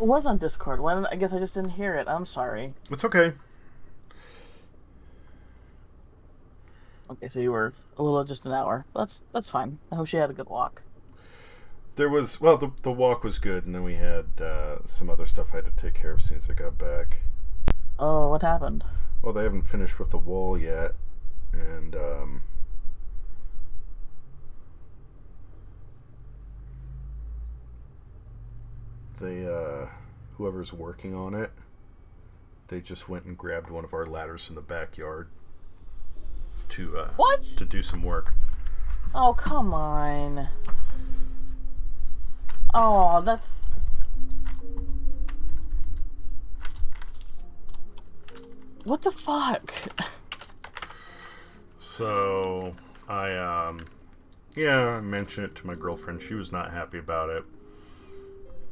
was on Discord. I guess I just didn't hear it. I'm sorry. It's okay. Okay, so you were a little just an hour. That's fine. I hope she had a good walk. There was, well, the walk was good, and then we had some other stuff I had to take care of since I got back. Oh, what happened? Well, they haven't finished with the wall yet, and they whoever's working on it, they just went and grabbed one of our ladders in the backyard What? to do some work. Oh, come on. Oh, that's... What the fuck? So I mentioned it to my girlfriend. She was not happy about it.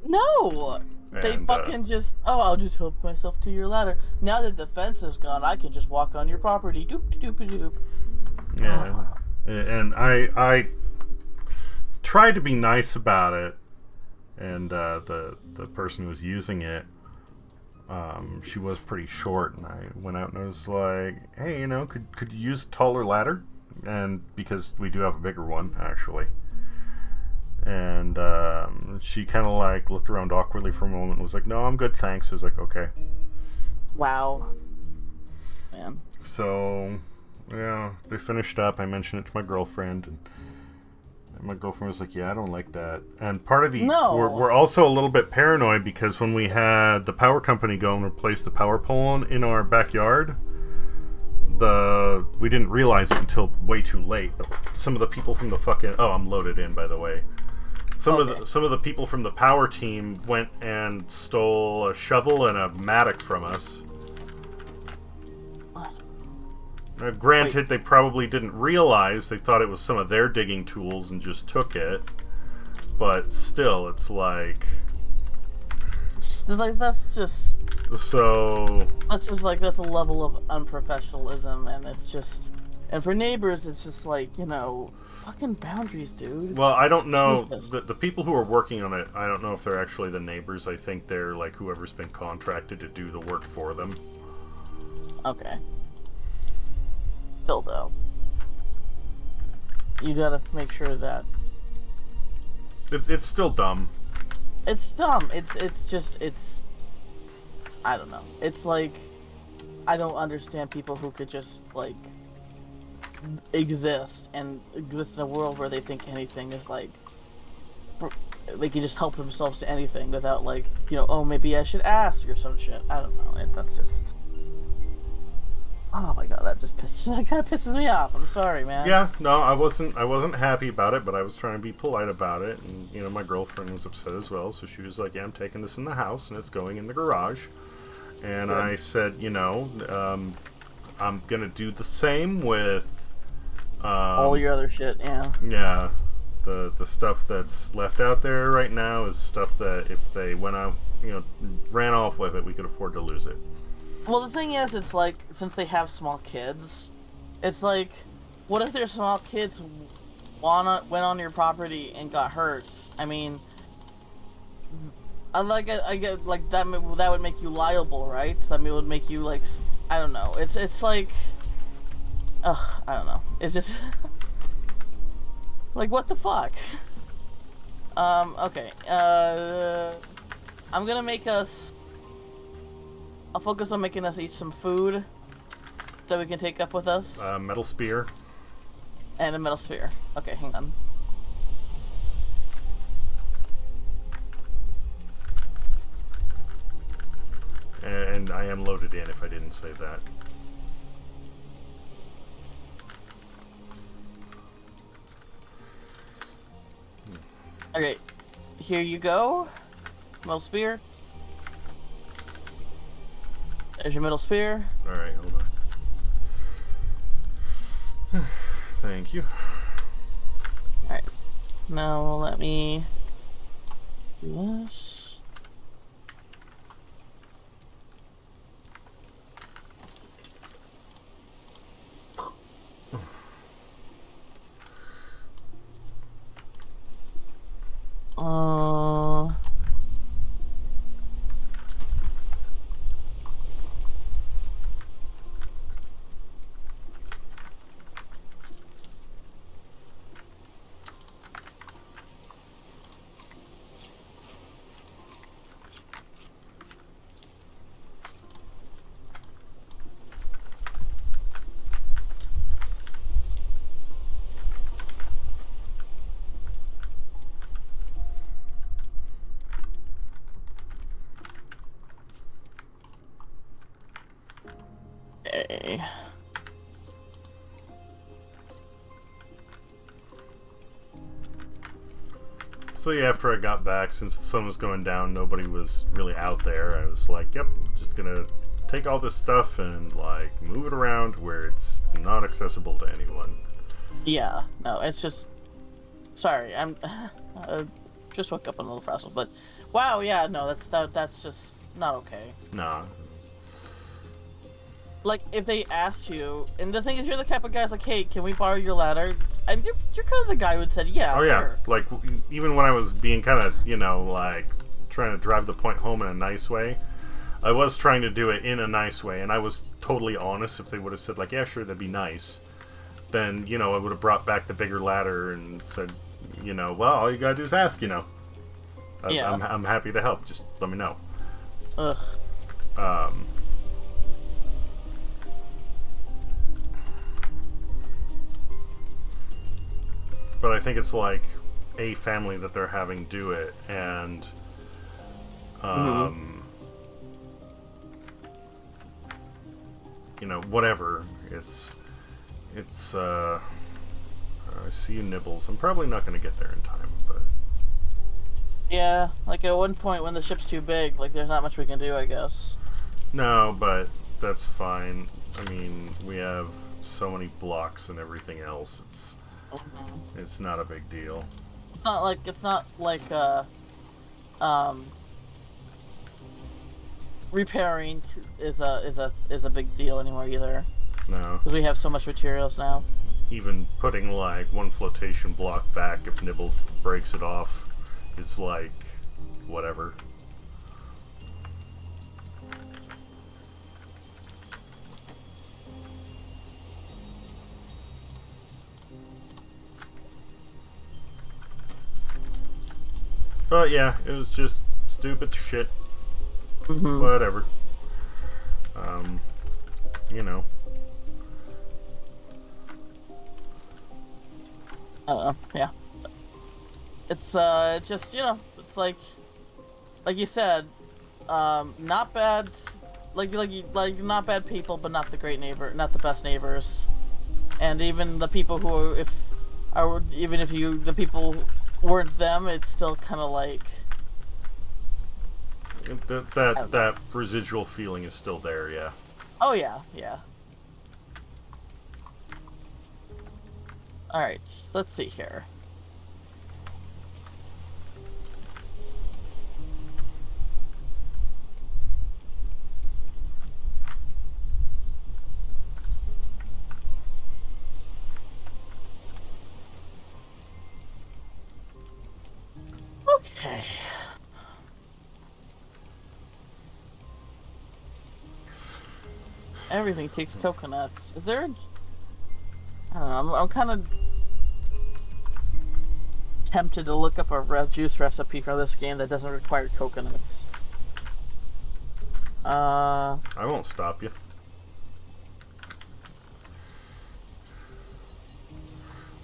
No! They And fucking just... Oh, I'll just help myself to your ladder. Now that the fence is gone, I can just walk on your property. Doop doop doop. yeah, and I tried to be nice about it, and the person who was using it, she was pretty short, and I went out and I was like, hey, could you use a taller ladder? And because we do have a bigger one, actually. And she kind of like looked around awkwardly for a moment and was like, no, I'm good, thanks. I was like, okay. Wow. Man. So, yeah, they finished up. I mentioned it to my girlfriend, and my girlfriend was like, yeah, I don't like that. And part of the... No. We're also a little bit paranoid because when we had the power company go and replace the power pole in our backyard, we didn't realize it until way too late. Some of the people from the fucking... Oh, I'm loaded in, by the way. Some of the people from the power team went and stole a shovel and a mattock from us. Granted, they probably didn't realize. They thought it was some of their digging tools and just took it. But still, it's like... Like, that's just... So... That's just like, that's a level of unprofessionalism, and it's just... And for neighbors, it's just like, fucking boundaries, dude. Well, I don't know. Jesus. The people who are working on it, I don't know if they're actually the neighbors. I think they're like whoever's been contracted to do the work for them. Okay. Still, though. You gotta make sure that... It's still dumb. It's dumb. It's just... I don't know. It's like... I don't understand people who could just, like... exist in a world where they think anything is like... they can just help themselves to anything without, like, oh, maybe I should ask or some shit. I don't know. That's just... Oh my god, that kind of pisses me off. I'm sorry, man. Yeah, no, I wasn't happy about it, but I was trying to be polite about it, and my girlfriend was upset as well, so she was like, yeah, I'm taking this in the house, and it's going in the garage. And Good. I said, I'm gonna do the same with all your other shit, yeah. Yeah, the stuff that's left out there right now is stuff that if they went out, ran off with it, we could afford to lose it. Well, the thing is, it's like, since they have small kids, it's like, what if their small kids went on your property and got hurt? I mean, I get like that would make you liable, right? That would make you like, I don't know. It's like, ugh, I don't know. It's just like, what the fuck? Okay. I'm gonna make us. I'll focus on making us eat some food that we can take up with us. Metal spear. And a metal spear. Okay, hang on. And I am loaded in if I didn't say that. Okay, here you go. Metal spear. There's your metal spear. Alright, hold on. Thank you. Alright. Now let me do this. Okay. So yeah, after I got back, since the sun was going down, nobody was really out there. I was like, yep, just gonna take all this stuff and like move it around where it's not accessible to anyone. Yeah, no, it's just... Sorry, I'm... just woke up on a little frazzled, but... Wow, yeah, no, that's just not okay. Nah. Like, if they asked you... And the thing is, you're the type of guy's like, hey, can we borrow your ladder? And you're kind of the guy who said, yeah, Oh yeah, sure. like even when I was being kind of, you know, like trying to drive the point home in a nice way, I was trying to do it in a nice way, and I was totally honest. If they would have said like, yeah, sure, that'd be nice, then, you know, I would have brought back the bigger ladder and said, you know, well, all you gotta do is ask, you know. Yeah. I'm happy to help. Just let me know. Ugh. But I think it's like a family that they're having do it, and you know, whatever. It's I see you, Nibbles. I'm probably not going to get there in time, but Yeah, like at one point when the ship's too big, like there's not much we can do, I guess. no, but that's fine. I mean, we have so many blocks and everything else. It's not a big deal. It's not like repairing is a big deal anymore either, No. because we have so much materials now. Even putting like one flotation block back if Nibbles breaks it off is like whatever. But yeah, it was just stupid shit. Whatever. You know. I don't know. Yeah. It's just, you know, it's like you said, not bad, like not bad people, but not the great neighbor, not the best neighbors, and even the people who are, even if the people weren't them, it's still kind of like That residual feeling is still there, yeah. oh yeah, yeah. All right, let's see here. Okay. Everything takes coconuts. Is there a... I don't know, I'm kind of tempted to look up a juice recipe for this game that doesn't require coconuts. I won't stop you.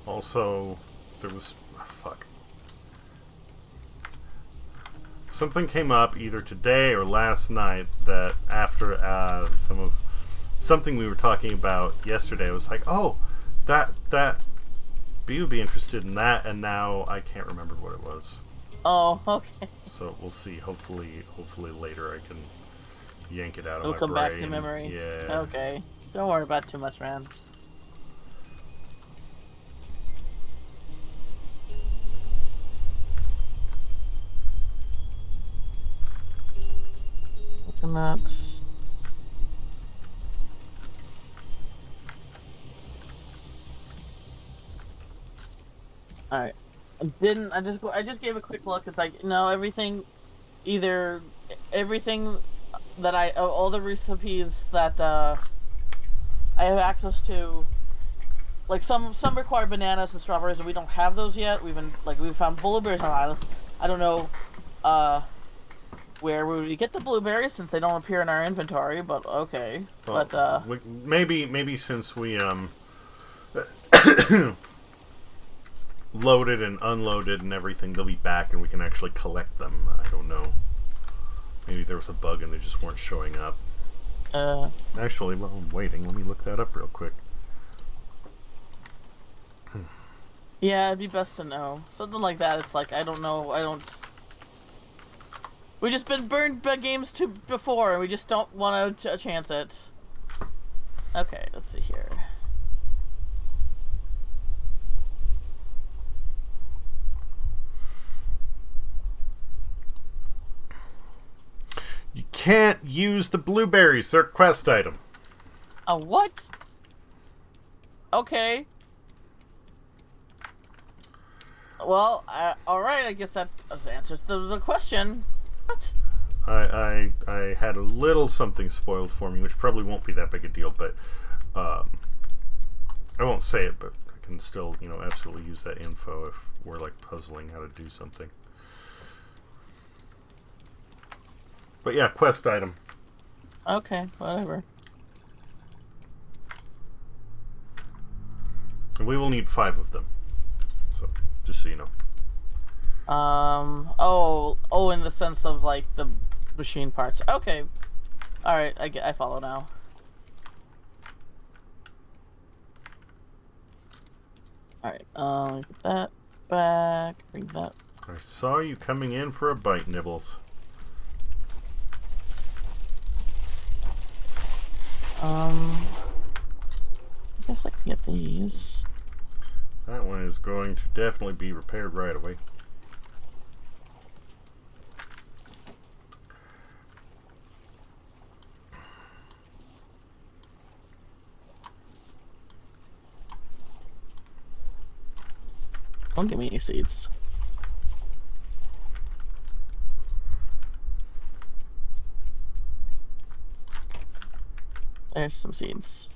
Also, there was... fuck. Something came up either today or last night that after something we were talking about yesterday, I was like, oh, that B would be interested in that, and now I can't remember what it was. Oh, okay. So we'll see. Hopefully later I can yank it out of It'll my come brain. back to memory. Yeah. Okay. Don't worry about it too much, man. Coconuts. Alright. I just gave a quick look. It's like, no, everything that all the recipes that I have access to, like some require bananas and strawberries, and we don't have those yet. We found blueberries on islands. I don't know where would we get the blueberries since they don't appear in our inventory, but okay. Well, but maybe since we loaded and unloaded and everything, they'll be back and we can actually collect them. I don't know. Maybe there was a bug and they just weren't showing up. Actually, while I'm waiting, let me look that up real quick. Yeah, it'd be best to know. Something like that, it's like, I don't know, we just been burned by games too before, and we just don't want to chance it. Okay, let's see here. You can't use the blueberries. They're a quest item. A what? Okay. Well, alright, I guess that answers the question. What? I had a little something spoiled for me, which probably won't be that big a deal, but I won't say it, but I can still, absolutely use that info if we're like puzzling how to do something. But yeah, quest item. Okay, whatever. And we will need 5 of them. So, just so you know. Oh, in the sense of like the machine parts. Okay. Alright, I follow now. Alright, get that back, bring that. I saw you coming in for a bite, Nibbles. I guess I can get these. That one is going to definitely be repaired right away. Don't give me any seeds. There's some seeds.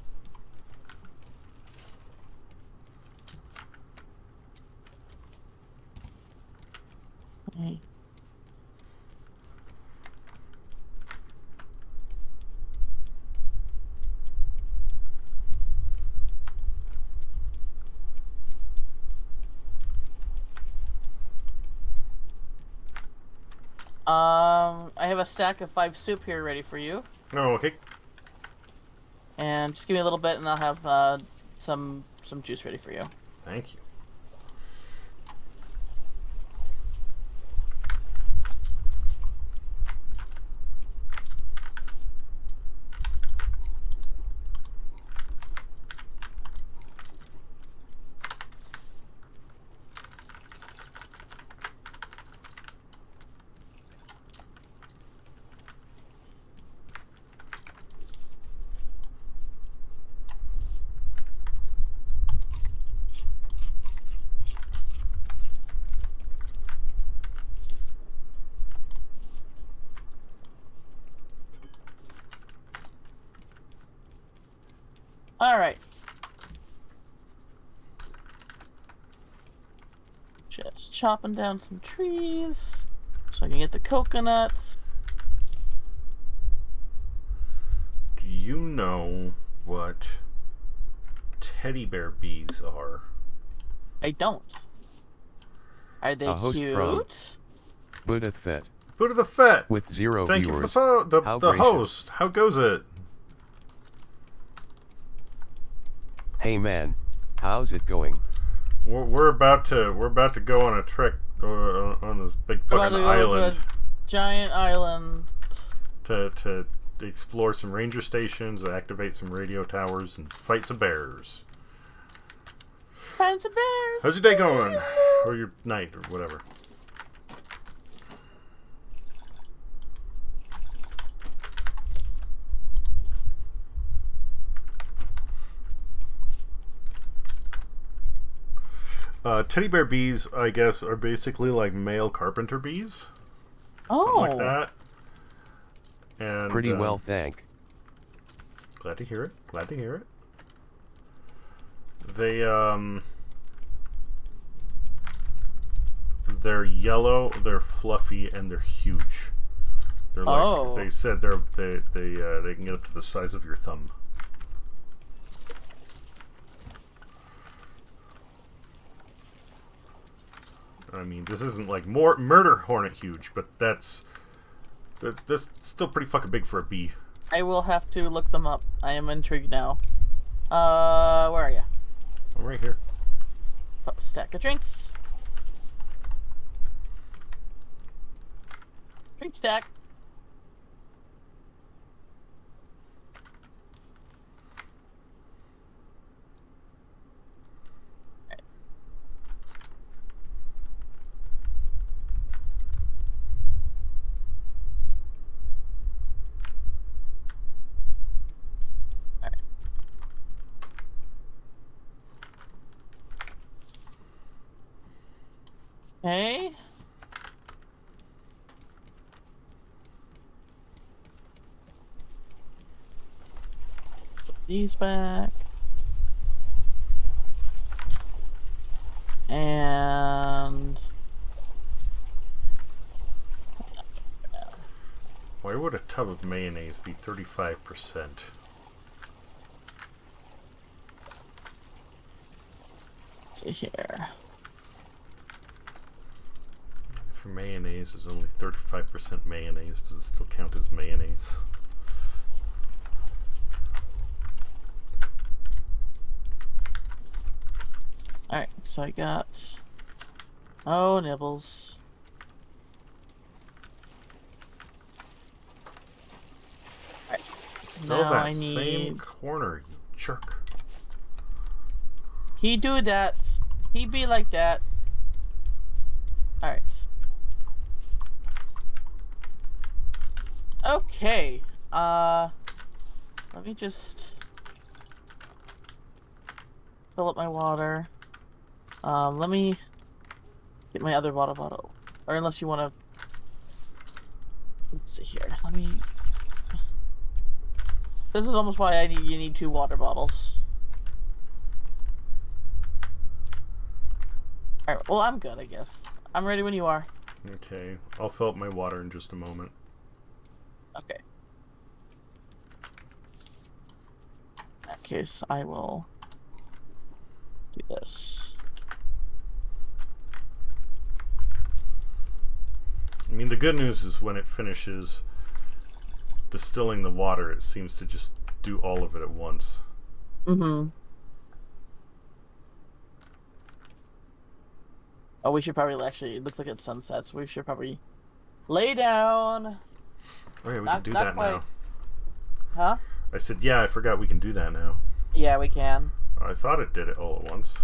Okay. I have a stack of 5 soup here ready for you. Oh, okay. And just give me a little bit and I'll have some juice ready for you. Thank you. Alright. Just chopping down some trees so I can get the coconuts. Do you know what teddy bear bees are? I don't. Are they A host from cute? Buddha Fett Buddha the Fett. with 0 Thank viewers. you for the How the gracious. host. How goes it? Hey man, how's it going? We're about to go on a trek on this big About fucking to go island to a giant island. to explore some ranger stations, activate some radio towers, and fight some bears. Find some bears. How's your day going? Or your night, or whatever. Teddy bear bees, I guess, are basically like male carpenter bees. Something like that. And Pretty well, thank. glad to hear it. Glad to hear it. They're yellow, they're fluffy, and they're huge. They're like they said they can get up to the size of your thumb. I mean, this isn't like murder hornet huge, but that's still pretty fucking big for a bee. I will have to look them up. I am intrigued now. Where are you? I'm right here. Stack of drinks. Drink stack. Okay. Put these back. And Why would a tub of mayonnaise be 35%? let's see here. If mayonnaise is only 35% mayonnaise, does it still count as mayonnaise? Alright, so I got... Oh, nibbles. Alright, so Still now that I same need... corner, you jerk. He do that. He be like that. Alright. Okay. Let me just fill up my water. Let me get my other water bottle. Or unless you want to... Let's see here. Let me... This is almost why you need 2 water bottles. Alright, well, I'm good, I guess. I'm ready when you are. Okay, I'll fill up my water in just a moment. Okay. In that case, I will do this. I mean, the good news is when it finishes distilling the water, it seems to just do all of it at once. Mm-hmm. Oh, we should probably actually... It looks like it's sunset, so we should probably lay down. Oh yeah, we can Not do that quite. now. Huh? I said, yeah, I forgot we can do that now. Yeah, we can. I thought it did it all at once.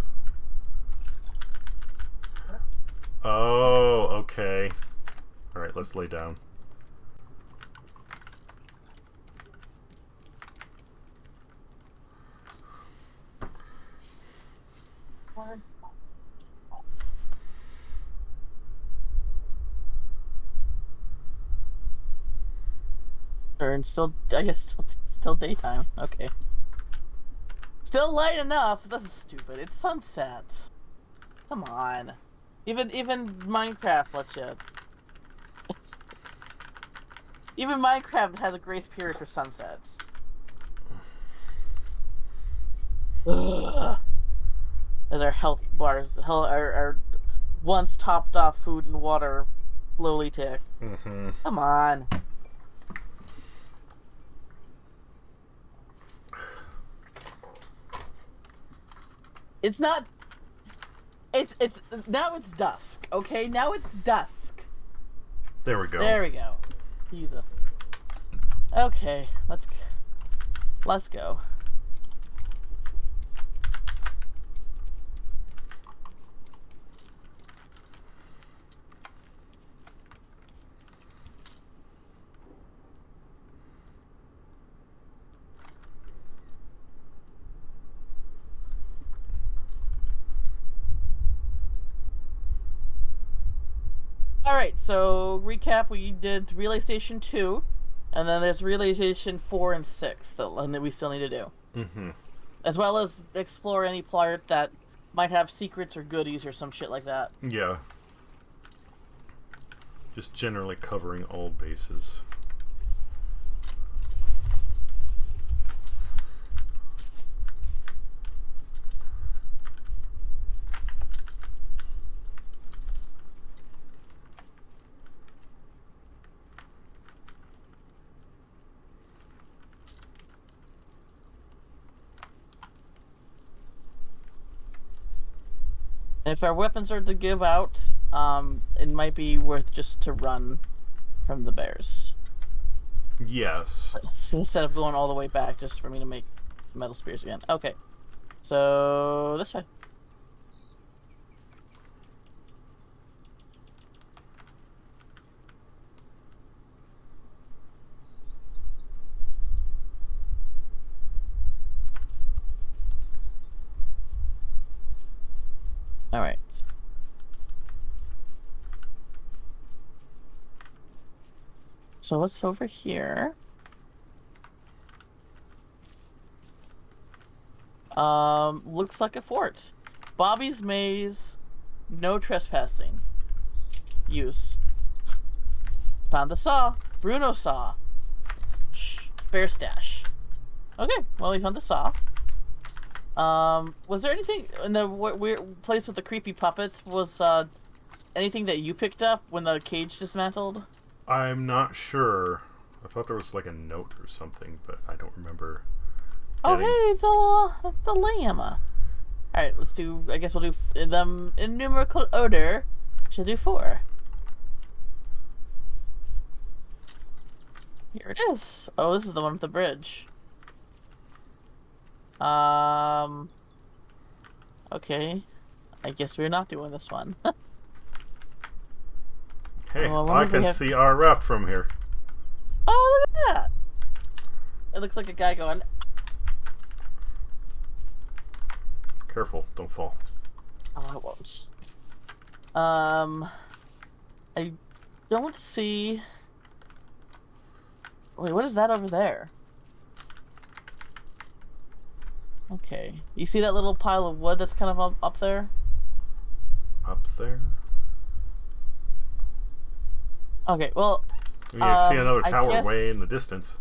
Oh, okay. Alright, let's lay down. Or it's still, I guess, still daytime. Okay. Still light enough. This is stupid. It's sunset. Come on. Even Minecraft lets you. Even Minecraft has a grace period for sunsets. Ugh. As our health bars, our once topped off food and water slowly tick. Mm-hmm. Come on. It's not. It's now it's dusk. Okay, now it's dusk. There we go. There we go. Jesus. Okay, let's go. Alright, so recap, we did Relay Station 2, and then there's Relay Station 4 and 6 that we still need to do. Mm-hmm. As well as explore any part that might have secrets or goodies or some shit like that. Yeah. Just generally covering all bases. If our weapons are to give out, it might be worth just to run from the bears. Yes. Instead of going all the way back just for me to make metal spears again. Okay. So, this way. Alright. So what's over here? Looks like a fort. Bobby's maze, no trespassing. Use. Found the saw. Bruno saw. Shh. Bear stash. Okay, well we found the saw. Was there anything in the weird place with the creepy puppets? Was anything that you picked up when the cage dismantled? I'm not sure. I thought there was like a note or something, but I don't remember. Oh, hey, it's a lamb. Alright, let's do, I guess we'll do them in numerical order. Should do 4. Here it is. Oh, this is the one with the bridge. Okay. I guess we're not doing this one. Hey, Oh, I can see our raft from here. Oh, look at that! It looks like a guy going... Careful, don't fall. Oh, I won't. I don't see... Wait, what is that over there? Okay. You see that little pile of wood that's kind of up there? Up there? Okay, well... You see another I tower guess... way in the distance.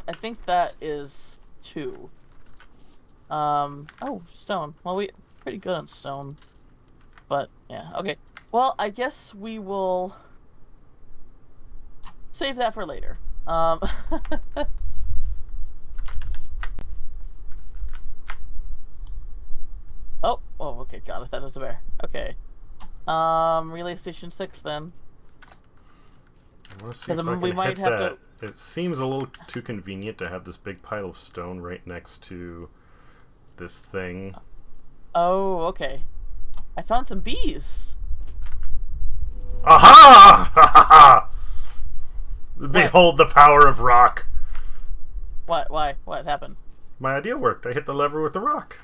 I think that is 2. Oh, stone. Well, we're pretty good on stone. But, yeah, okay. Well, I guess we will save that for later. Oh, okay, God, I thought it was a bear. Okay. Relay station 6 then. I want to see if I we can might hit have that. It seems a little too convenient to have this big pile of stone right next to this thing. Oh, okay. I found some bees. Aha! Ha ha ha! Behold the power of rock. What? Why? What happened? My idea worked. I hit the lever with the rock.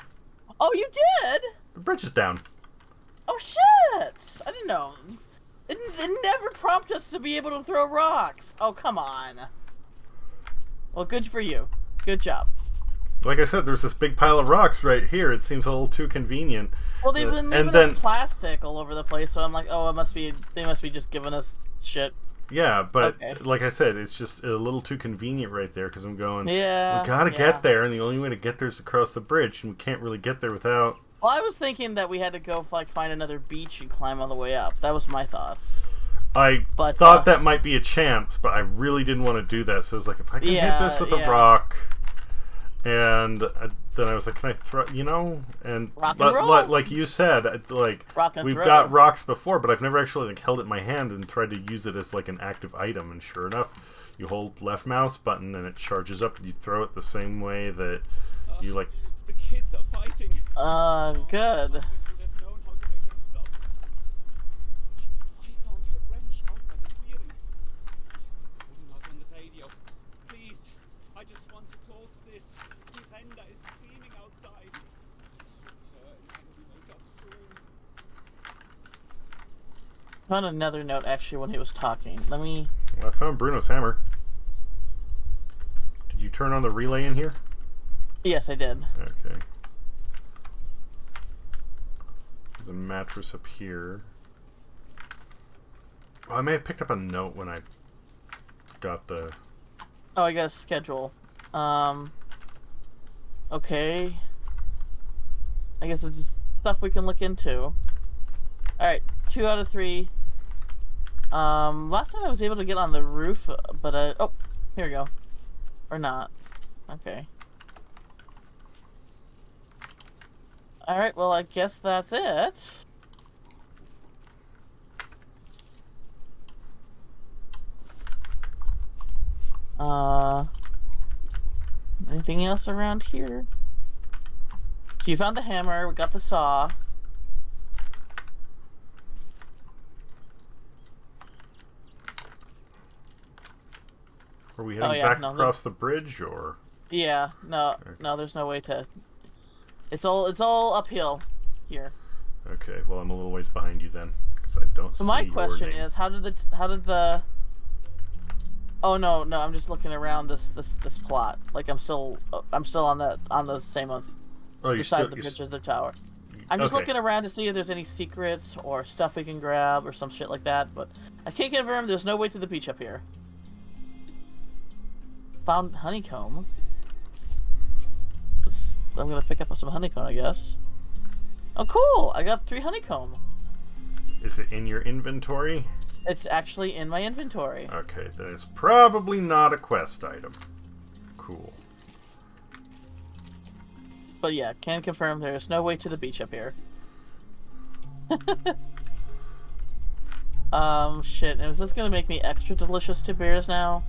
Oh, you did? The bridge is down. Oh, shit! I didn't know. It never prompted us to be able to throw rocks. Oh, come on. Well, good for you. Good job. Like I said, there's this big pile of rocks right here. It seems a little too convenient. Well, they've been leaving us plastic all over the place, so I'm like, oh, they must be just giving us shit. Yeah, but okay. Like I said, it's just a little too convenient right there because I'm going, yeah, we gotta get there, and the only way to get there is across the bridge, and we can't really get there without... Well, I was thinking that we had to go, like, find another beach and climb all the way up. That was my thoughts. I thought that might be a chance, but I really didn't want to do that, so I was like, if I can hit this with a rock... And then I was like, can I throw, you know? And like you said, like, we've got rocks before, but I've never actually like held it in my hand and tried to use it as like an active item. And sure enough, you hold left mouse button and it charges up and you throw it the same way that you like... The kids are fighting. Good. I found another note actually when he was talking. Let me... I found Bruno's hammer. Did you turn on the relay in here? Yes, I did. Okay. There's a mattress up here. Oh, I may have picked up a note when I got the... Oh, I got a schedule. Okay. I guess it's just stuff we can look into. Alright, 2 out of 3. Last time I was able to get on the roof, but oh, here we go. Or not. Okay. Alright, well, I guess that's it. Uh, anything else around here? So you found the hammer, we got the saw. Are we Oh heading yeah, back no, across the bridge, or? yeah, no, Okay. no, there's no way to. It's all uphill here. Okay, well, I'm a little ways behind you then, because I don't So see my your question name. is, how did the? Oh no, no, I'm just looking around this plot. Like I'm still on the same Oh, the side of the bridge of the tower. I'm just Okay. looking around to see if there's any secrets or stuff we can grab or some shit like that, but I can't confirm there's no way to the beach up here. Found honeycomb. I'm gonna pick up some honeycomb, I guess. Oh, cool! I got 3 honeycomb. Is it in your inventory? It's actually in my inventory. Okay, that is probably not a quest item. Cool. But yeah, can confirm there's no way to the beach up here. Shit. Is this gonna make me extra delicious to bears now?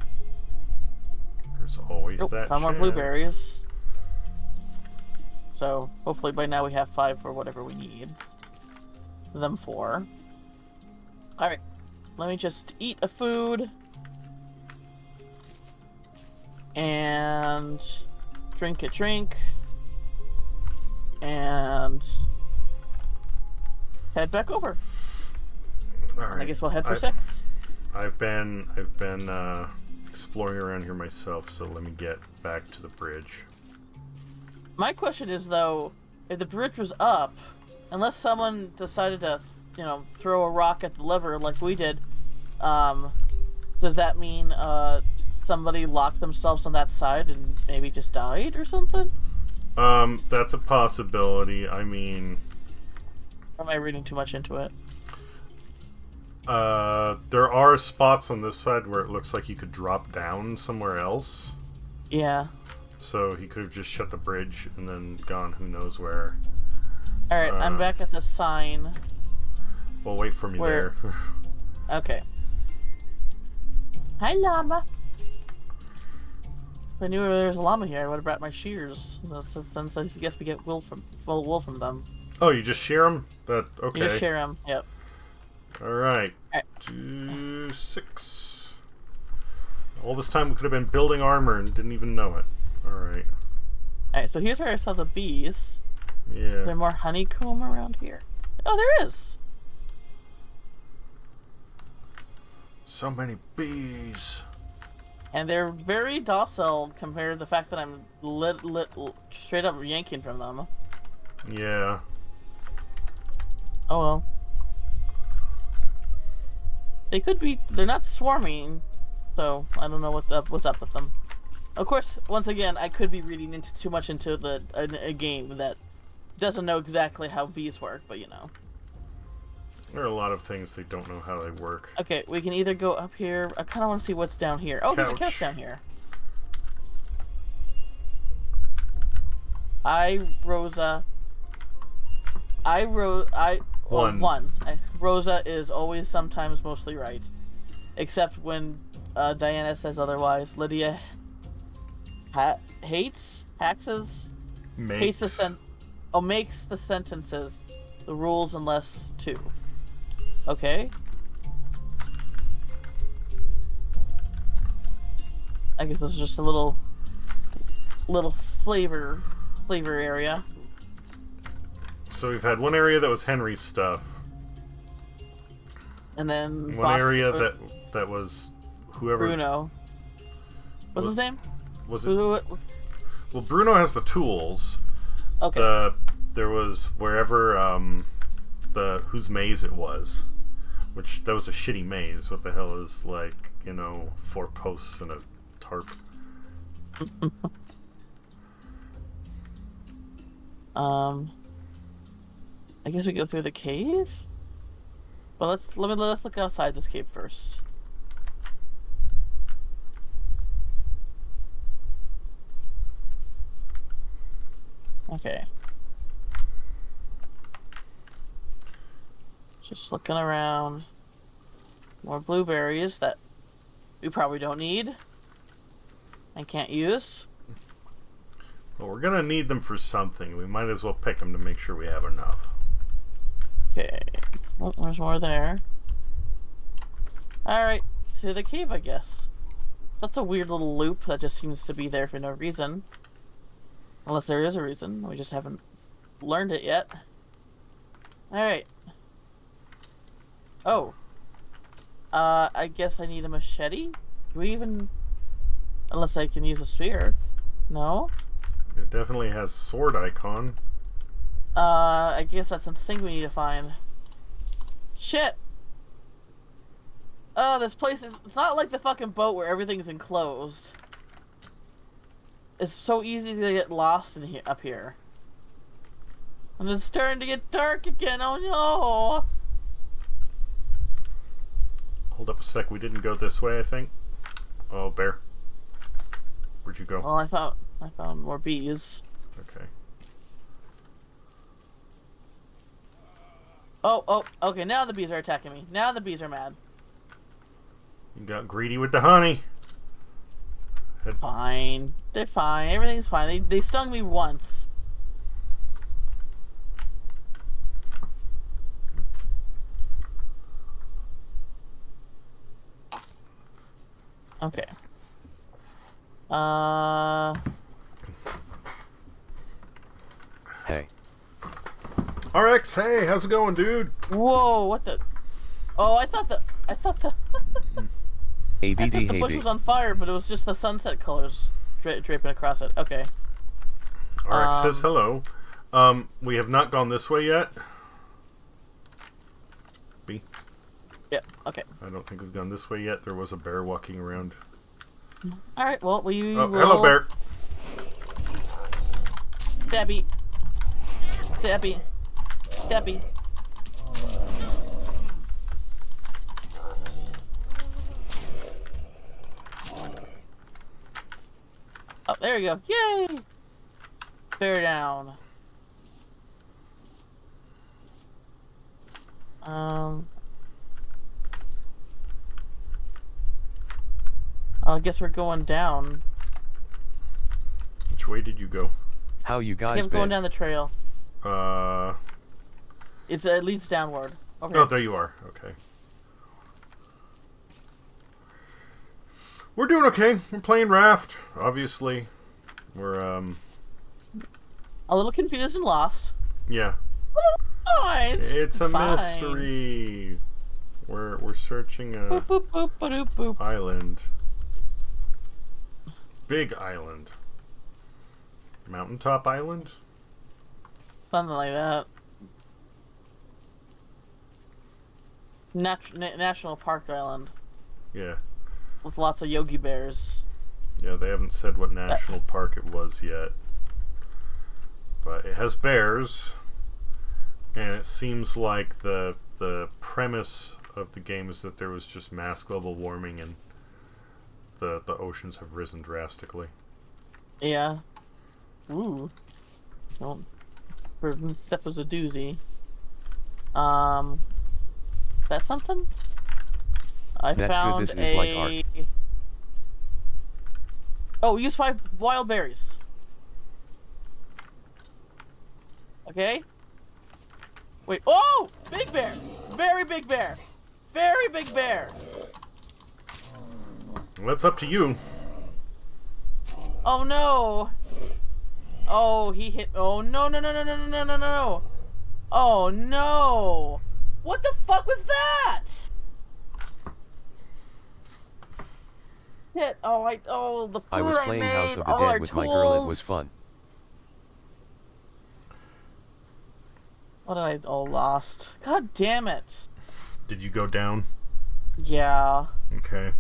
There's always Oh, that found more chance. blueberries. So, hopefully by now we have 5 for whatever we need. Them 4. Alright. Let me just eat a food. And drink a drink. And head back over. All right. I guess we'll head for 6. I've been exploring around here myself, so let me get back to the bridge. My question is, though, if the bridge was up, unless someone decided to, throw a rock at the lever like we did, does that mean somebody locked themselves on that side and maybe just died or something? That's a possibility. I mean, Or am I reading too much into it? there are spots on this side where it looks like you could drop down somewhere else. Yeah. So he could have just shut the bridge and then gone who knows where. Alright, I'm back at the sign. Well, wait for me Where- there. Okay. Hi, llama. If I knew there was a llama here, I would have brought my shears. Since I guess we get wool from them. Oh, you just shear them? Okay. You just share them. Yep. Alright. Alright. 2, 6. All this time we could have been building armor and didn't even know it. Alright. Alright, so here's where I saw the bees. Is Yeah. there more honeycomb around here? Oh, there is! So many bees. And they're very docile compared to the fact that I'm straight up yanking from them. Yeah. Oh well. They could be. They're not swarming, so I don't know what's up with them. Of course, once again, I could be reading into too much into a game that doesn't know exactly how bees work, but you know. There are a lot of things they don't know how they work. Okay, we can either go up here. I kind of want to see what's down here. Oh, there's a couch down here. Rosa. Rosa is always sometimes mostly right. Except when Diana says otherwise. Lydia hates Makes. makes the sentences the rules unless 2. Okay. I guess this is just a little flavor area. So we've had one area that was Henry's stuff. And then One area that was whoever. Bruno. What's his name? Was it? Well, Who- Bruno has the tools. Okay. There was wherever whose maze it was, which that was a shitty maze. What the hell is 4 posts and a tarp? I guess we go through the cave. Well, let's look outside this cave first. Okay. Just looking around. More blueberries that we probably don't need. I can't use. Well, we're gonna need them for something. We might as well pick them to make sure we have enough. Okay. Oh, there's more there. Alright, to the cave, I guess. That's a weird little loop that just seems to be there for no reason. Unless there is a reason. We just haven't learned it yet. Alright. Oh. I guess I need a machete? Do we even... Unless I can use a spear. No? It definitely has sword icon. I guess that's something we need to find. Shit! Oh, this place is... It's not like the fucking boat where everything's enclosed. It's so easy to get lost in here, up here. And it's starting to get dark again, oh no! Hold up a sec, we didn't go this way, I think. Oh, bear. Where'd you go? Well, I found more bees. Okay. Oh, okay, now the bees are attacking me. Now the bees are mad. You got greedy with the honey. Fine. They're fine. Everything's fine. They stung me once. Okay. Hey. RX, hey, how's it going, dude? Whoa, what the... Oh, I thought the I thought the bush was on fire, but it was just the sunset colors draping across it. Okay. RX says hello. We have not gone this way yet. B. Yeah, okay. I don't think we've gone this way yet. There was a bear walking around. Alright, well, we Oh, will... hello, bear. Stabby. Stabby. Stabby. Oh, there you go. Yay! Bear down. I guess we're going down. Which way did you go? How you I guys am been? going down the trail. It leads downward. Okay. Oh, there you are. Okay. We're doing okay. We're playing Raft, obviously. We're, A little confused and lost. yeah. Oh, It's a fine. mystery. We're searching a Boop, boop, boop, ba-doop, boop. island. Big island. Mountaintop island? Something like that. National Park Island. Yeah. With lots of Yogi Bears. Yeah, they haven't said what national park it was yet. But it has bears. And it seems like the premise of the game is that there was just mass global warming and the oceans have risen drastically. Yeah. Ooh. Well, first step was a doozy. That's something? I That's found good, this is like art. Oh, use 5 wild berries. Okay. Wait. Oh! Big bear! Very big bear! Very big bear! Well, that's up to you. Oh no! Oh, he hit. Oh no, no, no, no, no, no, no, no, no! Oh no! What the fuck was that? Hit. Oh, the food I was playing made, House of the all our Dead with my girl, it was tools. fun. What did I... Oh, lost. God damn it. Did you go down? Yeah. Okay.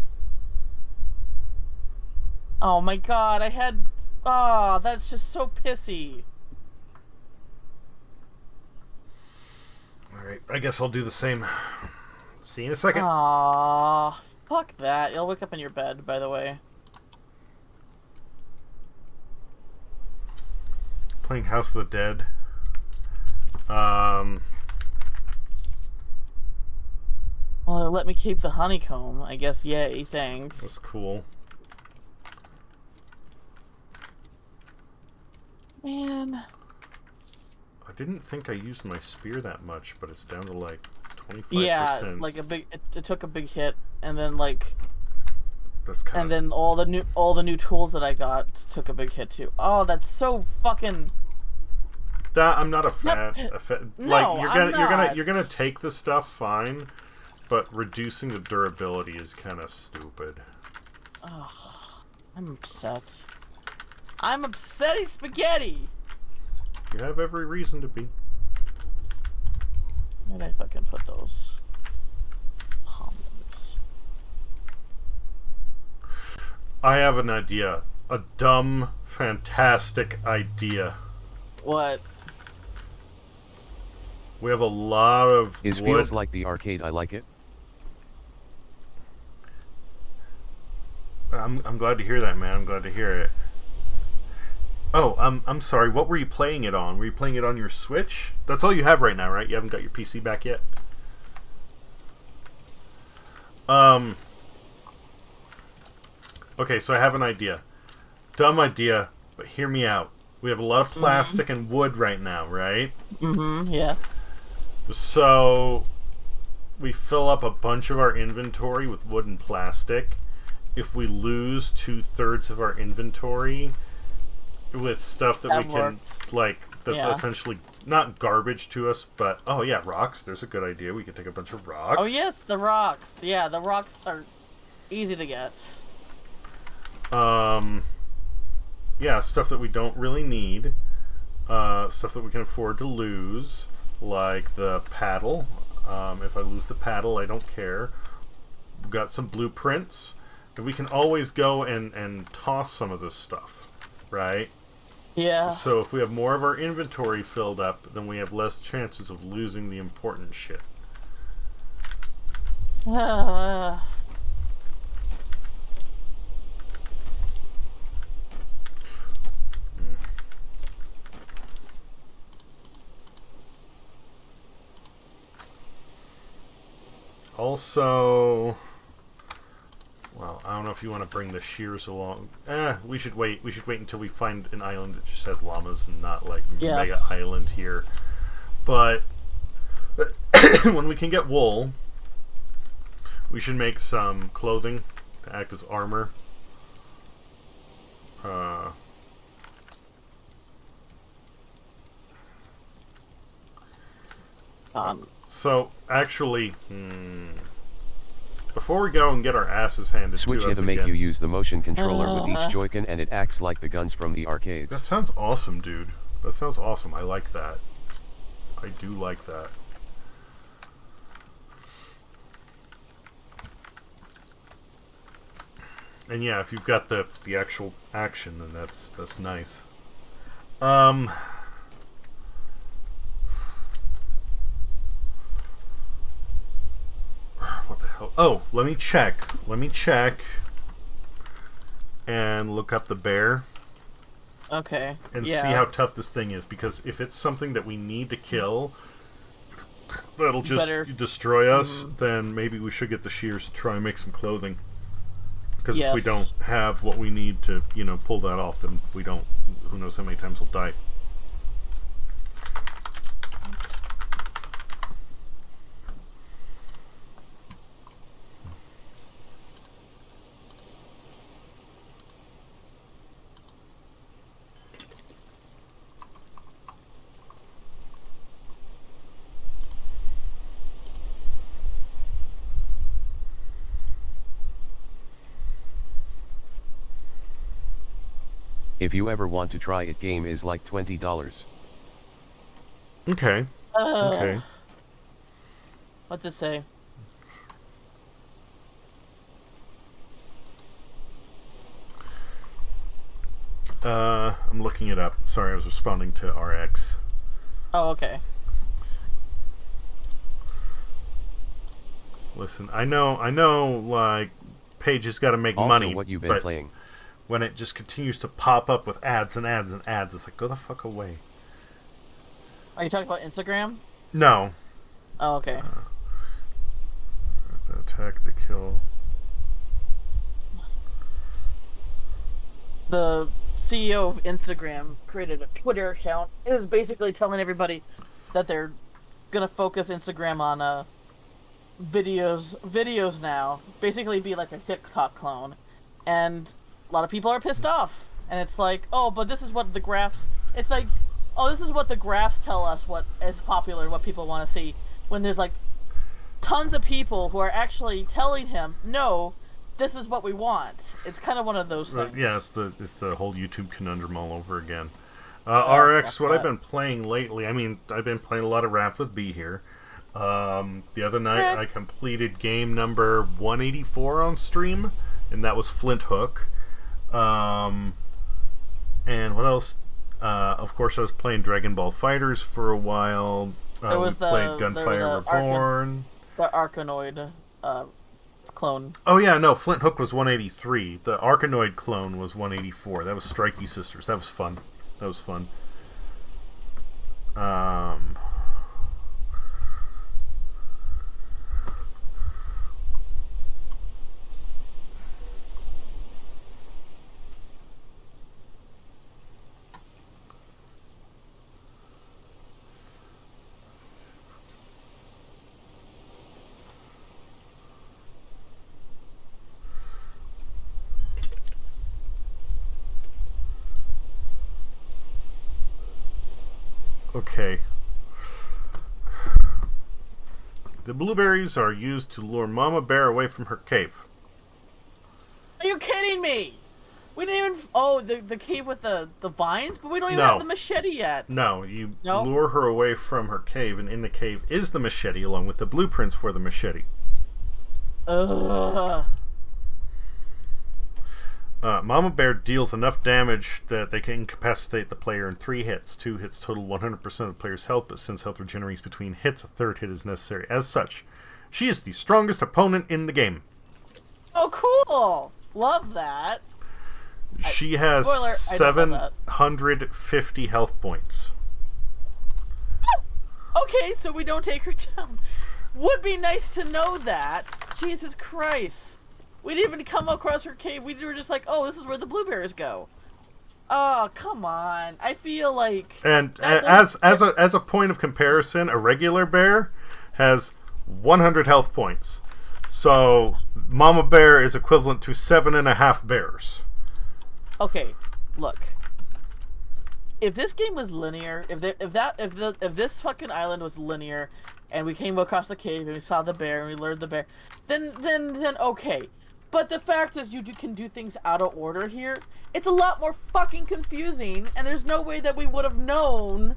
Oh my god, I had... Oh, that's just so pissy. Alright, I guess I'll do the same. See you in a second. Aw, fuck that. You'll wake up in your bed, by the way. Playing House of the Dead. Well, it let me keep the honeycomb. I guess, yay, thanks. That's cool. man. I didn't think I used my spear that much, but it's down to like 25%. Yeah, like it took a big hit, and then like, That's kind and then all the new tools that I got took a big hit too. Oh, that's so fucking. that I'm not a Yep. fan. No, Like I'm not. you're gonna take the stuff fine, but reducing the durability is kind of stupid. Ugh, I'm upset. I'm upsetty spaghetti. You have every reason to be. Where'd I fucking put those? Condoms. I have an idea. A dumb, fantastic idea. What? We have a lot of Is wood. feels like the arcade, I like it. I'm glad to hear that, man. I'm glad to hear it. Oh, I'm sorry. What were you playing it on? Were you playing it on your Switch? That's all you have right now, right? You haven't got your PC back yet? Okay, so I have an idea. Dumb idea, but hear me out. We have a lot of plastic and wood right now, right? Mm-hmm, yes. So we fill up a bunch of our inventory with wood and plastic. If we lose 2/3 of our inventory with stuff that we can, works. like, that's Yeah. essentially not garbage to us, but, oh yeah, rocks. There's a good idea. We could take a bunch of rocks. Oh yes, the rocks. Yeah, the rocks are easy to get. Yeah, stuff that we don't really need. Stuff that we can afford to lose, like the paddle. If I lose the paddle, I don't care. We've got some blueprints. And we can always go and toss some of this stuff, right? Yeah. So if we have more of our inventory filled up, then we have less chances of losing the important shit. Also, well, I don't know if you want to bring the shears along. We should wait. We should wait until we find an island that just has llamas and not like mega Yes. island here. But when we can get wool, we should make some clothing to act as armor. So, actually, before we go and get our asses handed Switch to it us to make again, you use the motion controller with each Joy-Con, and it acts like the guns from the arcades. that sounds awesome, dude. That sounds awesome. I like that. I do like that. And yeah, if you've got the actual action, then that's nice. What the hell? Oh, let me check. Let me check and look up the bear Okay. and yeah. see how tough this thing is. Because if it's something that we need to kill, that'll just Better. destroy us, then maybe we should get the shears to try and make some clothing. Because if we Yes. don't have what we need to, pull that off, then we don't. Who knows how many times we'll die. If you ever want to try it, game is like $20. Okay. Okay. What's it say? I'm looking it up. Sorry, I was responding to RX. Oh, okay. Listen, I know, like, Paige has got to make Also, money, what you've been but playing. when it just continues to pop up with ads and ads and ads, it's like, go the fuck away. Are you talking about Instagram? No. Oh, okay. The attack, the kill. The CEO of Instagram created a Twitter account, is basically telling everybody that they're gonna focus Instagram on videos now, basically be like a TikTok clone, and a lot of people are pissed off, and it's like, oh, but this is what the graphs, it's like, oh, this is what the graphs tell us what is popular, what people want to see, when there's like tons of people who are actually telling him, no, this is what we want. It's kind of one of those things. Yeah, it's the whole YouTube conundrum all over again. Oh, RX, what fuck I've been playing lately, I mean, I've been playing a lot of Raft with B here. The other night I Correct. completed game number 184 on stream, and that was Flint Hook. And what else? Of course, I was playing Dragon Ball Fighters for a while. There was played Gunfire Reborn. The Arkanoid clone. Oh yeah, no, Flint Hook was 183. The Arkanoid clone was 184. That was Strikey Sisters. That was fun. That was fun. Okay. The blueberries are used to lure Mama Bear away from her cave. Are you kidding me? We didn't even. Oh, the cave with the vines, but we don't even No. have the machete yet. No, you No? lure her away from her cave, and in the cave is the machete along with the blueprints for the machete. Ugh. Mama Bear deals enough damage that they can incapacitate the player in 3 hits. 2 hits total 100% of the player's health, but since health regenerates between hits, a 3rd hit is necessary. As such, she is the strongest opponent in the game. Oh, cool! Love that. She has Spoiler, I don't love that. 750 health points. Okay, so we don't take her down. Would be nice to know that. Jesus Christ. We didn't even come across her cave. We were just like, oh, this is where the blueberries go. Oh, come on. I feel like... And as a point of comparison, a regular bear has 100 health points. So Mama Bear is equivalent to 7.5 bears. Okay, look. If this game was linear, if this fucking island was linear, and we came across the cave and we saw the bear and we lured the bear, then okay. But the fact is, you can do things out of order here. It's a lot more fucking confusing, and there's no way that we would have known.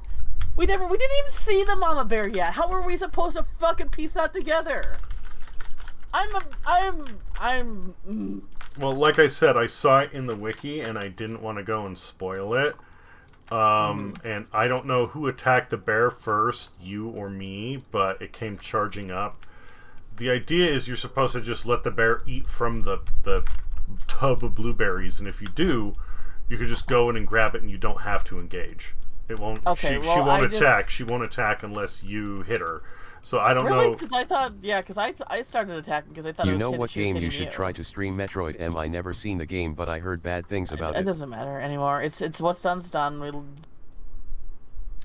We didn't even see the mama bear yet. How were we supposed to fucking piece that together? Well, like I said, I saw it in the wiki, and I didn't want to go and spoil it. And I don't know who attacked the bear first, you or me, but it came charging up. The idea is you're supposed to just let the bear eat from the tub of blueberries, and if you do, you could just go in and grab it, and you don't have to engage. It won't. Okay, she well, won't attack. She won't attack unless you hit her. So I don't Really? know. Because I thought, yeah, because I started attacking because I thought You it was know hit- what she was game hitting you should try to stream? Metroid M. I never seen the game, but I heard bad things about It it. doesn't matter anymore. It's what's done's done.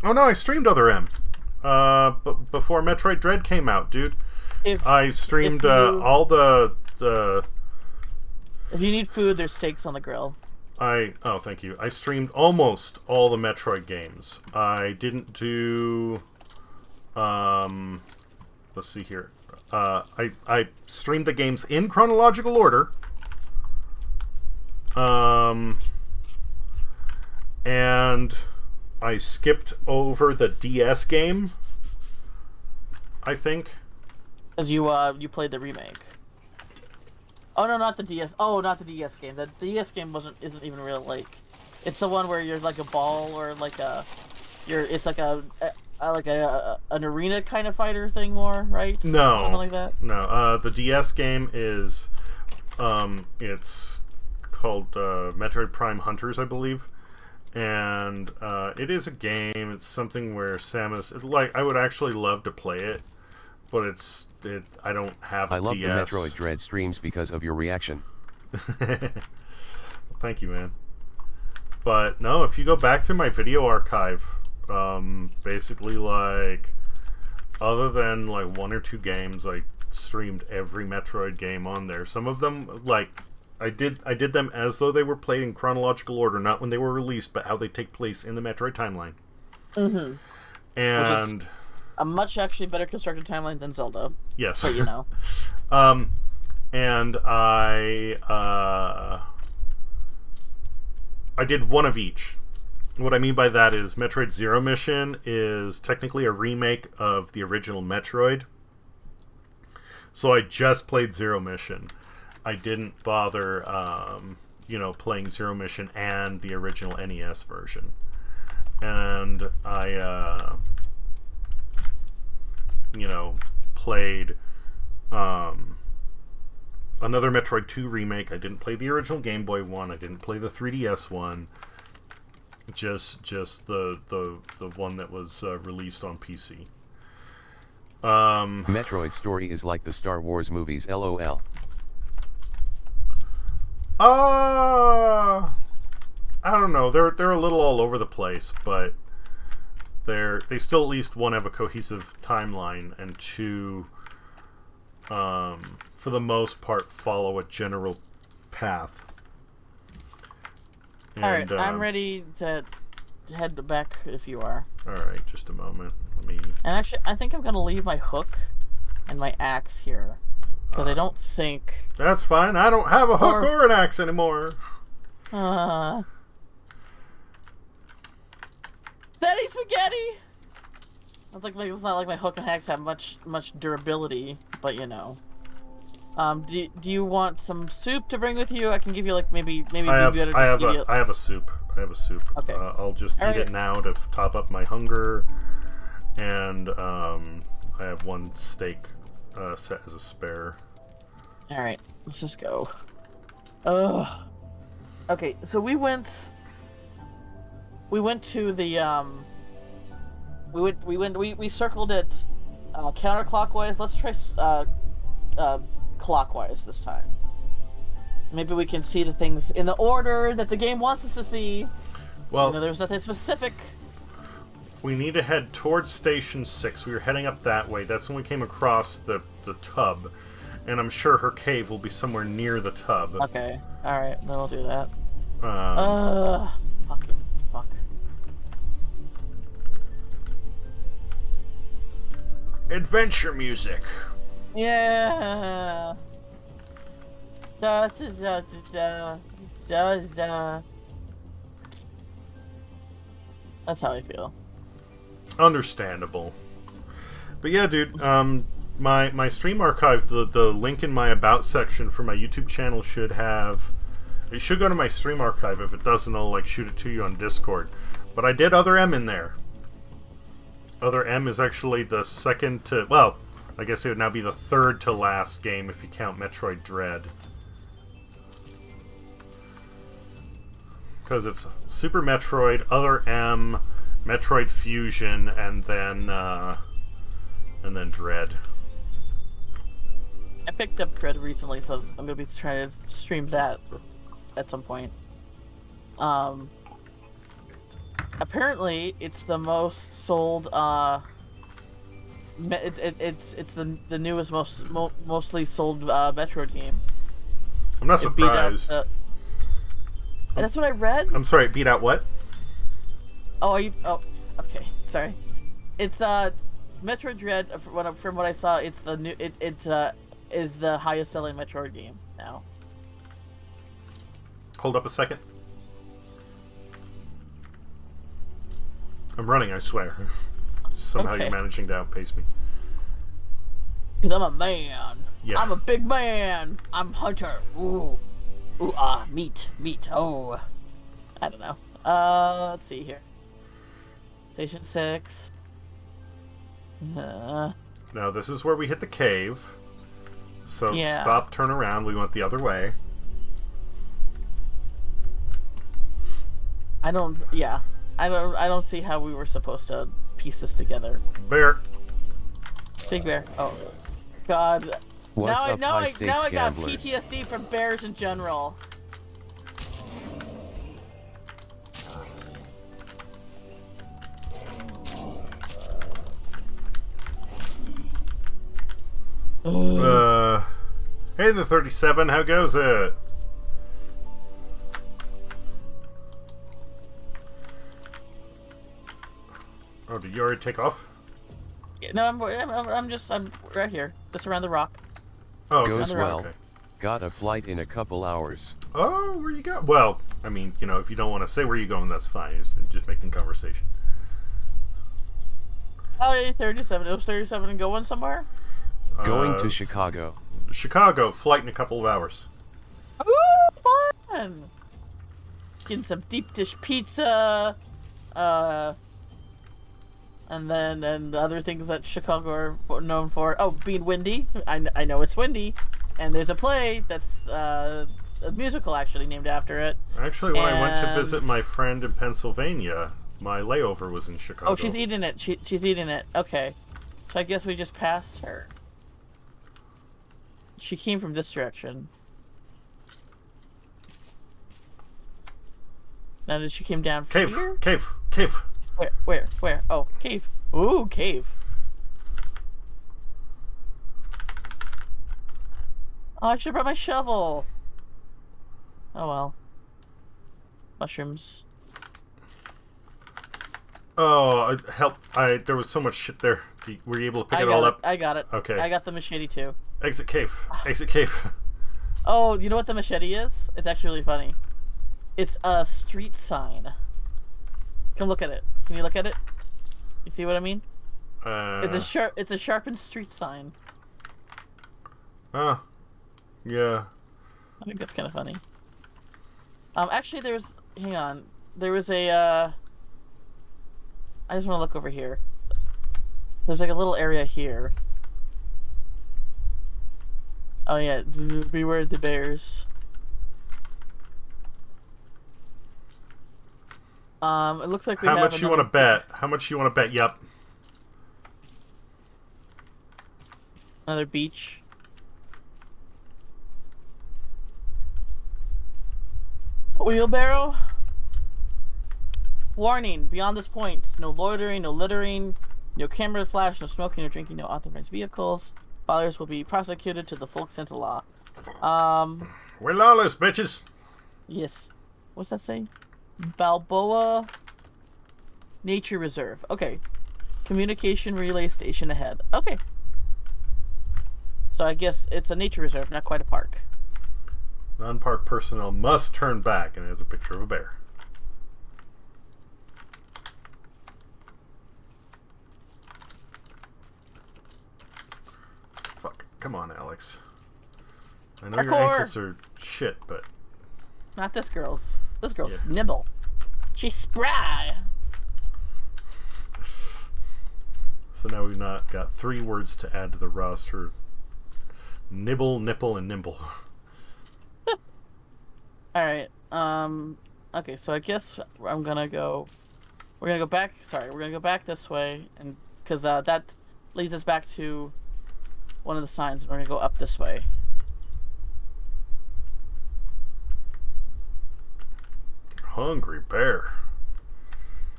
Oh no, I streamed other M. But before Metroid Dread came out, dude. I streamed all the. If you need food, there's steaks on the grill. Oh, thank you. I streamed almost all the Metroid games. I didn't do. Let's see here. I streamed the games in chronological order. And I skipped over the DS game, I think. Because you played the remake. Oh no, not the DS. Oh, not the DS game. The DS game isn't even real. Like, it's the one where you're like a ball or like it's like an arena kind of fighter thing more, right? No, Something like that. No, the DS game is it's called Metroid Prime Hunters, I believe, and it is a game. It's something where Samus. Like, I would actually love to play it, but I don't have I love DS. the Metroid Dread streams because of your reaction. Thank you, man. But no, if you go back through my video archive, basically like, other than like 1 or 2 games, I streamed every Metroid game on there. Some of them, like, I did them as though they were played in chronological order, not when they were released, but how they take place in the Metroid timeline. Mm-hmm. And Which is a much actually better constructed timeline than Zelda. yes, But you know. And I did one of each. What I mean by that is Metroid Zero Mission is technically a remake of the original Metroid. So I just played Zero Mission. I didn't bother, playing Zero Mission and the original NES version. And I, played another Metroid 2 remake. I didn't play the original Game Boy one. I didn't play the 3DS one. Just the one that was released on PC. Metroid story is like the Star Wars movies, LOL. I don't know. They're a little all over the place, but they still at least, one, have a cohesive timeline, and two, for the most part, follow a general path. Alright, I'm ready to head back if you are. Alright, just a moment. Let me... And actually, I think I'm going to leave my hook and my axe here. Because I don't think... That's fine. I don't have a hook or an axe anymore. Setty spaghetti! It's not like my hook and axe have much durability, but you know. Do you want some soup to bring with you? I can give you like maybe I have a soup. I have a soup. Okay. I'll just eat it now to top up my hunger, and I have 1 steak set as a spare. All right, let's just go. Ugh. Okay, so we went to the we circled it counterclockwise. Let's try clockwise this time. Maybe we can see the things in the order that the game wants us to see. Well, there's nothing specific. We need to head towards Station 6. We were heading up that way. That's when we came across the tub. And I'm sure her cave will be somewhere near the tub. Okay. Alright, then we'll do that. Fucking fuck. Adventure music. Yeah. Da, da, da, da, da, da. That's how I feel. Understandable. But yeah, dude, my stream archive, the link in my about section for my YouTube channel should have... It should go to my stream archive. If it doesn't, I'll like shoot it to you on Discord. But I did Other M in there. Other M is actually the second to... Well, I guess it would now be the third to last game if you count Metroid Dread. Because it's Super Metroid, Other M, Metroid Fusion, and then Dread. I picked up Dread recently, so I'm gonna be trying to stream that at some point. Apparently, it's the most sold. It's the newest, mostly sold Metroid game. I'm not surprised. That's what I read. I'm sorry, it beat out what? Oh, are you? Oh, okay. Sorry. It's Metroid Dread. From what I saw, it's the new. It is the highest selling Metroid game now. Hold up a second. I'm running, I swear. Somehow Okay. you're managing to outpace me. Because I'm a man. Yeah. I'm a big man. I'm Hunter. Ooh. Ooh, meat. Oh. I don't know. Let's see here. Station 6. Now, this is where we hit the cave. So Yeah. stop, turn around. We went the other way. I don't see how we were supposed to piece this together. Bear. Big bear. Oh. God. What's up, now I high-stakes got gamblers? PTSD from bears in general. Hey, the 37. How goes it? Oh, did you already take off? No, I'm right here, just around the rock. Oh, okay. Goes well. Okay. Got a flight in a couple hours. Oh, where you go? Well, I mean, you know, if you don't want to say where you're going, that's fine. Just making conversation. Oh, yeah, 37. It was 37 and going somewhere? Going to Chicago. Chicago, flight in a couple of hours. Ooh, fun! Getting some deep dish pizza, and other things that Chicago are known for. Oh, being windy. I know it's windy, and there's a play that's a musical actually named after it. Actually, when I went to visit my friend in Pennsylvania, my layover was in Chicago. Oh, she's eating it. She's eating it. Okay, so I guess we just passed her. She came from this direction. Now did she came down from here? Cave. Where? Oh, cave. Ooh, cave. Oh, I should have brought my shovel. Oh well. Mushrooms. Oh, help. There was so much shit there. Were you able to pick it all up? I got it. Okay. I got the machete too. Exit cave. Exit cave. Oh, you know what the machete is? It's actually really funny. It's a street sign. Come look at it. Can you look at it? You see what I mean? It's a sharpened street sign. Oh. Yeah. I think that's kind of funny. Actually, hang on. There was a, I just want to look over here. There's like a little area here. Oh yeah, beware the bears. It looks like we have How much you want to bet? How much you want to bet? Yep. Another beach. Wheelbarrow. Warning, beyond this point, no loitering, no littering, no camera flash, no smoking, no drinking, no authorized vehicles. Violars will be prosecuted to the full extent of law. We're lawless, bitches. Yes. What's that say? Balboa Nature Reserve. Okay. Communication relay station ahead. Okay. So I guess it's a nature reserve, not quite a park. Non-park personnel must turn back, and it has a picture of a bear. Fuck. Come on, Alex. I know your ankles are shit, but... Not this girl's. This girl's nibble. She's spry. So now we've not got 3 words to add to the roster. Nibble, nipple, and nimble. Alright, okay, so I guess we're gonna go back, we're gonna go back this way, and, because, that leads us back to one of the signs, and we're gonna go up this way. Hungry bear.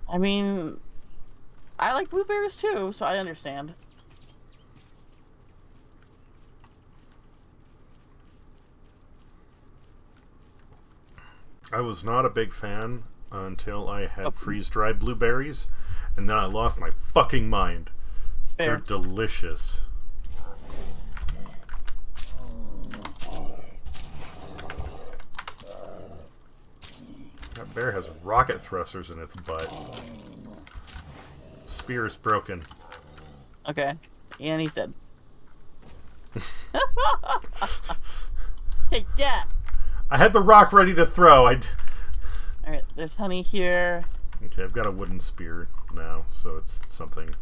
I mean, I like blueberries too, so I understand. I was not a big fan until I had freeze-dried blueberries, and then I lost my fucking mind. Fair. They're delicious. That bear has rocket thrusters in its butt. Spear is broken. Okay, and he's dead. Take that! I had the rock ready to throw. Alright, there's honey here. Okay, I've got a wooden spear now, so it's something.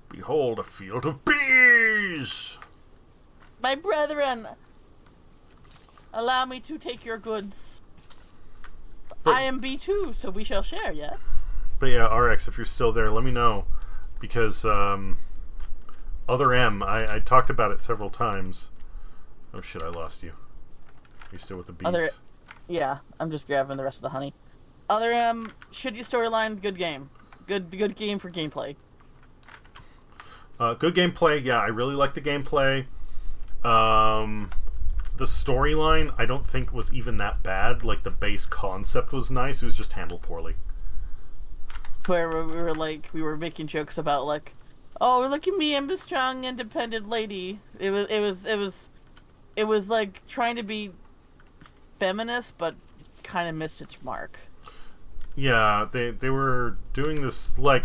Behold, a field of bees! My brethren! Allow me to take your goods. But, I am B2, so we shall share, yes? But yeah, RX, if you're still there, let me know. Because, Other M, I talked about it several times. Oh shit, I lost you. Are you still with the bees? Yeah, I'm just grabbing the rest of the honey. Other M, shitty storyline, good game. Good game for gameplay. Good gameplay. Yeah, I really like the gameplay. The storyline, I don't think was even that bad. Like, the base concept was nice. It was just handled poorly. It's where we were making jokes about like, oh, look at me, I'm a strong, independent lady. It was like trying to be feminist, but kind of missed its mark. Yeah, they were doing this, like,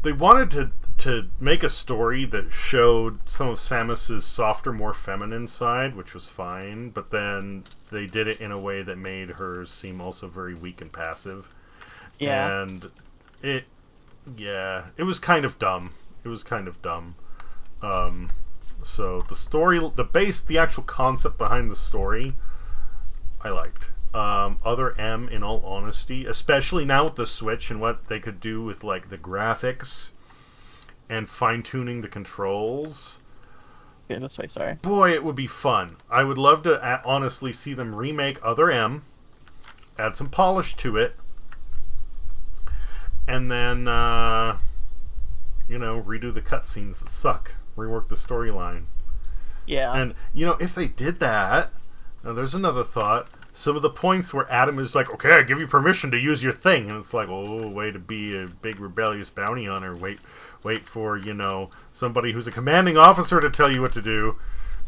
they wanted to make a story that showed some of Samus's softer, more feminine side, which was fine, but then they did it in a way that made her seem also very weak and passive. Yeah. And it was kind of dumb. So the story, the actual concept behind the story, I liked. Other M, in all honesty, especially now with the Switch and what they could do with, like, the graphics and fine-tuning the controls. Okay, this way, sorry. Boy, it would be fun. I would love to honestly see them remake Other M, add some polish to it, and then, redo the cutscenes that suck. Rework the storyline. Yeah. And, if they did that, now there's another thought. Some of the points where Adam is like, okay, I give you permission to use your thing. And it's like, oh, way to be a big rebellious bounty hunter. Wait for, somebody who's a commanding officer to tell you what to do.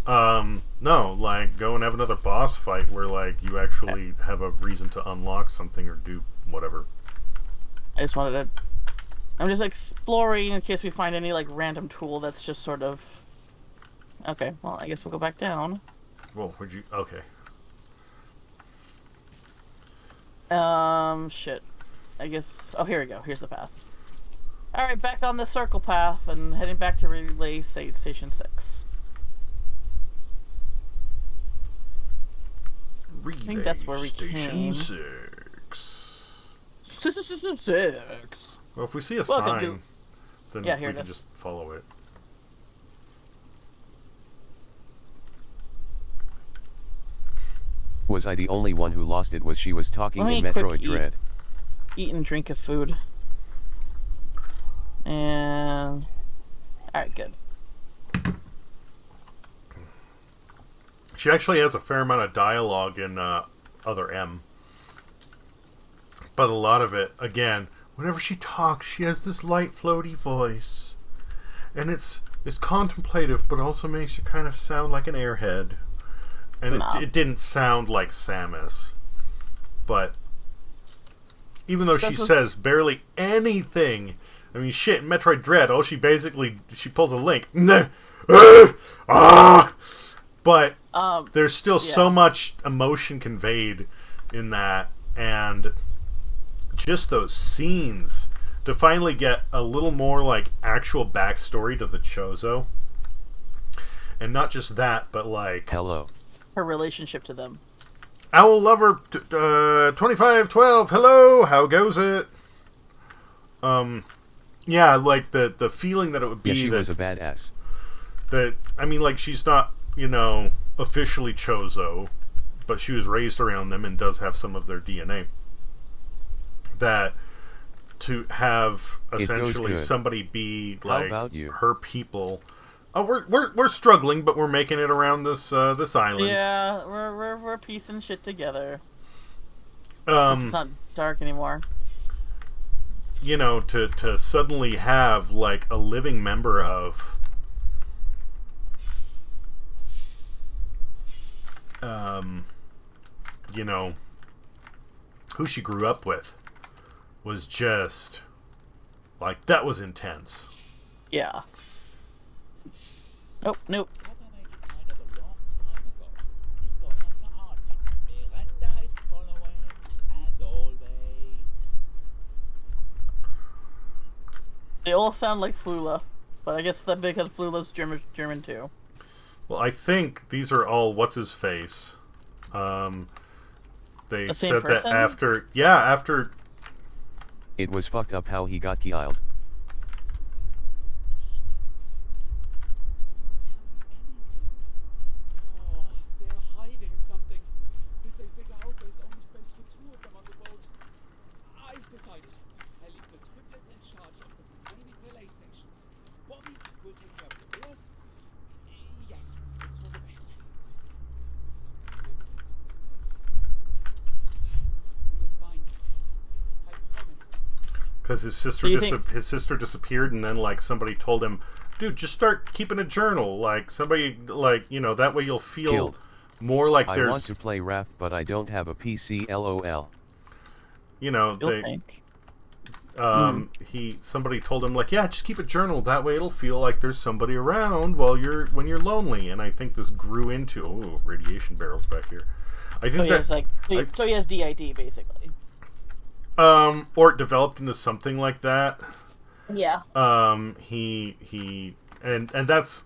No, like, go and have another boss fight where, like, you actually have a reason to unlock something or do whatever. I'm just exploring in case we find any, like, random tool that's just sort of... Okay, well, I guess we'll go back down. Well, okay. Shit. I guess... Oh, here we go. Here's the path. Alright, back on the circle path and heading back to Relay Station 6. Relay I think that's where we came. Station 6. 6. Well, if we see a Welcome sign, then Yeah, we here it can is. just follow it. Was I the only one who lost it? Was she was talking Let me in Metroid quick Dread? Eat and drink of food. And... Alright, good. She actually has a fair amount of dialogue in Other M. But a lot of it, again, whenever she talks, she has this light, floaty voice. And it's contemplative, but also makes you kind of sound like an airhead. And it didn't sound like Samus. But even though she says barely anything, I mean, shit, in Metroid Dread, she pulls a Link. But there's still so much emotion conveyed in that, and just those scenes to finally get a little more like actual backstory to the Chozo, and not just that, but like Hello. Her relationship to them. Owl Lover 2512, hello, how goes it? Yeah, like the feeling that it would be Yeah, she that was a badass. that I mean, like, she's not, officially Chozo, but she was raised around them and does have some of their DNA. That to have essentially somebody be How like about you? her people. Oh, we're struggling, but we're making it around this island. Yeah, we're piecing shit together. It's not dark anymore. To suddenly have like a living member of who she grew up with was just like, that was intense. Yeah. Oh, nope. Papa made his mind up a long time ago. He's going after Archie. Miranda is following, as always. They all sound like Flula, but I guess that's because Flula's German too. Well, I think these are all what's his face. They The same said person? that after It was fucked up how he got killed. Oh, they're hiding something. Did they figure out there's only space for 2 of them on the boat? I've decided. I leave the triplets putting me up the bills? Yes, it's for the best. Some memories of this place. We'll find justice. I promise. Because his sister Do you think- his sister disappeared, and then like somebody told him, "Dude, just start keeping a journal." Like somebody, like that way you'll feel Killed. more like I there's, want to play Raft, but I don't have a PC. LOL. You'll they, think. somebody told him like, "Yeah, just keep a journal. That way it'll feel like there's somebody around when you're lonely." And I think this grew into radiation barrels back here. I think So he has DID basically. or it developed into something like that. Yeah. He and that's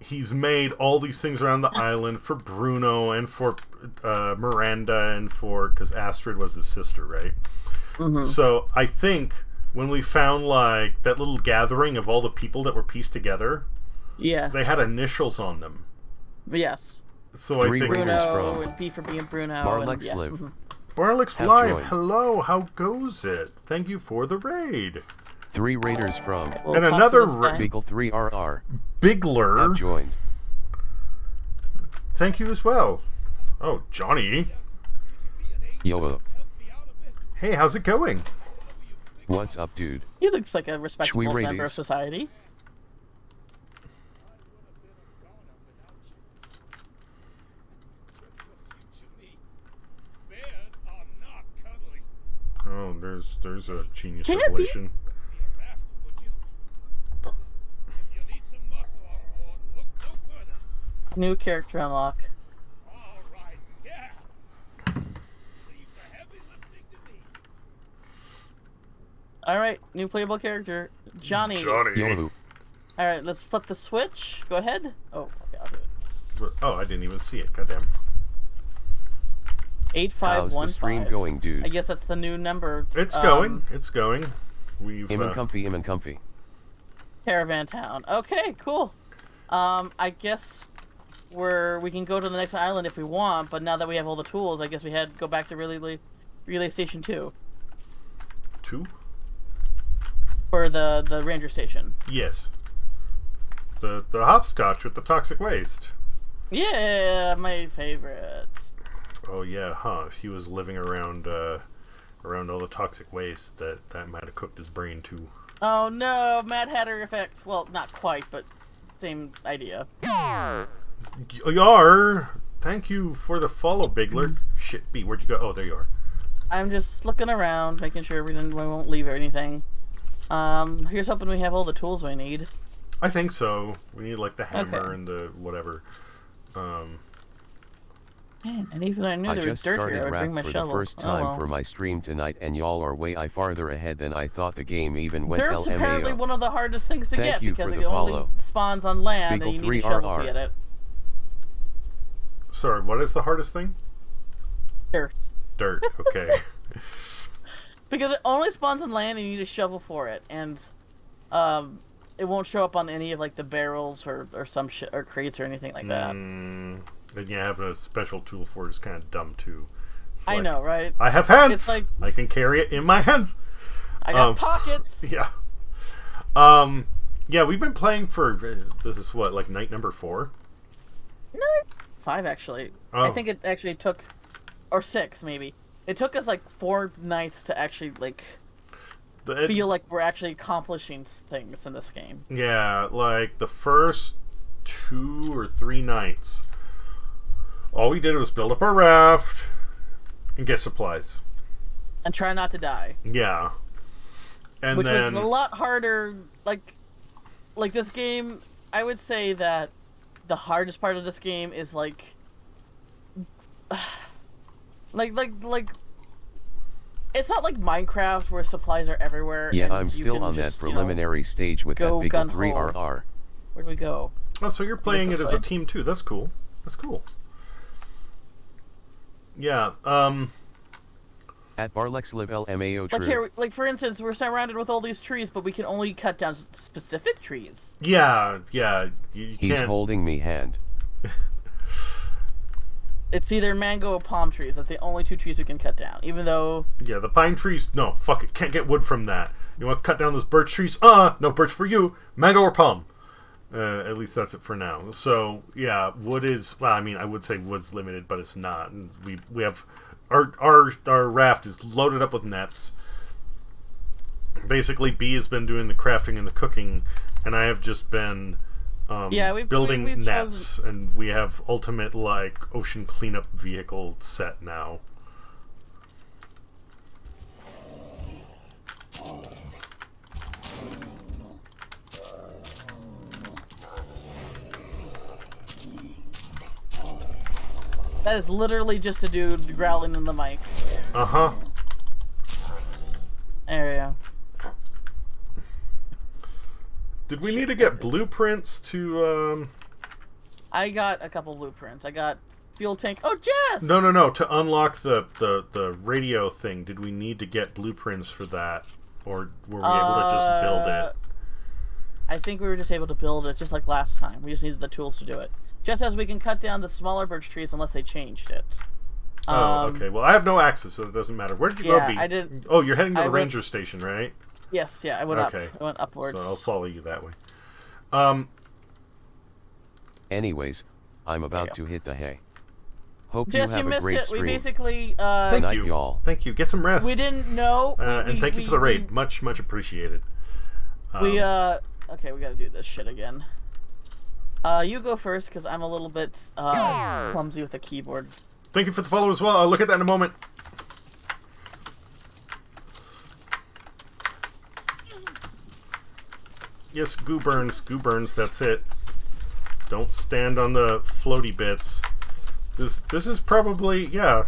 he's made all these things around the island for Bruno and for Miranda and because Astrid was his sister, right? Mm-hmm. So I think when we found like that little gathering of all the people that were pieced together, Yeah. they had initials on them. Yes. So Three I think Raiders Bruno from and B for being Bruno. Marlex and, Live. mhm. Barlix Have Live. joined. Hello, how goes it? Thank you for the raid. 3 Raiders from We'll And talk to another this guy. Beagle 3RR Bigler. have joined. Thank you as well. Oh, Johnny. Yo, Hey, how's it going? what's up, dude? He looks like a respectable member of Raiders. society. Bears are not cuddly. Oh, there's a genius Can it be? revelation. Be a raft, would you? If you need some muscle on board, look no further. New character unlock. All right, yeah. Leave the heavy lifting to me. Alright, new playable character. Johnny. Yo, Alright, let's flip the switch. Go ahead. Oh, okay, I'll do it. Oh, I didn't even see it. Goddamn. how's 8515. the stream going, I dude? guess that's the new number. It's going. It's going. We've Im and comfy. Caravan Town. Okay, cool. I guess we can go to the next island if we want, but now that we have all the tools, I guess we had go back to Relay Station 2 two. for the ranger station. Yes. The hopscotch with the toxic waste. Yeah, my favorite. Oh yeah, huh? If he was living around all the toxic waste, that might have cooked his brain too. Oh no, Mad Hatter effect. Well, not quite, but same idea. Yar, thank you for the follow, Bigler. Shit, B, where'd you go? Oh, there you are. I'm just looking around, making sure we won't leave anything. Here's hoping we have all the tools we need. I think so. We need like the hammer Okay. and the whatever. Man, and even I knew I there was just dirt started here. I would bring Raft my for shovel. the first Oh, time well. for my stream tonight, and y'all are way farther ahead than I thought. The game even went Dirt's apparently LMAO. one of the hardest things to Thank get you because for it the only follow. spawns on land Beagle and you need a shovel 3RR. to get it. Sorry, what is the hardest thing? Dirt. Dirt. Okay. Because it only spawns on land and you need a shovel for it, and it won't show up on any of like the barrels or some shit or crates or anything like that. And yeah, having a special tool for it is kind of dumb too. It's I like, know, right? I have hands. It's like- I can carry it in my hands. I got pockets. Yeah. Yeah, we've been playing for this is what, like night number 4? No, 5 actually. Oh. I think it actually took, or 6 maybe. It took us like 4 nights to actually like feel like we're actually accomplishing things in this game. Yeah, like the first 2 or 3 nights, all we did was build up our raft and get supplies. And try not to die. Yeah. And Which then was a lot harder. Like this game, I would say that the hardest part of this game is like it's not like Minecraft where supplies are everywhere. Yeah, and I'm you still can on just, that preliminary stage with go that Beagle gun-ho. 3RR. Where do we go? oh, so you're playing it this as a way. team too. That's cool. That's cool. Yeah. At Barlex Live LMAO Like true. here, like for instance, we're surrounded with all these trees, but we can only cut down specific trees. Yeah. You He's can't. holding me hand. It's either mango or palm trees. That's the only 2 trees we can cut down. Even though Yeah, the pine trees. No, fuck it. Can't get wood from that. You want to cut down those birch trees? No birch for you. Mango or palm. At least that's it for now. So yeah, wood is. Well, I mean, I would say wood's limited, but it's not. And we have our raft is loaded up with nets. Basically, B has been doing the crafting and the cooking, and I have just been building we've nets, and we have ultimate like ocean cleanup vehicle set now. That is literally just a dude growling in the mic. Uh-huh. There we go. Did we need to get blueprints to, I got a couple blueprints. I got fuel tank. Oh, Jess! No. To unlock the radio thing, did we need to get blueprints for that? Or were we able to just build it? I think we were just able to build it, just like last time. We just needed the tools to do it. Just as we can cut down the smaller birch trees unless they changed it. Okay. Well, I have no access, so it doesn't matter. Where did you go, B? I didn't... Oh, you're heading to the ranger station, right? Yes, yeah, I went up. I went upwards. So I'll follow you that way. Anyways, I'm about to hit the hay. Hope Jess, you have you a missed great it. stream. We basically... Thank Night, you. y'all. Thank you. Get some rest. We didn't know... and thank you for the raid. Much appreciated. Okay, we gotta do this shit again. You go first, because I'm a little bit clumsy with the keyboard. Thank you for the follow as well. I'll look at that in a moment. Yes, goo burns, that's it. Don't stand on the floaty bits. This is probably, yeah.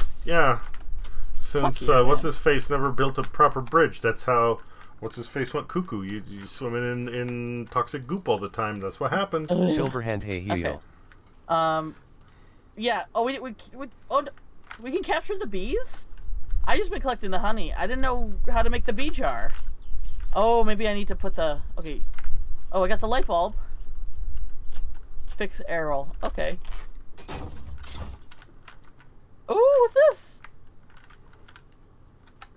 Since, yeah, What's-His-Face never built a proper bridge, that's how What's-His-Face went cuckoo. You swimming in toxic goop all the time, that's what happens. Silverhand hey heel. Okay. Yeah, we can capture the bees? I just been collecting the honey. I didn't know how to make the bee jar. Oh, maybe I need to put the... Okay. Oh, I got the light bulb. Fix arrow. Okay. Ooh, what's this?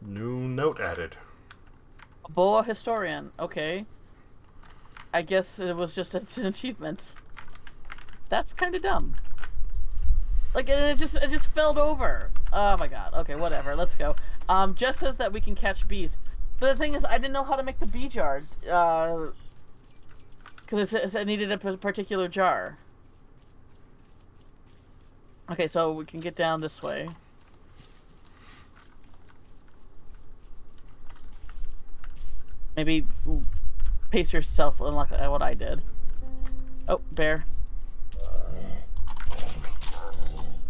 New note added. Boa Historian. Okay. I guess it was just an achievement. That's kind of dumb. Like, and it just fell over. Oh my god. Okay, whatever. Let's go. Just says that we can catch bees. But the thing is, I didn't know how to make the bee jar. Because it said I needed a particular jar. Okay, so we can get down this way. Maybe pace yourself like what I did. Oh, bear.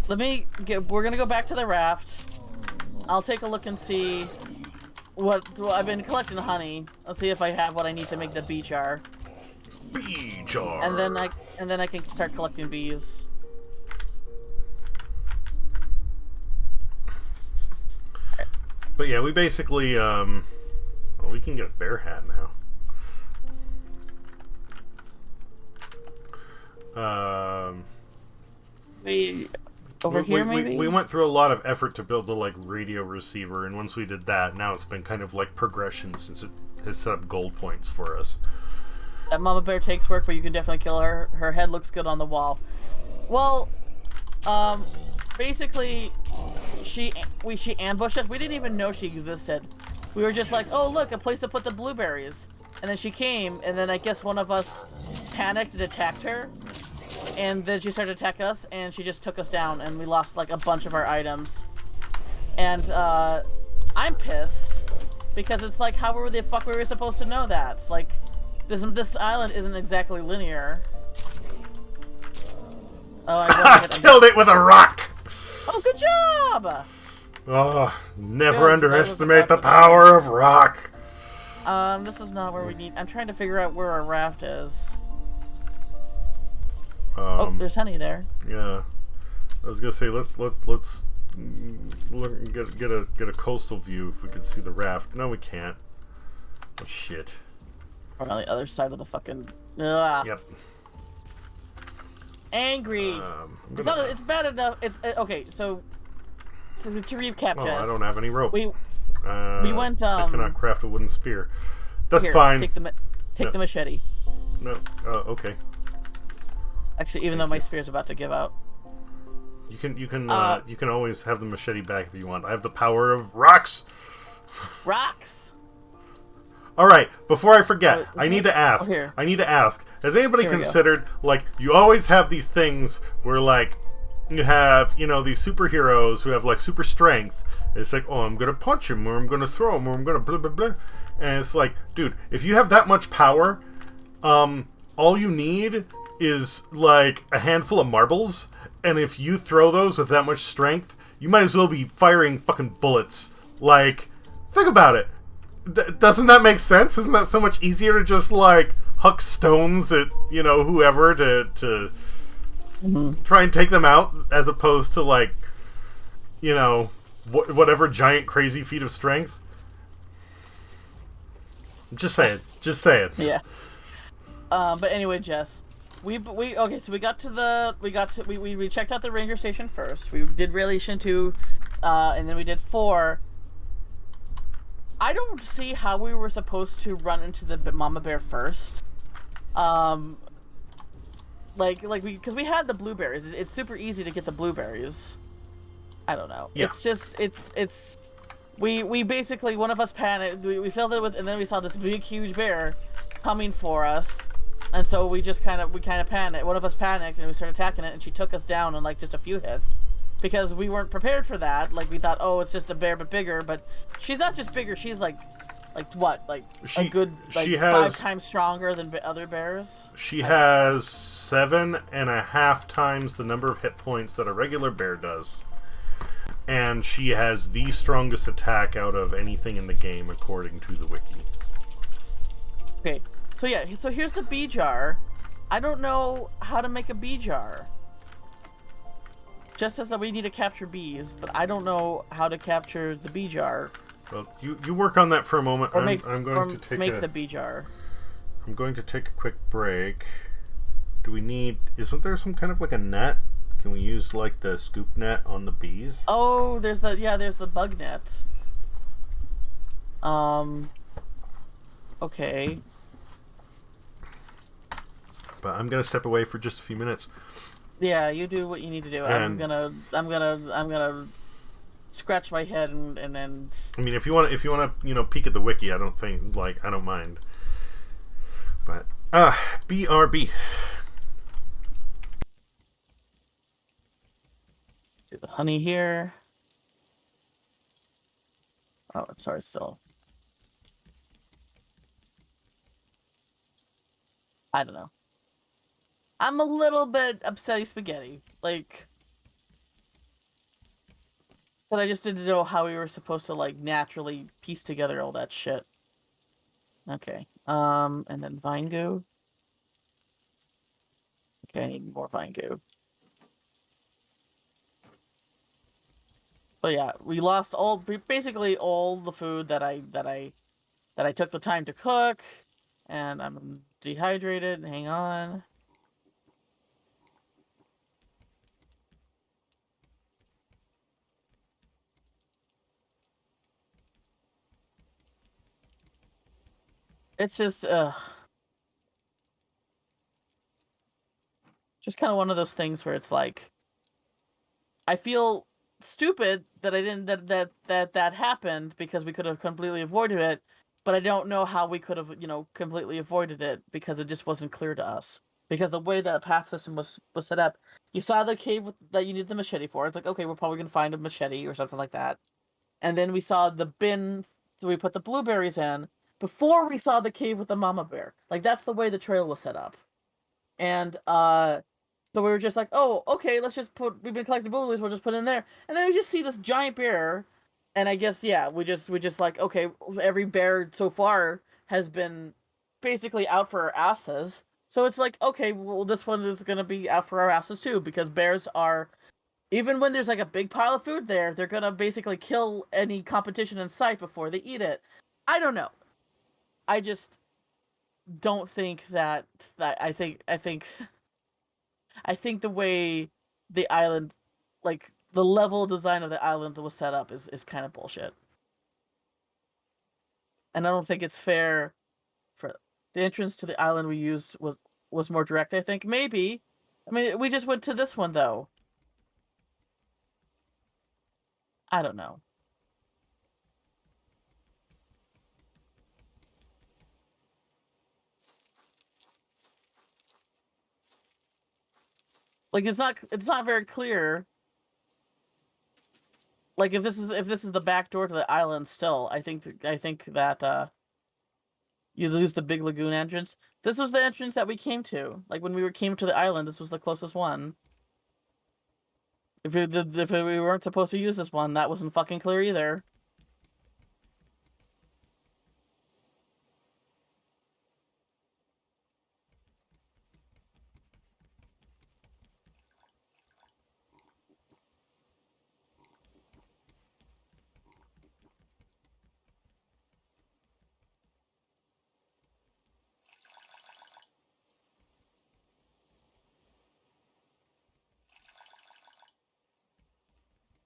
We're gonna go back to the raft. I'll take a look and see well, I've been collecting honey. Let's see if I have what I need to make the bee jar. Bee jar. And then I can start collecting bees. But yeah, we basically well, we can get a bear hat now. We went through a lot of effort to build the like radio receiver, and once we did that, now it's been kind of like progression since it has set up gold points for us. That Mama Bear takes work, but you can definitely kill her. Her head looks good on the wall. Well, basically, she ambushed us. We didn't even know she existed. We were just like, oh look, a place to put the blueberries. And then she came, and then I guess one of us panicked and attacked her. And then she started to attack us, and she just took us down, and we lost like a bunch of our items. And I'm pissed because it's like, how were the fuck we were supposed to know that? It's like this island isn't exactly linear. Oh, I killed it with a rock. Oh, good job! Oh, never underestimate the power of rock. This is not where we need. I'm trying to figure out where our raft is. Oh, there's honey there. Yeah, I was gonna say let's get a coastal view if we can see the raft. No, we can't. Oh shit. We're on the other side of the fucking. Ugh. Yep. Angry. It's bad enough. It's okay. So to recap, Jess. I don't have any rope. We went. I cannot craft a wooden spear. That's Here, fine. take No. the machete. No. Okay. Actually, even Thank though my you. spear's about to give out. You can always have the machete back if you want. I have the power of rocks. Rocks. All right, before I forget, Oh, I need to ask. here. Has anybody Here we go. considered, like, you always have these things where, like, you have, these superheroes who have, like, super strength. It's like, oh, I'm going to punch him, or I'm going to throw him, or I'm going to blah, blah, blah. And it's like, dude, if you have that much power, all you need is, like, a handful of marbles. And if you throw those with that much strength, you might as well be firing fucking bullets. Like, think about it. Doesn't that make sense? Isn't that so much easier to just, like, huck stones at, whoever to try and take them out, as opposed to, like, whatever giant crazy feat of strength? Just say it. Yeah. But anyway, Jess, we okay. So we checked out the ranger station first. We did relation 2, and then we did 4. I don't see how we were supposed to run into the mama bear first. Because we had the blueberries. It's super easy to get the blueberries. I don't know. Yeah. It's just we basically, one of us panicked. We filled it with, and then we saw this big huge bear coming for us, and so we kind of panicked. One of us panicked and we started attacking it, and she took us down in like just a few hits. Because we weren't prepared for that. Like, we thought, oh, it's just a bear, but bigger. But she's not just bigger. She's like what? Like, a good, like, she has 5 times stronger than other bears? She has 7.5 times the number of hit points that a regular bear does. And she has the strongest attack out of anything in the game, according to the wiki. Okay. So, yeah. So, here's the bee jar. I don't know how to make a bee jar. Just as that we need to capture bees, but I don't know how to capture the bee jar. Well, you work on that for a moment. Or I'm going to take the bee jar. I'm going to take a quick break. Do we need? Isn't there some kind of like a net? Can we use like the scoop net on the bees? Oh, there's the bug net. Okay. But I'm gonna step away for just a few minutes. Yeah, you do what you need to do. I'm gonna scratch my head and then. I mean, if you want to, peek at the wiki, I don't mind. But BRB. Do the honey here. Oh, sorry, still. I don't know. I'm a little bit upsetty spaghetti. Like, but I just didn't know how we were supposed to, like, naturally piece together all that shit. Okay. And then vine goo. Okay, I need more vine goo. But yeah, we lost basically all the food that I took the time to cook, and I'm dehydrated. Hang on. It's just just kind of one of those things where it's like, I feel stupid that I didn't that happened, because we could have completely avoided it, but I don't know how we could have, completely avoided it, because it just wasn't clear to us. Because the way the path system was set up, you saw the cave that you need the machete for. It's like, okay, we're probably gonna find a machete or something like that. And then we saw the bin that we put the blueberries in before we saw the cave with the mama bear. Like, that's the way the trail was set up. And so we were just like, oh, okay, we've been collecting blueberries, we'll just put it in there. And then we just see this giant bear, and I guess, yeah, we just like, okay, every bear so far has been basically out for our asses. So it's like, okay, well, this one is gonna be out for our asses too, because bears are, even when there's like a big pile of food there, they're gonna basically kill any competition in sight before they eat it. I don't know. I just don't think that I think the way the island, like the level design of the island that was set up, is kind of bullshit. And I don't think it's fair the entrance to the island we used was more direct, I think. Maybe. I mean, we just went to this one, though. I don't know. Like, it's not very clear. Like, if this is the back door to the island still, I think that you lose the big lagoon entrance. This was the entrance that we came to. Like, when we came to the island, this was the closest one. If we weren't supposed to use this one, that wasn't fucking clear either.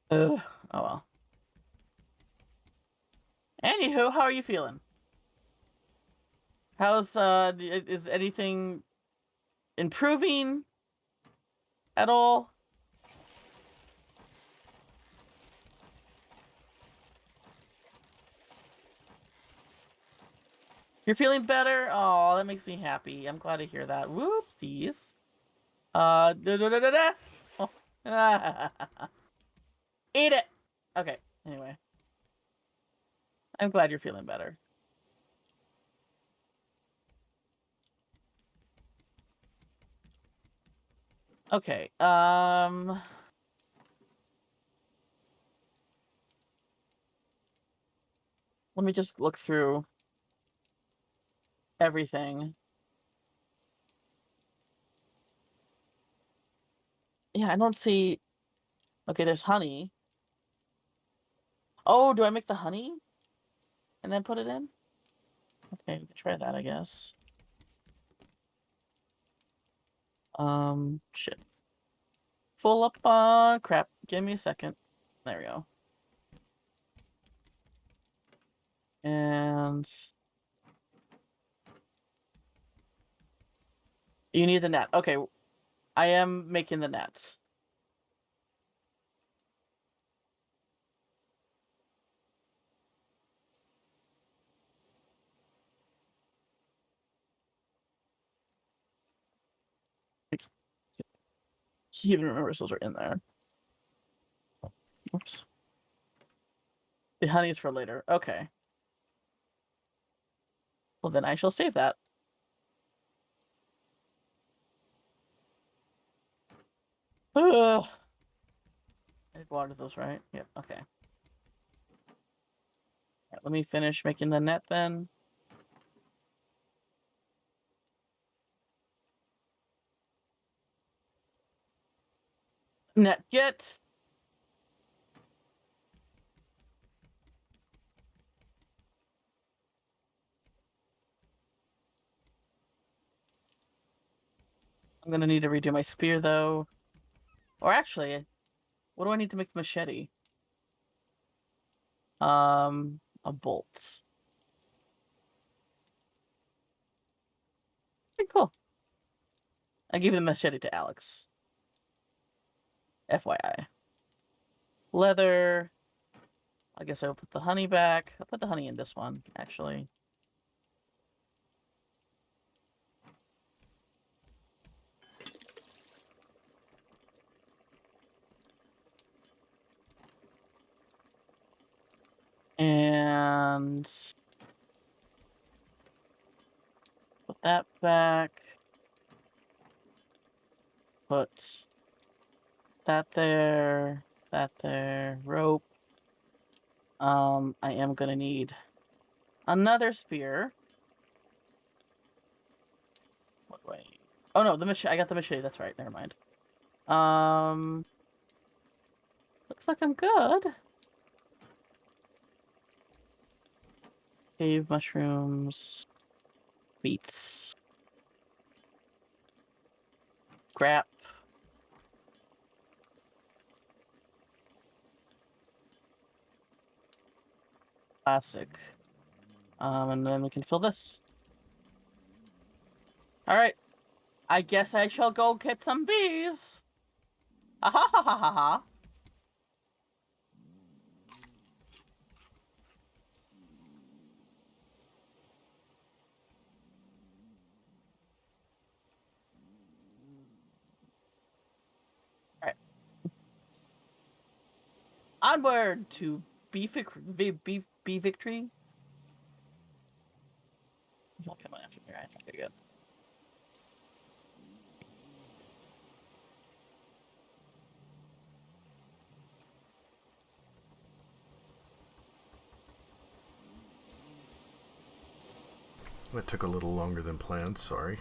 Ugh. Oh well. Anywho, how are you feeling? How's is anything improving at all? You're feeling better? Oh, that makes me happy. I'm glad to hear that. Whoopsies. Da, da, da, da, da. Oh. Eat it. Okay. Anyway, I'm glad you're feeling better. Okay. Let me just look through everything. Yeah, I don't see. Okay, there's honey. Oh, do I make the honey and then put it in? Okay, we can try that, I guess. Shit. Full up on crap. Give me a second. There we go. And you need the net. Okay, I am making the net. He even remembers those are in there. Oops. The honey is for later. Okay. Well, then I shall save that. Ugh. I watered those, right? Yep, okay. Right, let me finish making the net then. Net get. I'm gonna need to redo my spear though. Or actually, what do I need to make the machete? A bolt. Okay, cool. I gave the machete to Alex. FYI. Leather. I guess I'll put the honey back. I'll put the honey in this one, actually. And put that back. Put that there. That there. Rope. I am gonna need another spear. What do I need? Oh no, the machete. I got the machete. That's right. Never mind. Looks like I'm good. Cave mushrooms. Beets. Scrap. Plastic. And then we can fill this. Alright. I guess I shall go get some bees. Ah ha ha ha ha ha. Alright. Onward to bee victory. He's not coming after me, right? Okay, good. That took a little longer than planned, sorry.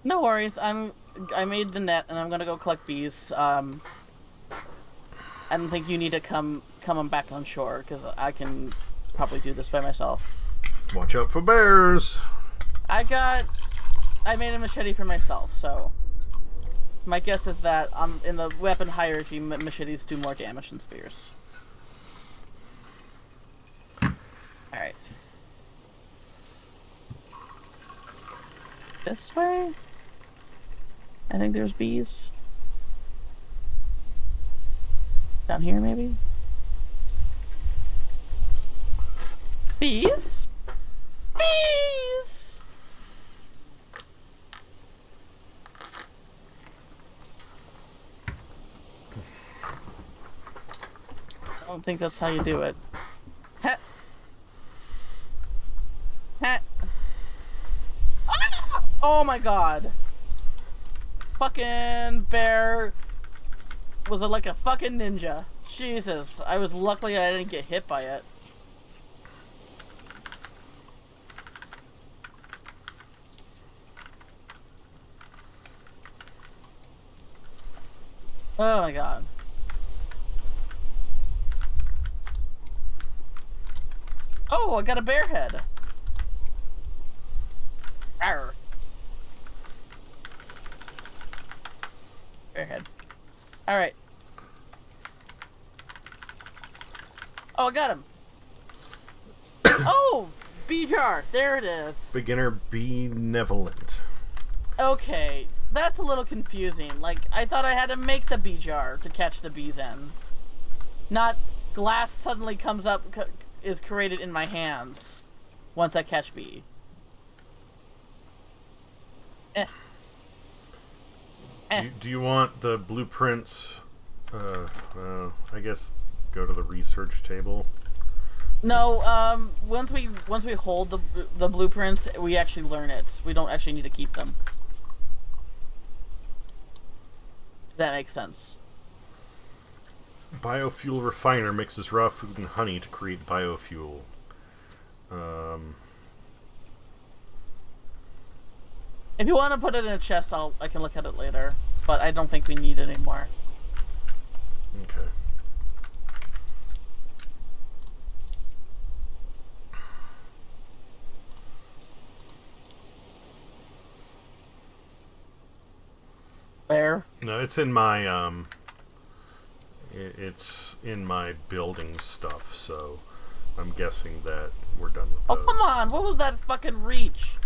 No worries. I made the net and I'm gonna go collect bees. I don't think you need to come back on shore because I can probably do this by myself. Watch out for bears! I made a machete for myself, so my guess is that in the weapon hierarchy, machetes do more damage than spears. Alright. This way? I think there's bees. Down here, maybe? Bees? Bees! I don't think that's how you do it. Ha! Ha! Ah! Oh my god! Fucking bear was like a fucking ninja. Jesus, I was lucky I didn't get hit by it. Oh my god. Oh, I got a bear head. Arr. Bear head. Alright. Oh, I got him. Oh, bee jar. There it is. Beginner benevolent. Okay, that's a little confusing. Like, I thought I had to make the bee jar to catch the bees in. Not glass suddenly comes up, is created in my hands once I catch bee. Eh. Eh. Do you want the blueprints? I guess go to the research table. No, once we hold the blueprints, we actually learn it. We don't actually need to keep them. That makes sense. Biofuel refiner mixes raw food and honey to create biofuel. If you want to put it in a chest, I can look at it later. But I don't think we need it anymore. Okay. Where? No, it's in my it's in my building stuff, so I'm guessing that we're done with Oh, those. come on! What was that fucking reach?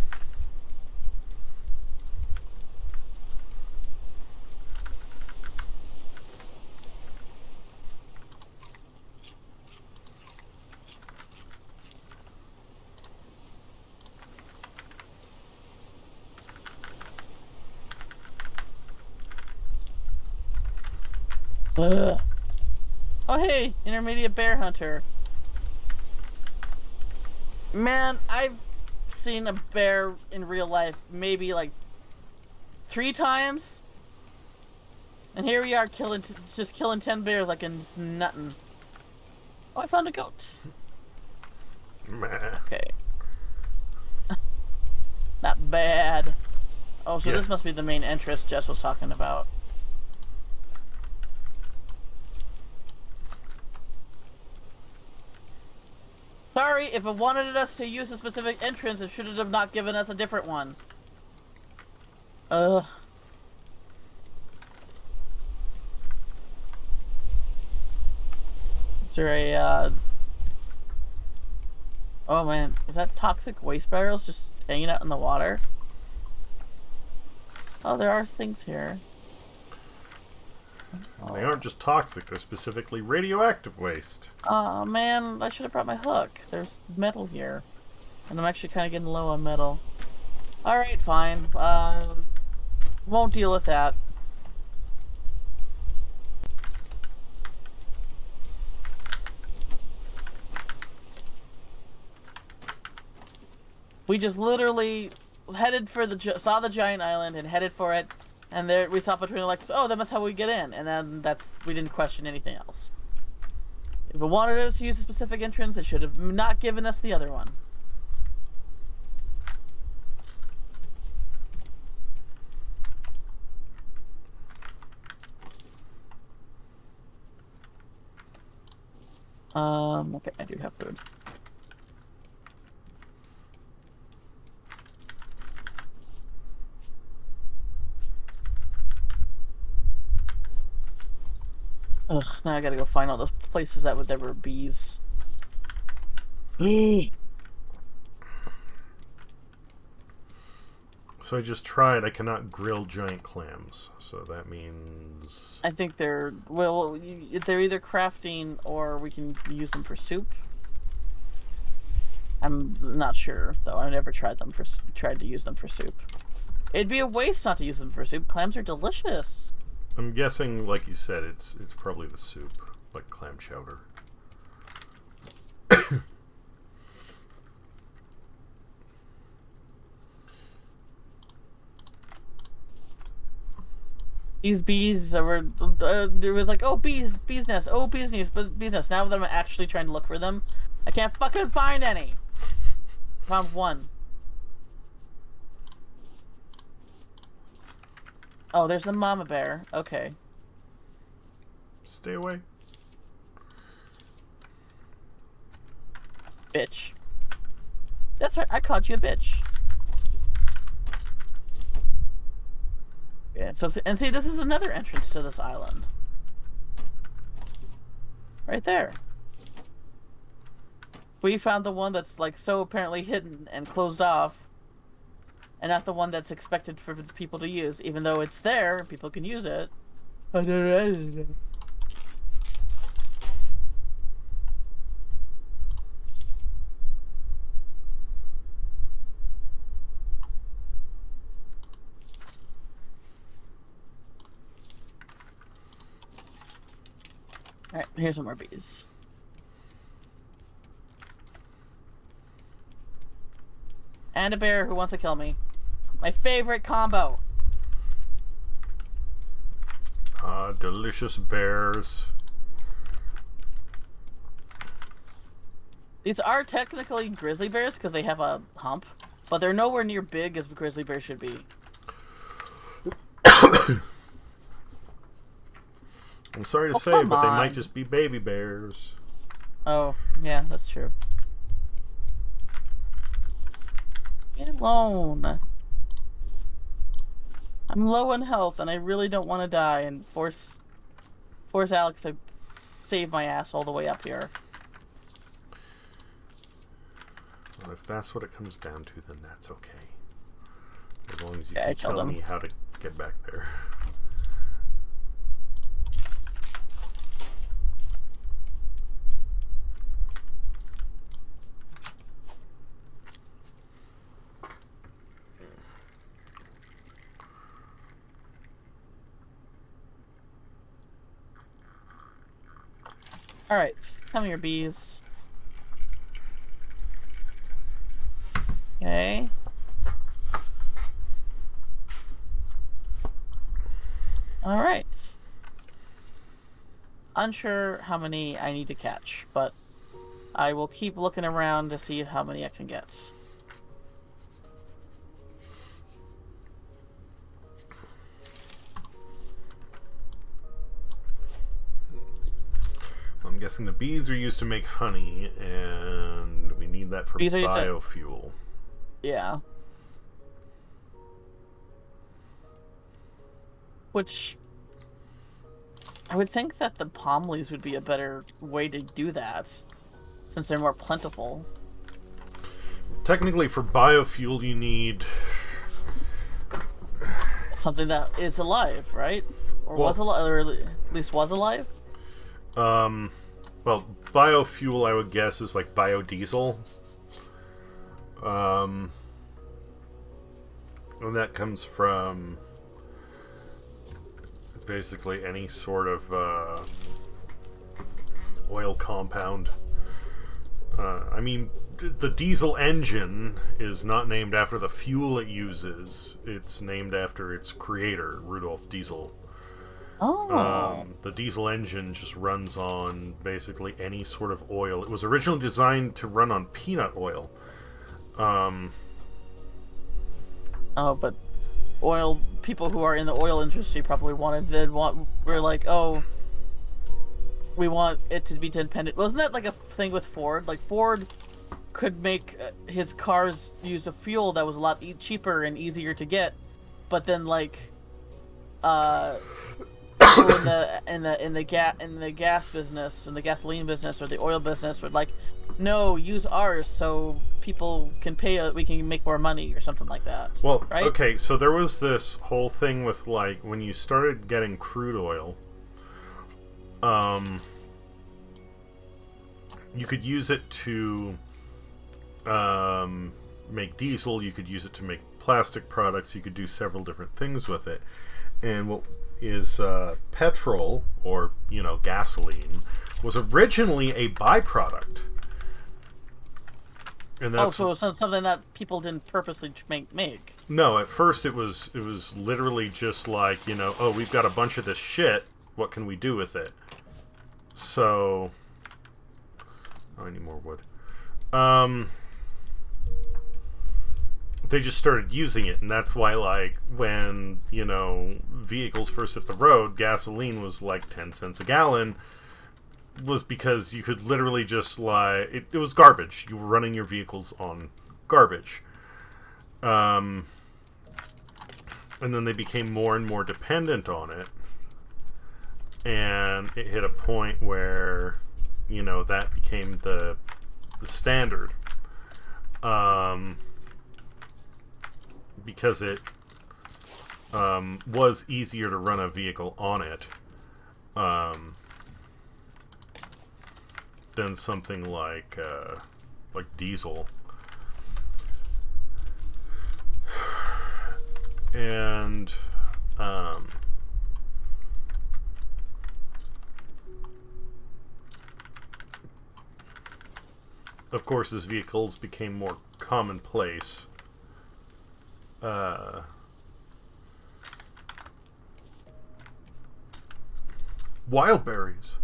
Ugh. Oh hey, intermediate bear hunter. Man, I've seen a bear in real life maybe like 3 times, and here we are just killing 10 bears like it's nothing. Oh, I found a goat. Meh. Okay. Not bad. Oh, so Yeah. this must be the main entrance Jess was talking about. Sorry, if it wanted us to use a specific entrance, it should have not given us a different one. Ugh. Is there a, Oh man, is that toxic waste barrels just hanging out in the water? Oh, there are things here. They aren't just toxic, they're specifically radioactive waste. Oh man, I should have brought my hook. There's metal here. And I'm actually kind of getting low on metal. Alright, fine. Won't deal with that. We just literally headed for saw the giant island and headed for it, and there we saw between like, oh, that must how we get in, and then we didn't question anything else. If it wanted us to use a specific entrance, it should have not given us the other one. Okay, I do have food. Ugh, now I gotta go find all those places that there were bees. So I just tried. I cannot grill giant clams. So that means... I think they're... Well, they're either crafting or we can use them for soup. I'm not sure, though. I've never tried to use them for soup. It'd be a waste not to use them for soup. Clams are delicious. I'm guessing, like you said, it's probably the soup. Like clam chowder. These bees were... there was like, oh, bees nest, oh, bees nest. Now that I'm actually trying to look for them, I can't fucking find any. Found one. Oh, there's the mama bear. Okay. Stay away. Bitch. That's right, I called you a bitch. Yeah, so, and see, this is another entrance to this island. Right there. We found the one that's, like, so apparently hidden and closed off. And not the one that's expected for people to use, even though it's there and people can use it. Alright, here's some more bees. And a bear who wants to kill me. My favorite combo. Delicious bears. These are technically grizzly bears because they have a hump, but they're nowhere near big as grizzly bears should be. I'm sorry to say, but they might just be baby bears. Oh, yeah, that's true. Get alone. I'm low on health, and I really don't want to die and force Alex to save my ass all the way up here. Well, if that's what it comes down to, then that's okay. As long as you Yeah, can tell me how to get back there. Alright, come here, bees. Okay. Alright. Unsure how many I need to catch, but I will keep looking around to see how many I can get. I'm guessing the bees are used to make honey, and we need that for biofuel. Yeah. Which... I would think that the palm leaves would be a better way to do that, since they're more plentiful. Technically, for biofuel, you need... something that is alive, right? Or Well- was alive, or at least was alive. Well, biofuel, I would guess, is like biodiesel. And that comes from basically any sort of oil compound. I mean, the diesel engine is not named after the fuel it uses. It's named after its creator, Rudolf Diesel. Oh. The diesel engine just runs on basically any sort of oil. It was originally designed to run on peanut oil. Oh, but oil people who are in the oil industry probably were like, oh, we want it to be dependent. Wasn't that like a thing with Ford? Like Ford could make his cars use a fuel that was a lot cheaper and easier to get, but then like, people in the gas business, in the gasoline business or the oil business would like, no, use ours so people can pay. We can make more money or something like that. Well, right? okay, so there was this whole thing with like when you started getting crude oil, you could use it to make diesel. You could use it to make plastic products. You could do several different things with it. And what is petrol, or gasoline, was originally a byproduct. And that's, so it was something that people didn't purposely make. No, at first it was literally just like, oh, we've got a bunch of this shit. What can we do with it? So, I need more wood. They just started using it, and that's why, like, when, vehicles first hit the road, gasoline was like 10 cents a gallon, was because you could literally just, like, it was garbage. You were running your vehicles on garbage. And then they became more and more dependent on it, and it hit a point where, that became the standard. Because it was easier to run a vehicle on it than something like diesel. And of course, as vehicles became more commonplace, wild berries.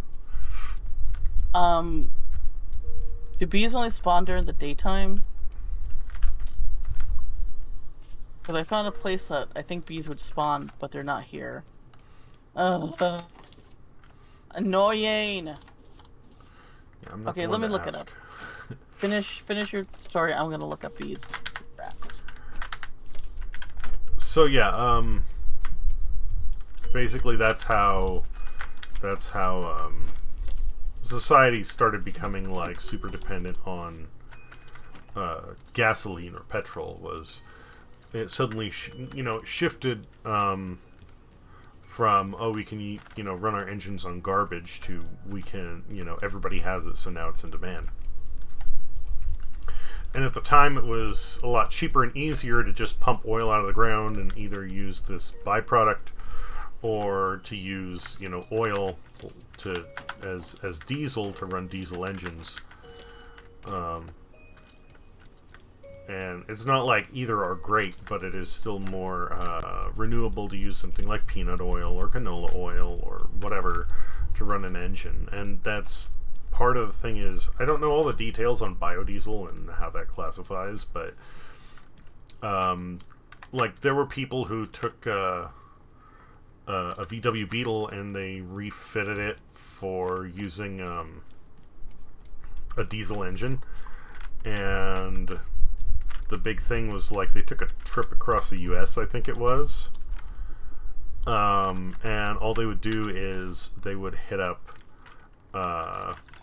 Do bees only spawn during the daytime? Because I found a place that I think bees would spawn, but they're not here. Annoying. Yeah, I'm not Okay, the let one me to look it ask. up. Finish your story. I'm gonna look up bees. Raft. So yeah, basically that's how society started becoming like super dependent on gasoline or petrol. Was it suddenly shifted from, oh, we can run our engines on garbage, to we can everybody has it, so now it's in demand. And at the time, it was a lot cheaper and easier to just pump oil out of the ground and either use this byproduct or to use, oil as diesel to run diesel engines. And it's not like either are great, but it is still more renewable to use something like peanut oil or canola oil or whatever to run an engine. And that's part of the thing. Is I don't know all the details on biodiesel and how that classifies, but like there were people who took a VW Beetle and they refitted it for using a diesel engine. And the big thing was like they took a trip across the US, I think it was, and all they would do is they would hit up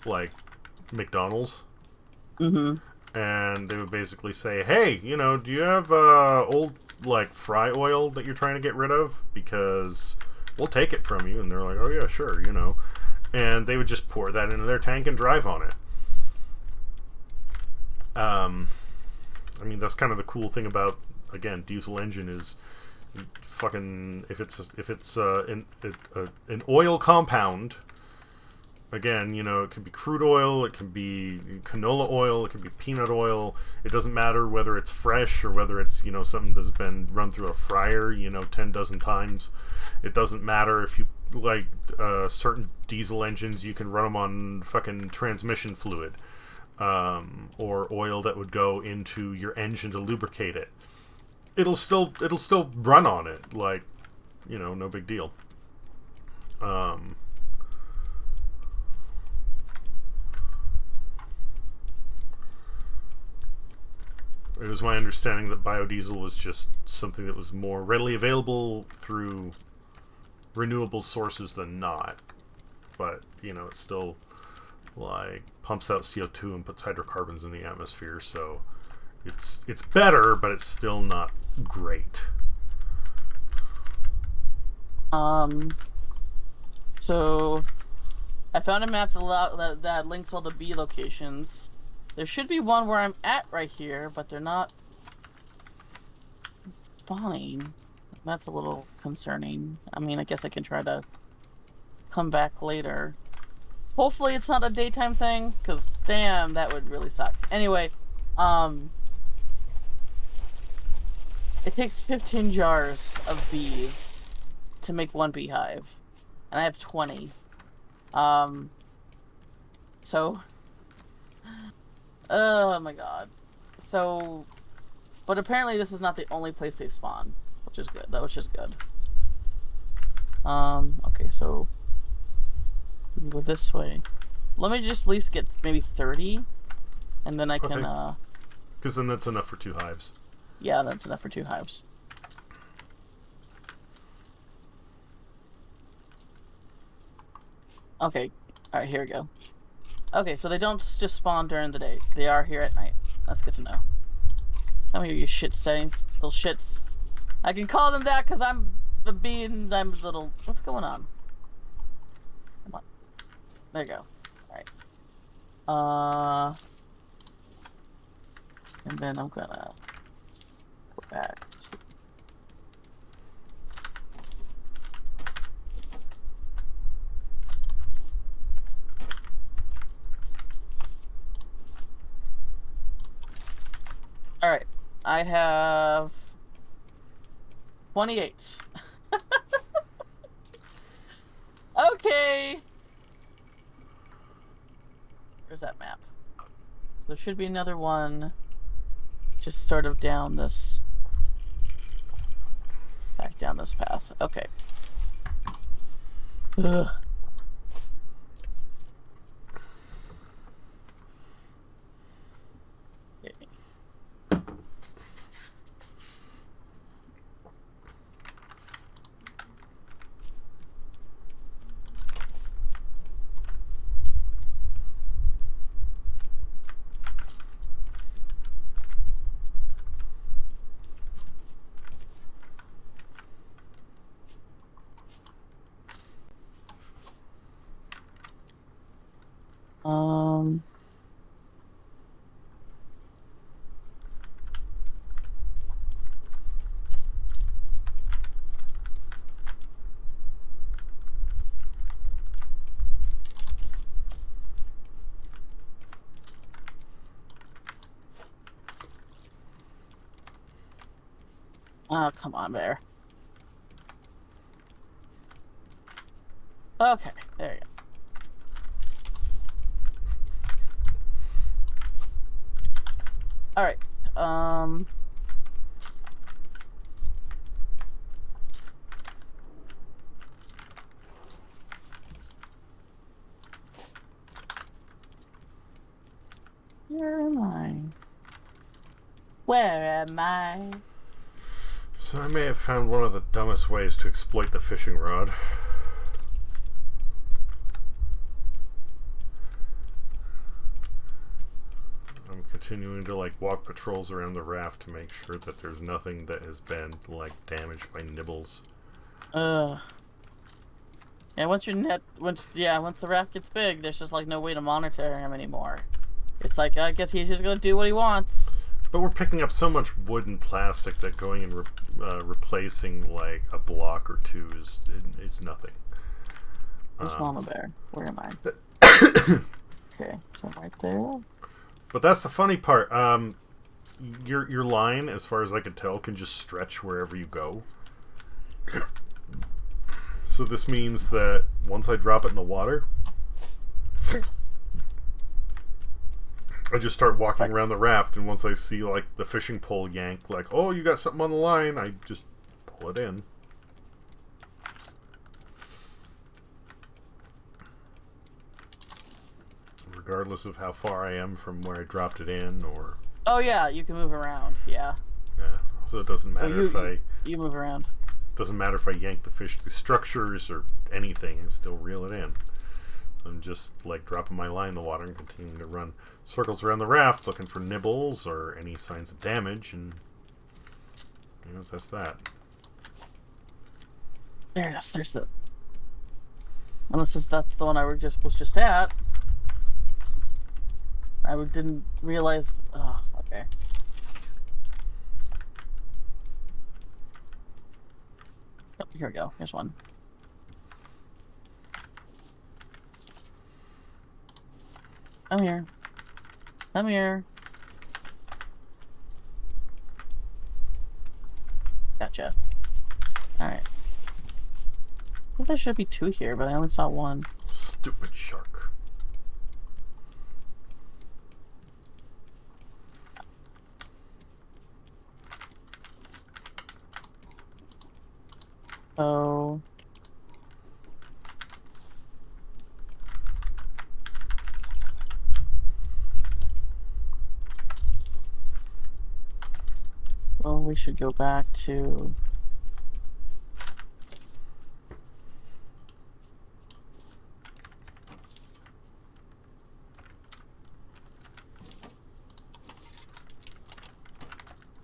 like McDonald's, Mm-hmm. and they would basically say, hey, do you have old like fry oil that you're trying to get rid of? Because we'll take it from you. And they're like, oh yeah, sure, you know. And they would just pour that into their tank and drive on it. I mean, that's kind of the cool thing about, again, diesel engine is fucking, if it's an oil compound, again, you know, it can be crude oil, it can be canola oil, it can be peanut oil. It doesn't matter whether it's fresh or whether it's, you know, something that's been run through a fryer, you know, 10 dozen times. It doesn't matter if you, like, certain diesel engines, you can run them on fucking transmission fluid, or oil that would go into your engine to lubricate it. It'll still run on it, like, you know, no big deal. It was my understanding that biodiesel was just something that was more readily available through renewable sources than not. But, you know, it still, like, pumps out CO2 and puts hydrocarbons in the atmosphere, so it's better, but it's still not great. So I found a map that links all the B locations. There should be one where I'm at right here, but they're not spawning. That's a little concerning. I mean, I guess I can try to come back later. Hopefully it's not a daytime thing, because damn, that would really suck. Anyway, it takes 15 jars of bees to make one beehive, and I have 20. So, oh my god. So, but apparently this is not the only place they spawn, which is good. Which is good. Okay, so we can go this way. Let me just at least get maybe 30, and then I can, because then that's enough for 2 hives. Yeah, that's enough for 2 hives. Okay, alright, here we go. Okay, so they don't just spawn during the day. They are here at night. That's good to know. Come here, you shit settings, little shits. I can call them that because I'm the bee and I'm the little... What's going on? Come on. There you go. Alright. And then I'm gonna go back to... Alright, I have 28. Okay. Where's that map? So there should be another one just sort of down this... Back down this path. Okay. Ugh. Oh, come on, Bear. Okay, there you go. Alright, where am I? Where am I? So I may have found one of the dumbest ways to exploit the fishing rod. I'm continuing to like walk patrols around the raft to make sure that there's nothing that has been like damaged by nibbles. Yeah, once the raft gets big, there's just like no way to monitor him anymore. It's like, I guess he's just gonna do what he wants. But we're picking up so much wood and plastic that going and replacing like a block or two is nothing. Where's Mama Bear? Where am I? Okay, so right there. But that's the funny part. Your line, as far as I could tell, can just stretch wherever you go. So this means that once I drop it in the water, I just start walking around the raft, and once I see like the fishing pole yank, like, oh, you got something on the line, I just pull it in. Regardless of how far I am from where I dropped it in, or... Oh yeah, you can move around, yeah. Yeah, so it doesn't matter You move around. Doesn't matter if I yank the fish through structures or anything, I still reel it in. I'm just like dropping my line in the water and continuing to run circles around the raft looking for nibbles or any signs of damage, and that's that. There it is. There's the. Unless that's the one I was just at. I didn't realize. Oh, okay. Oh, here we go. Here's one. I'm here. I'm here. Gotcha. Alright. I think there should be two here, but I only saw one. Stupid shark. Oh. Well, we should go back to...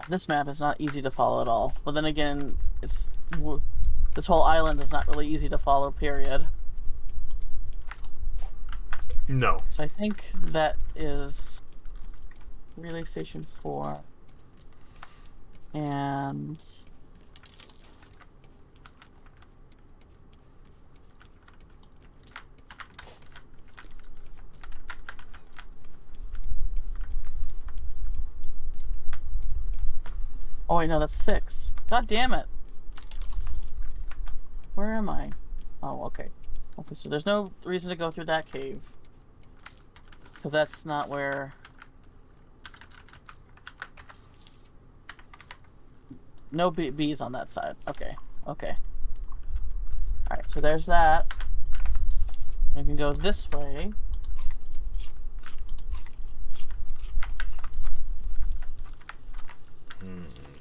This map is not easy to follow at all. But then again, this whole island is not really easy to follow, period. No. So I think that is Relay Station 4. And... Oh wait, no, that's 6. God damn it. Where am I? Oh, okay. Okay, so there's no reason to go through that cave. Because that's not where... No bees on that side. Okay, okay. Alright, so there's that. We can go this way.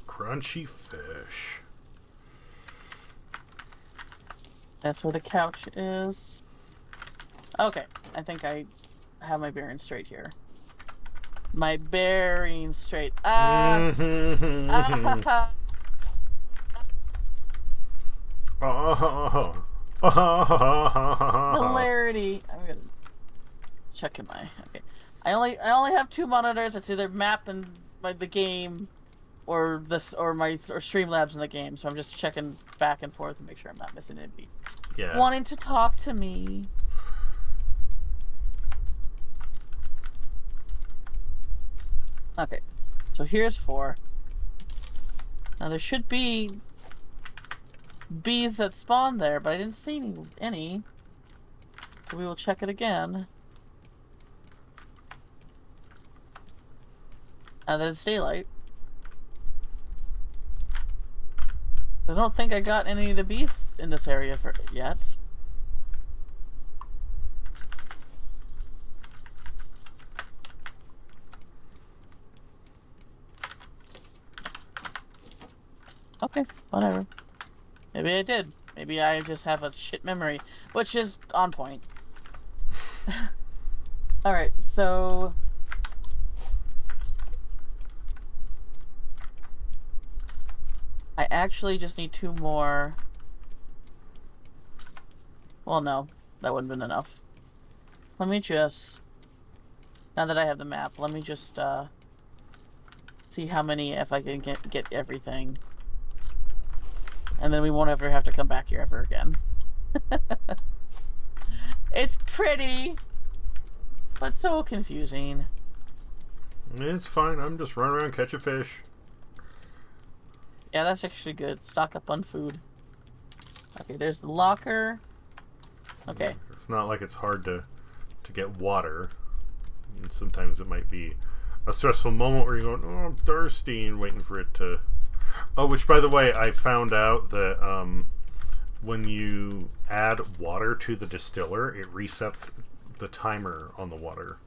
Crunchy fish. That's where the couch is. Okay, I think I have my bearings straight here. My bearings straight. Hilarity. I'm gonna check in my. Okay, I only have 2 monitors. It's either map and the game, or Streamlabs in the game. So I'm just checking back and forth to make sure I'm not missing any. Yeah. Wanting to talk to me. Okay, so here's 4. Now there should be bees that spawn there, but I didn't see any. So we will check it again. Now that it's daylight. I don't think I got any of the bees in this area yet. Okay, whatever. Maybe I did. Maybe I just have a shit memory, which is on point. Alright, so... I actually just need 2 more. Well, no, that wouldn't have been enough. Let me just, now that I have the map, let me just see how many, if I can get everything. And then we won't ever have to come back here ever again. It's pretty, but so confusing. It's fine. I'm just running around catching fish. Yeah, that's actually good. Stock up on food. Okay, there's the locker. Okay. It's not like it's hard to get water. And sometimes it might be a stressful moment where you're going, oh, I'm thirsty, and waiting for it to... Oh, which, by the way, I found out that when you add water to the distiller, it resets the timer on the water.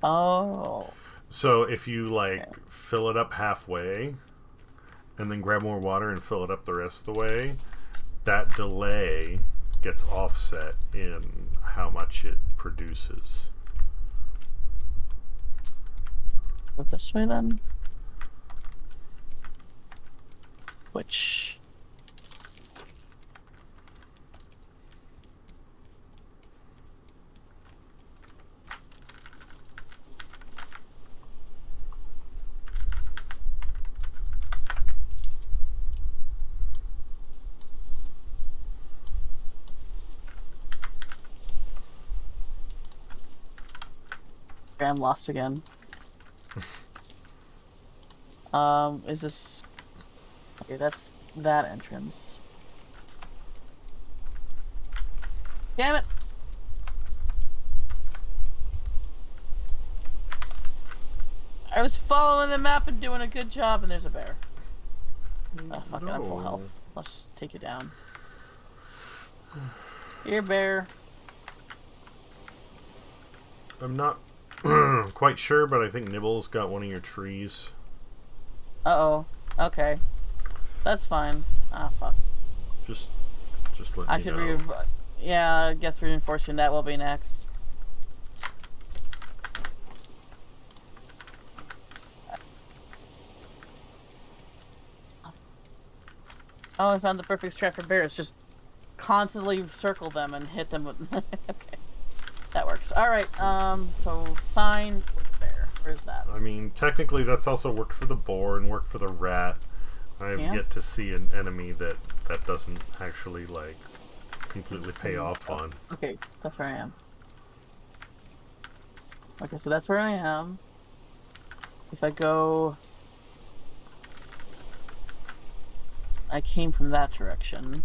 Oh. So if you, like, Okay. fill it up halfway, and then grab more water and fill it up the rest of the way, that delay gets offset in how much it produces. Go this way then. Which... Okay, I'm lost again. Is this... Okay, that's that entrance. Damn it! I was following the map and doing a good job, and there's a bear. Oh, fuck it, I'm full health. Let's take you down. Here, bear. I'm not quite sure, but I think Nibble's got one of your trees. Uh-oh. Okay. That's fine. Ah, fuck. Just let I me should know. yeah, I guess reinforcing that will be next. Oh, I found the perfect strat for bears. Just constantly circle them and hit them with... Okay. That works. Alright, so sign with bear. Where's that? I mean, technically that's also worked for the boar and worked for the rat. I've Yeah. yet to see an enemy that doesn't actually, like, completely pay off on. Okay, that's where I am. Okay, so that's where I am. If I go... I came from that direction.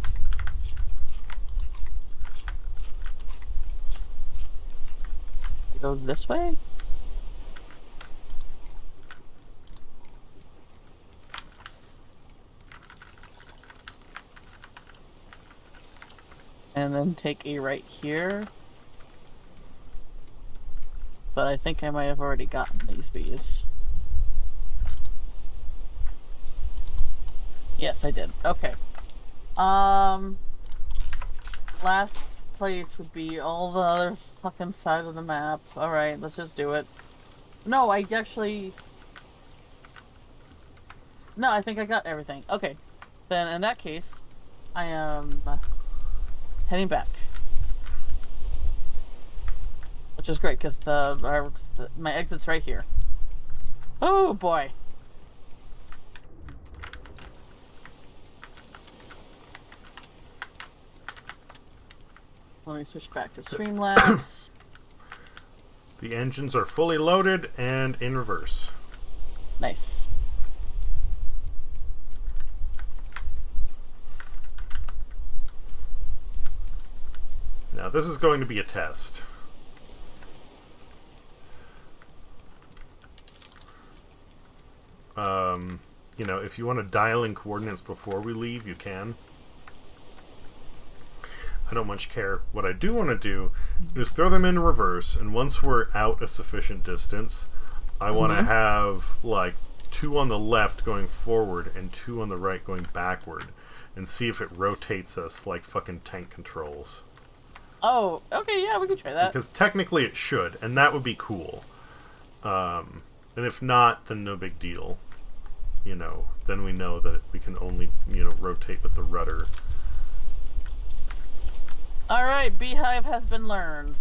I go this way? And then take a right here. But I think I might have already gotten these bees. Yes, I did. Okay. Last place would be all the other fucking side of the map. Alright, let's just do it. No, I actually... No, I think I got everything. Okay. Then, in that case, I am heading back. Which is great, because my exit's right here. Oh, boy. Let me switch back to Streamlabs. The engines are fully loaded and in reverse. Nice. Now, this is going to be a test. You know, if you want to dial in coordinates before we leave, you can. I don't much care. What I do want to do is throw them in reverse, and once we're out a sufficient distance, I want to have, like, 2 on the left going forward and 2 on the right going backward, and see if it rotates us like fucking tank controls. Oh, okay, yeah, we can try that. Because technically it should, and that would be cool. And if not, then no big deal. then we know that we can only, rotate with the rudder. Alright, Beehive has been learned.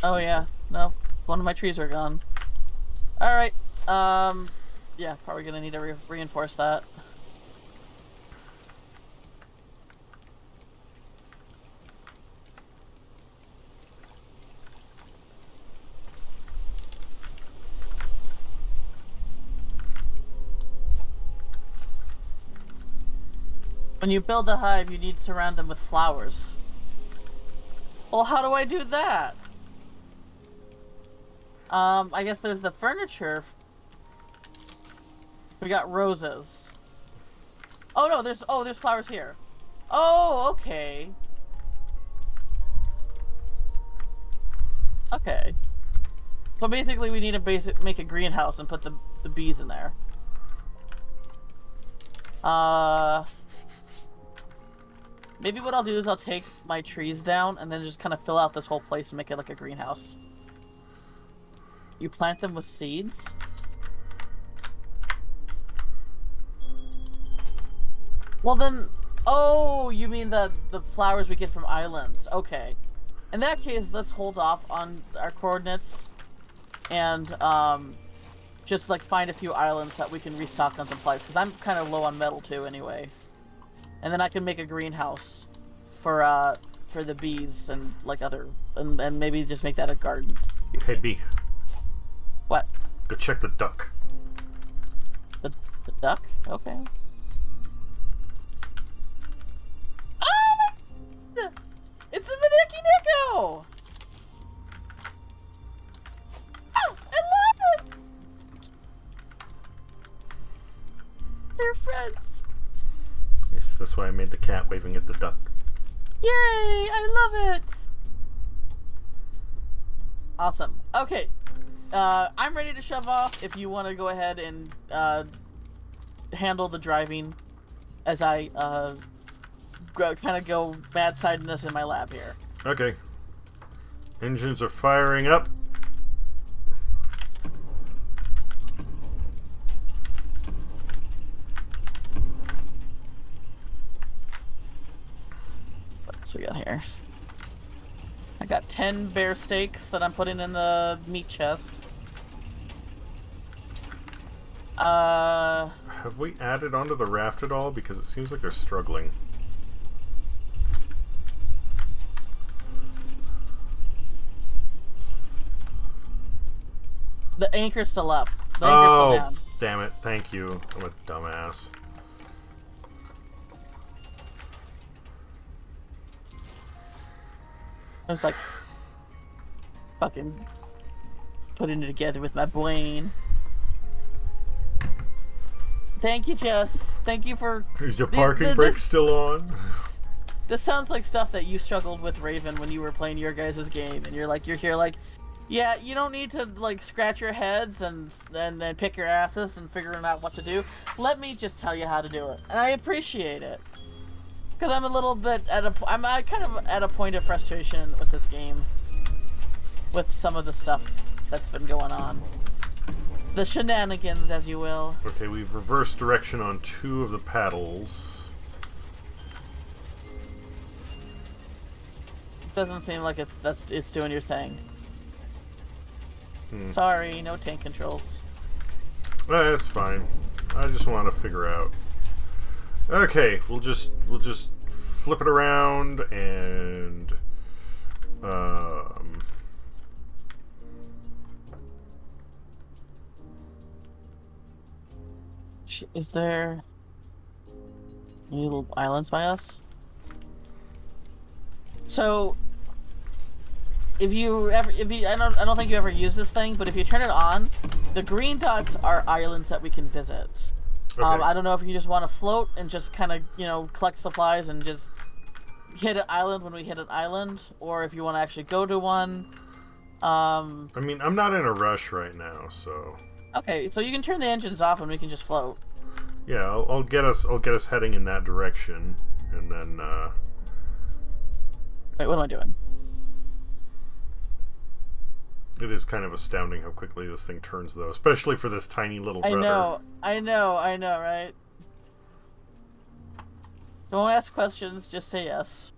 Oh yeah, no. One of my trees are gone. Alright, yeah, probably gonna need to reinforce that. When you build a hive, you need to surround them with flowers. Well, how do I do that? I guess there's the furniture. We got roses. Oh no, there's flowers here. Oh, okay. Okay. So basically we need to make a greenhouse and put the bees in there. Maybe what I'll do is I'll take my trees down and then just kind of fill out this whole place and make it like a greenhouse. You plant them with seeds. Well then, oh, you mean the flowers we get from islands. Okay. In that case, let's hold off on our coordinates and just like find a few islands that we can restock on supplies, because I'm kind of low on metal too anyway. And then I can make a greenhouse for the bees and like and maybe just make that a garden. Hey, Bee. What? Go check the duck. The duck? Okay. Oh! It's a Maneki Nico! Oh, I love it! They're friends. Yes, that's why I made the cat waving at the duck. Yay! I love it! Awesome. Okay. I'm ready to shove off if you want to go ahead and handle the driving as I kind of go mad sidedness in my lab here. Okay. Engines are firing up. What's we got here? I got 10 bear steaks that I'm putting in the meat chest. Have we added onto the raft at all? Because it seems like they're struggling. The anchor's still up. The anchor's still down. Damn it. Thank you. I'm a dumbass. I was like fucking putting it together with my brain. Thank you, Jess. Thank you for... Is your parking brake still on? This sounds like stuff that you struggled with, Raven, when you were playing your guys' game. And you're here like, yeah, you don't need to like scratch your heads and pick your asses and figuring out what to do. Let me just tell you how to do it. And I appreciate it. Because I'm a little bit I'm kind of at a point of frustration with this game. With some of the stuff that's been going on. The shenanigans, as you will. Okay, we've reversed direction on 2 of the paddles. Doesn't seem like it's doing your thing. Sorry, no tank controls. That's fine. I just want to figure out. Okay, we'll just flip it around and is there any little islands by us? So I don't think you ever use this thing, but if you turn it on, the green dots are islands that we can visit. Okay. I don't know if you just want to float and just kind of, collect supplies and just hit an island when we hit an island, or if you want to actually go to one. I mean, I'm not in a rush right now, so Okay, so you can turn the engines off and we can just float. yeah, I'll get us heading in that direction, and then Wait, what am I doing? it is kind of astounding how quickly this thing turns, though, especially for this tiny little rudder. I know, right? Don't ask questions, just say yes.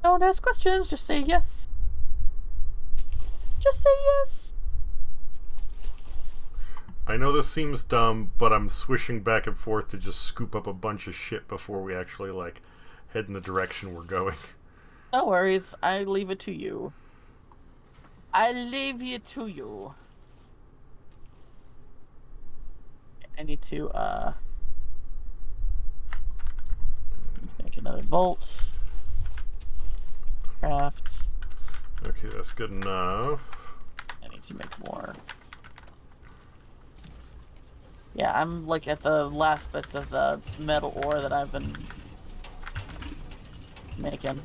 Don't ask questions, just say yes. Just say yes. I know this seems dumb, but I'm swishing back and forth to just scoop up a bunch of shit before we actually, like, head in the direction we're going. No worries, I leave it to you. I leave it to you. I need to, make another bolt. Craft. Okay, that's good enough. I need to make more. Yeah, I'm like at the last bits of the metal ore that I've been making.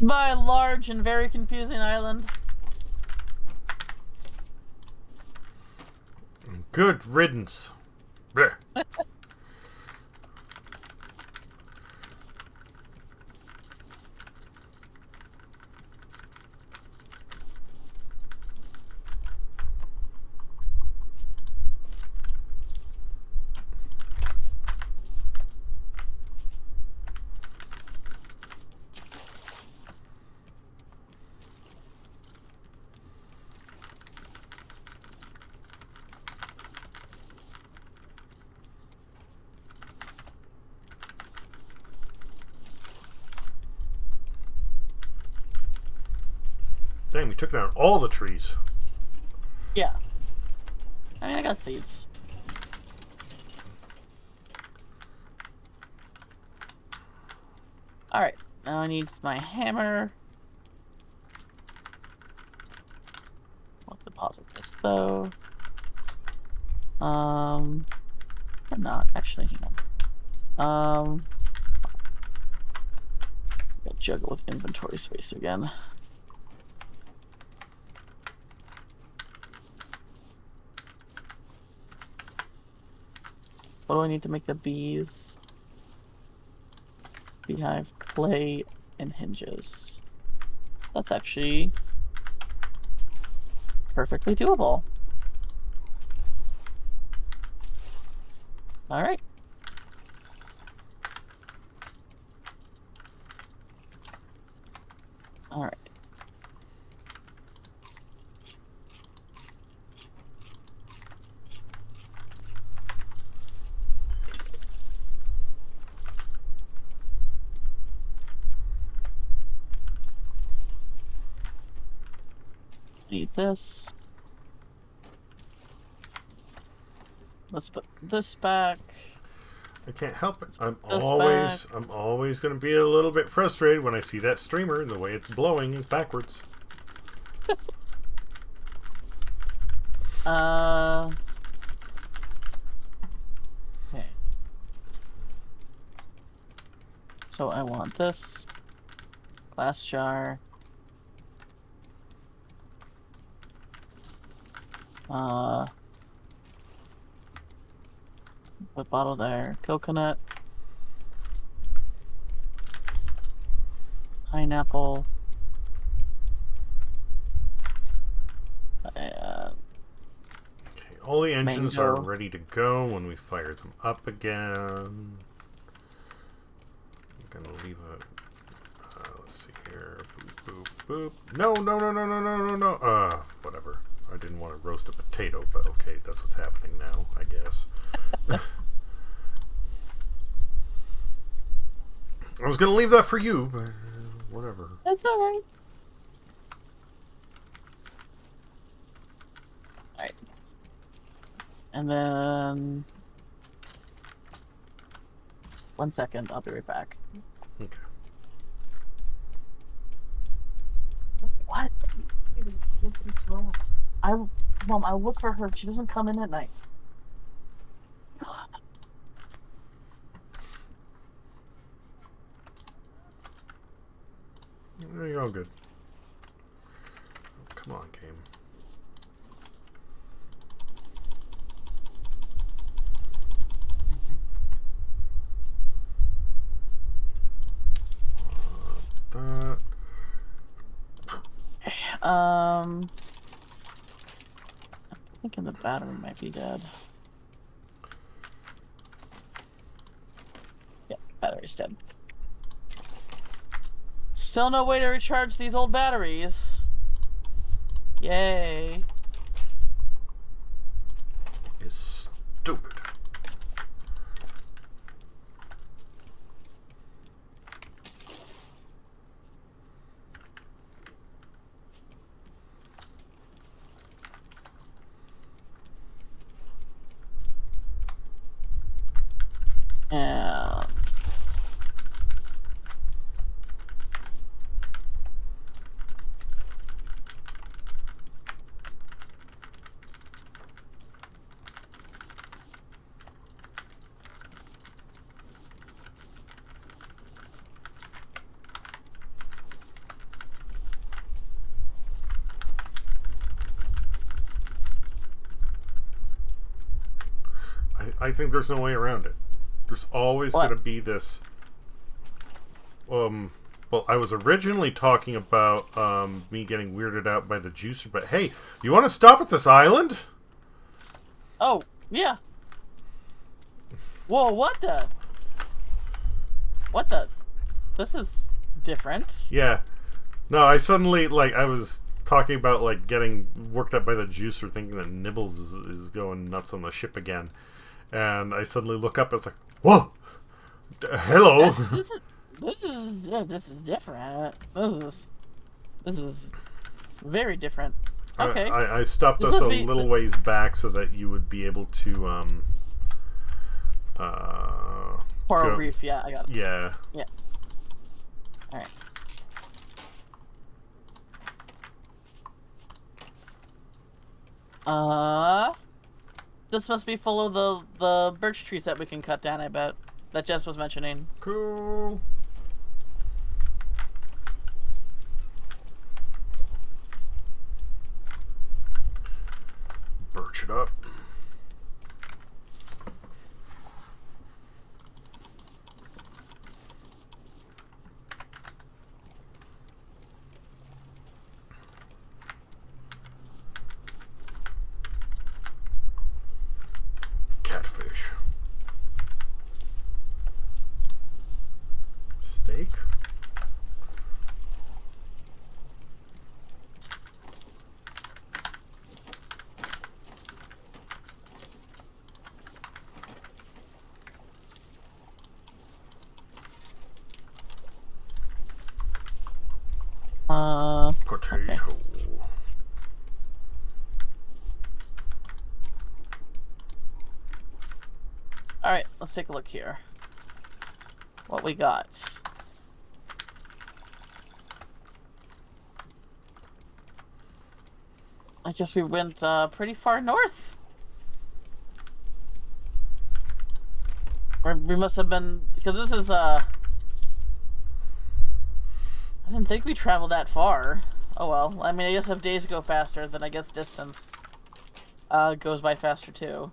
By a large and very confusing island. Good riddance. Blech. Dang, we took down all the trees. Yeah. I mean, I got seeds. Alright, now I need my hammer. I'll deposit this though. Or not. Actually, hang on. Gotta juggle with inventory space again. What do I need to make the bees? Beehive, clay, and hinges. That's actually perfectly doable. Alright. Alright. Need this. Let's put this back. I can't help it. I'm This always going to be a little bit frustrated when I see that streamer and the way it's blowing is backwards. Okay. So I want this glass jar. Put bottle there. Coconut. Pineapple. Okay, all the engines are Mango. ready to go when we fire them up again. I'm gonna leave a. Let's see here. Boop, boop, boop. No. Whatever. I didn't want to roast a potato, but okay, that's what's happening now, I guess. I was gonna leave that for you, but whatever. That's alright. Alright. And then... 1 second, I'll be right back. Okay. What? Mom, I'll look for her. She doesn't come in at night. God. You're all good. Come on, game. That. I'm thinking the battery might be dead. Yeah, battery's dead. Still no way to recharge these old batteries. Yay. Is stupid. And I think there's no way around it. There's always What? going to be this. Well, I was originally talking about me getting weirded out by the juicer, but hey, you want to stop at this island? oh, yeah. Whoa, what the? What the? This is different. Yeah. No, I suddenly, like, I was talking about, like, getting worked up by the juicer, thinking that Nibbles is going nuts on the ship again. And I suddenly look up, it's like, whoa! Hello! This is different. This is very different. Okay. I stopped This us a must be- little ways back so that you would be able to, Coral go- Reef, yeah, I got it. Yeah. Yeah. Alright. This must be full of the birch trees that we can cut down, I bet. That Jess was mentioning. Cool. Birch it up. Catfish. Steak. Potato. Okay. Alright, let's take a look here. What we got. I guess we went pretty far north. Or we must have been, because this is I didn't think we traveled that far. Oh well. I mean, I guess if days go faster, then I guess distance goes by faster too.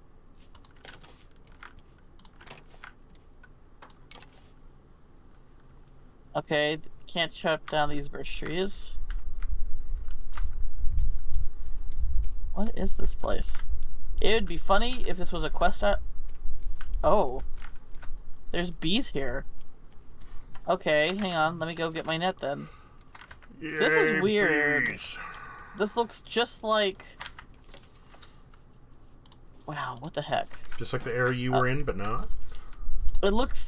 Okay, can't chop down these birch trees. What is this place? It would be funny if this was a quest. Oh, there's bees here. Okay, hang on. Let me go get my net then. This is Yay, weird. bees. This looks just like... Wow, what the heck? Just like the area you were in, but not. It looks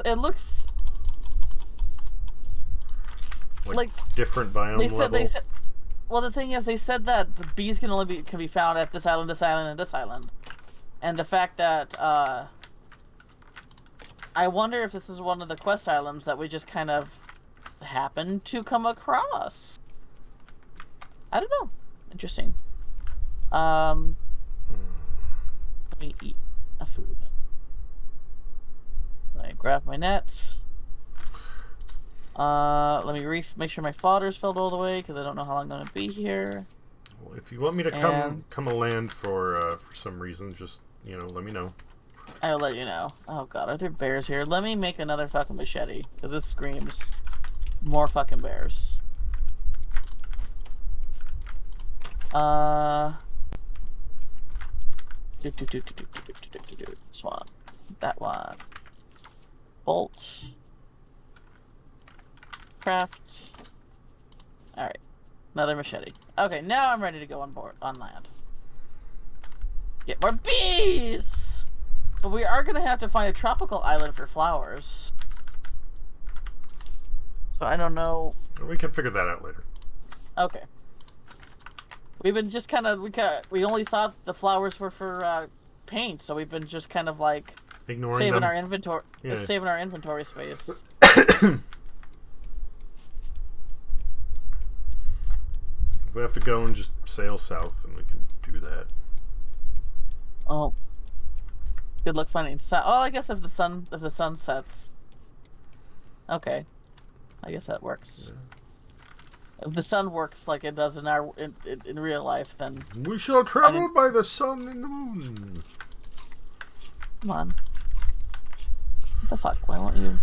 like different biome they said level? they said. Well, the thing is, they said that the bees can only be found at this island, and this island, and the fact that I wonder if this is one of the quest islands that we just kind of happened to come across. I don't know. Interesting. Let me eat a food. I grab my nets. Let me make sure my fodder's filled all the way because I don't know how long I'm gonna be here. Well, if you want me to come a land for some reason, just let me know. I'll let you know. Oh god, are there bears here? Let me make another fucking machete because this screams more fucking bears. This one, that one, bolt. Craft. Alright. Another machete. Okay, now I'm ready to go on land. Get more bees! But we are gonna have to find a tropical island for flowers. So I don't know. We can figure that out later. Okay. We've been just kind of we only thought the flowers were for paint, so we've been just kind of like ignoring saving them. our inventory, Yeah. saving our inventory space. We have to go and just sail south, and we can do that. Oh. Good luck finding sun. Oh, I guess if the sun sets. Okay. I guess that works. Yeah. If the sun works like it does in real life, then we shall travel by the sun and the moon. Come on. What the fuck? Why won't you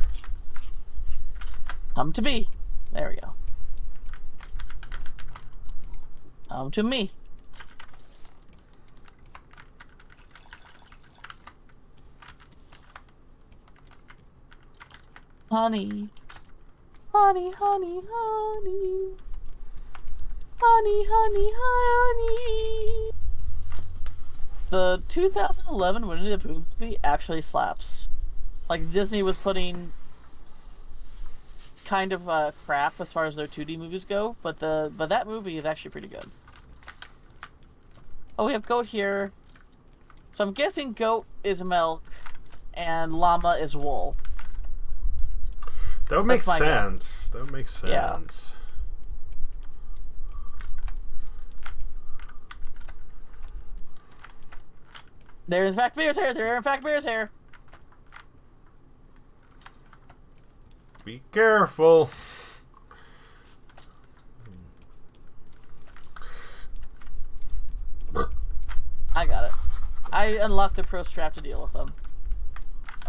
come to me? There we go. Come to me. Honey. Honey, honey, honey. Honey, honey, honey. The 2011 Winnie the Pooh movie actually slaps. Like, Disney was putting kind of crap as far as their 2D movies go, but that movie is actually pretty good. Oh, we have goat here. So I'm guessing goat is milk and llama is wool. That would make sense. That would make sense. Yeah. There in fact bears here. There are in fact bears here. Be careful. I got it. I unlocked the pro strap to deal with them.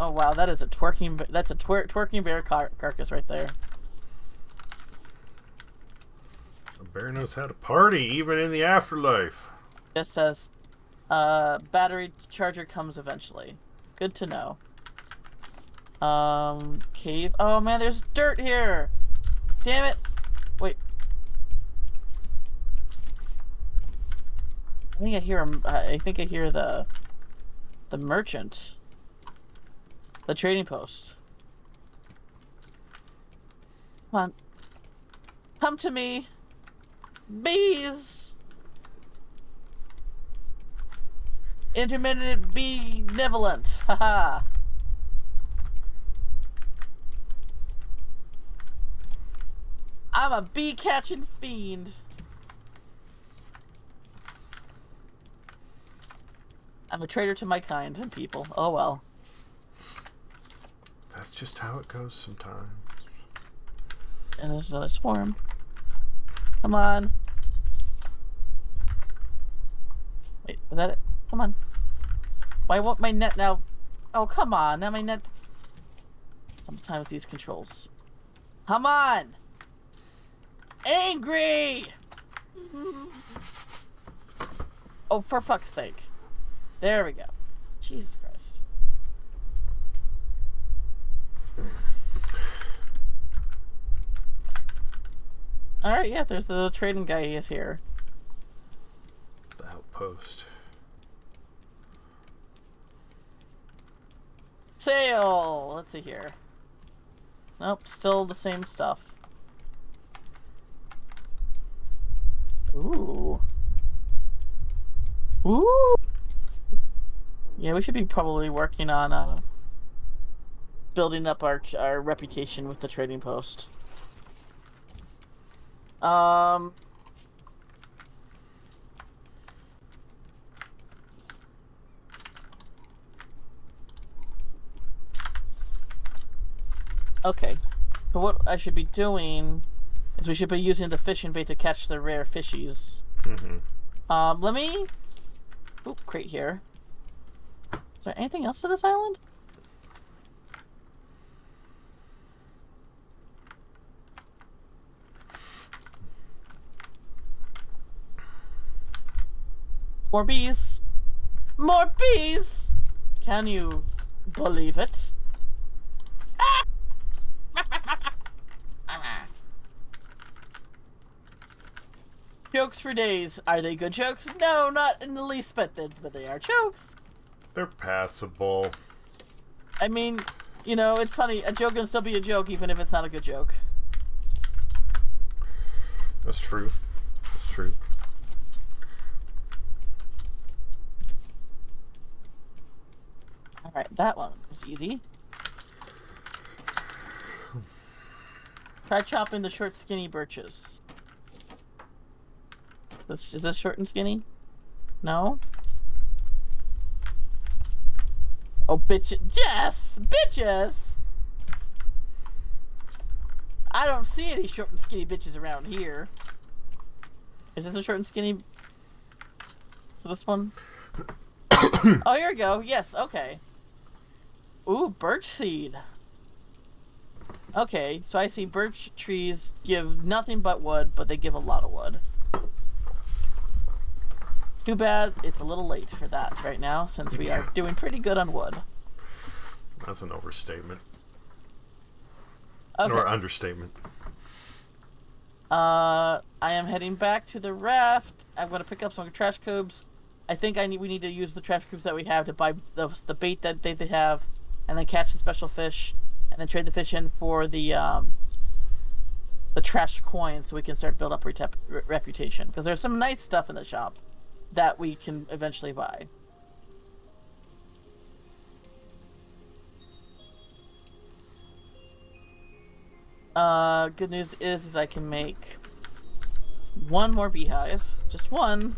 Oh wow, that is a twerking. That's a twerking bear carcass right there. A bear knows how to party, even in the afterlife. Just says, battery charger comes eventually. Good to know. Cave. Oh man, there's dirt here. Damn it. Wait. I think I hear him. I think I hear the merchant. The trading post. Come on. Come to me. Bees. Intermittent benevolent. Haha. I'm a bee catching fiend. I'm a traitor to my kind and people. Oh well. That's just how it goes sometimes. And there's another swarm. Come on. Wait, is that it? Come on. Why won't my net now? Oh, come on. Now my net. Sometimes these controls. Come on. Angry. Oh, for fuck's sake. There we go. Jesus Christ. Alright, yeah, there's the trading guy. He is here. The outpost. Sail! Let's see here. Nope, still the same stuff. Ooh. Yeah, we should be probably working on building up our reputation with the trading post. Okay. So what I should be doing is we should be using the fishing bait to catch the rare fishies. Let me... Oop, crate here. Is there anything else to this island? More bees! More bees! Can you believe it? Jokes for days. Are they good jokes? No, not in the least bit, but they are jokes. They're passable. I mean, you know, it's funny. A joke can still be a joke even if it's not a good joke. That's true. That's true. Alright, that one was easy. Try chopping the short, skinny birches. Is this short and skinny? No? Oh, bitch. Yes! Bitches! I don't see any short and skinny bitches around here. Is this a short and skinny for this one? Oh, here we go. Yes, okay. Ooh, birch seed. Okay, so I see birch trees give nothing but wood, but they give a lot of wood. Too bad it's a little late for that right now, since we are doing pretty good on wood. That's an overstatement. Okay. Or understatement. I am heading back to the raft. I'm going to pick up some trash cubes. I think we need to use the trash cubes that we have to buy the bait that they have, and then catch the special fish, and then trade the fish in for the trash coins, so we can start build up reputation. Because there's some nice stuff in the shop that we can eventually buy. Good news is I can make one more beehive. Just one.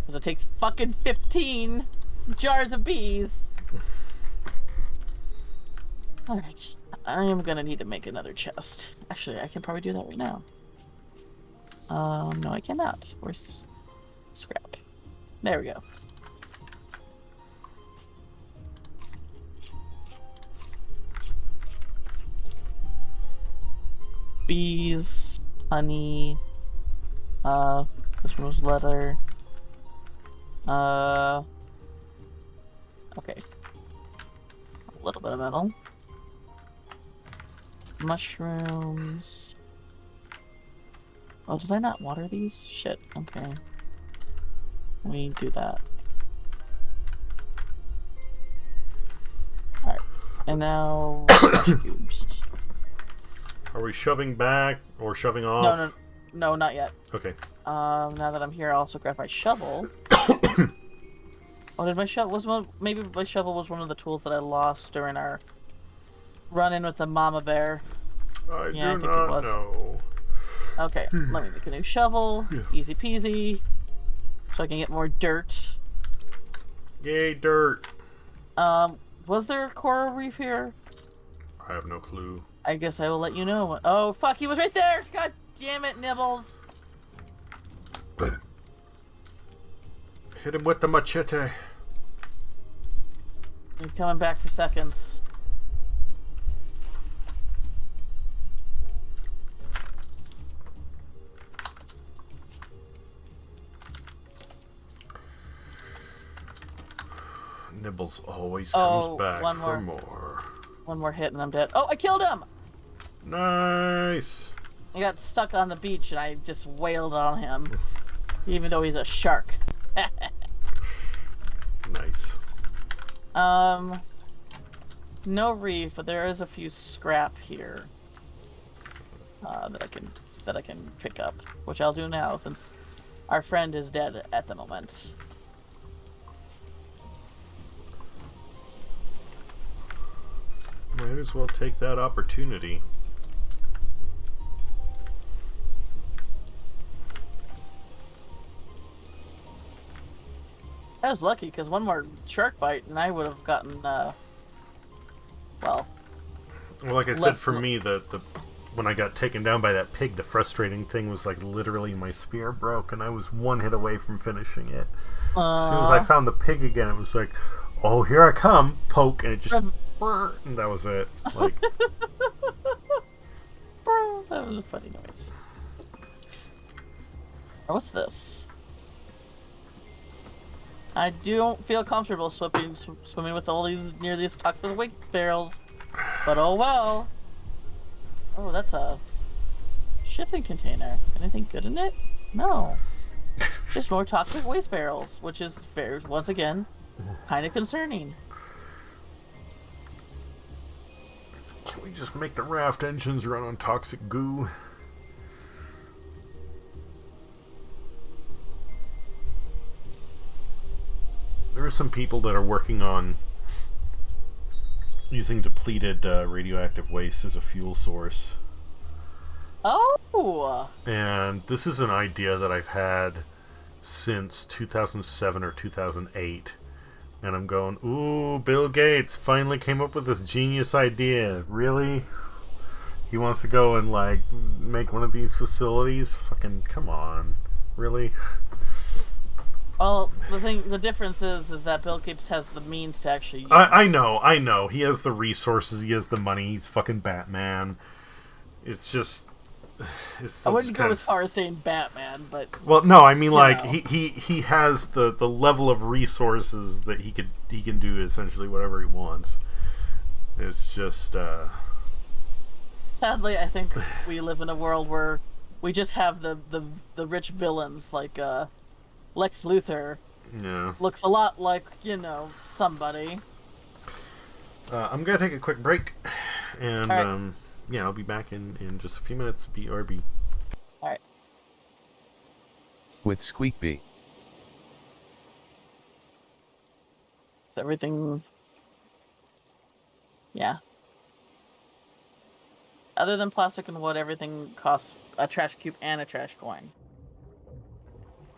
Because it takes fucking 15 jars of bees. Alright. I am gonna need to make another chest. Actually, I can probably do that right now. No I cannot. Where's scrap? There we go. Bees, honey, this one was leather. Okay. A little bit of metal. Mushrooms. Oh, did I not water these? Shit, okay. Let me do that. Alright, and now cubes. Are we shoving back or shoving off? No, not yet. Okay. Now that I'm here, I'll also grab my shovel. Oh, did my shovel maybe my shovel was one of the tools that I lost during our run-in with the mama bear. I do not know. Okay, let me make a new shovel. Easy peasy. So I can get more dirt. Yay, dirt. Was there a coral reef here? I have no clue. I guess I will let you know. Oh, fuck, he was right there! God damn it, Nibbles! Hit him with the machete. He's coming back for seconds. Nibbles always comes back for more. One more hit and I'm dead. Oh, I killed him! Nice! He got stuck on the beach and I just wailed on him. Even though he's a shark. Nice. No reef, but there is a few scrap here. That I can pick up. Which I'll do now since our friend is dead at the moment. Might as well take that opportunity. I was lucky because one more shark bite and I would have gotten, well, Well, like I said, less. for me, the when I got taken down by that pig, the frustrating thing was like literally my spear broke, and I was one hit away from finishing it. As soon as I found the pig again, it was like, oh, here I come, poke, and it just, and that was it. Like, that was a funny noise. What's this? I don't feel comfortable swimming with all these near these toxic waste barrels, but oh well. Oh, that's a shipping container. Anything good in it? No. Just more toxic waste barrels, which is fair once again kind of concerning. can we just make the raft engines run on toxic goo? There are some people that are working on using depleted radioactive waste as a fuel source. Oh! And this is an idea that I've had since 2007 or 2008. And I'm going, ooh, Bill Gates finally came up with this genius idea. Really? He wants to go and, like, make one of these facilities? Fucking, come on. Really? Well, the difference is that Bill Gates has the means to actually use I know. He has the resources, he has the money, he's fucking Batman. It's just... I wouldn't go as far as saying Batman, but... Well, no, I mean, like, know. he has the level of resources that he can do essentially whatever he wants. It's just, Sadly, I think we live in a world where we just have the rich villains, like, Lex Luthor yeah. looks a lot like, somebody. I'm gonna take a quick break, and, All right. yeah, I'll be back in just a few minutes. BRB. Alright. With Squeakbee. Is everything... Yeah. Other than plastic and wood, everything costs a trash cube and a trash coin.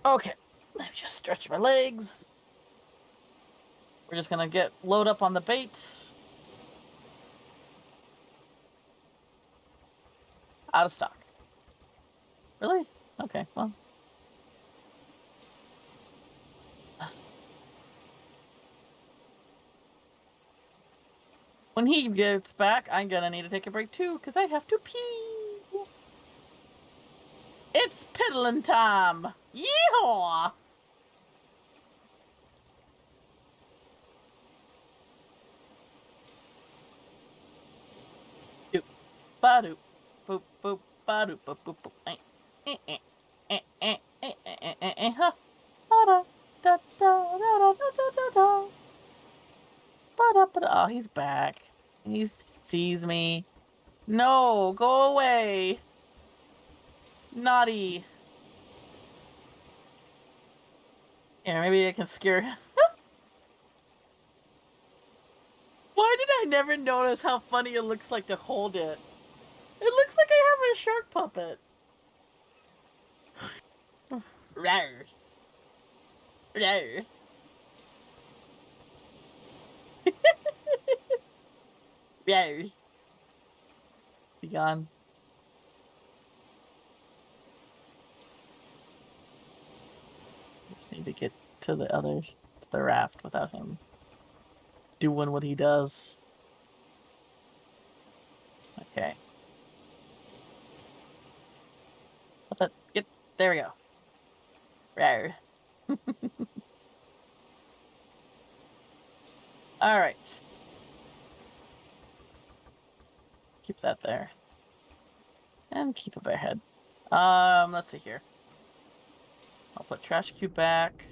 Okay. Let me just stretch my legs. We're just gonna load up on the bait. Out of stock. Really? Okay, well. When he gets back, I'm gonna need to take a break too, because I have to pee. It's piddling time. Yeehaw! Doop, ba-doop, boop, boop, ba-doop, boop, boop, boop. Ha. Ba-da, da, da, da, da, da, da, da. Ba-da, ba-da. Oh, he's back. He sees me. No, go away. Naughty. Here, maybe I can scare him. Why did I never notice how funny it looks like to hold it? It looks like I have a shark puppet. Rawr. Rawr. Rawr. Is he gone? Just need to get to the raft without him doing what he does. Okay. There we go. Rawr. Alright. Keep that there. And keep a bare head. Let's see here. I'll put trash cube back.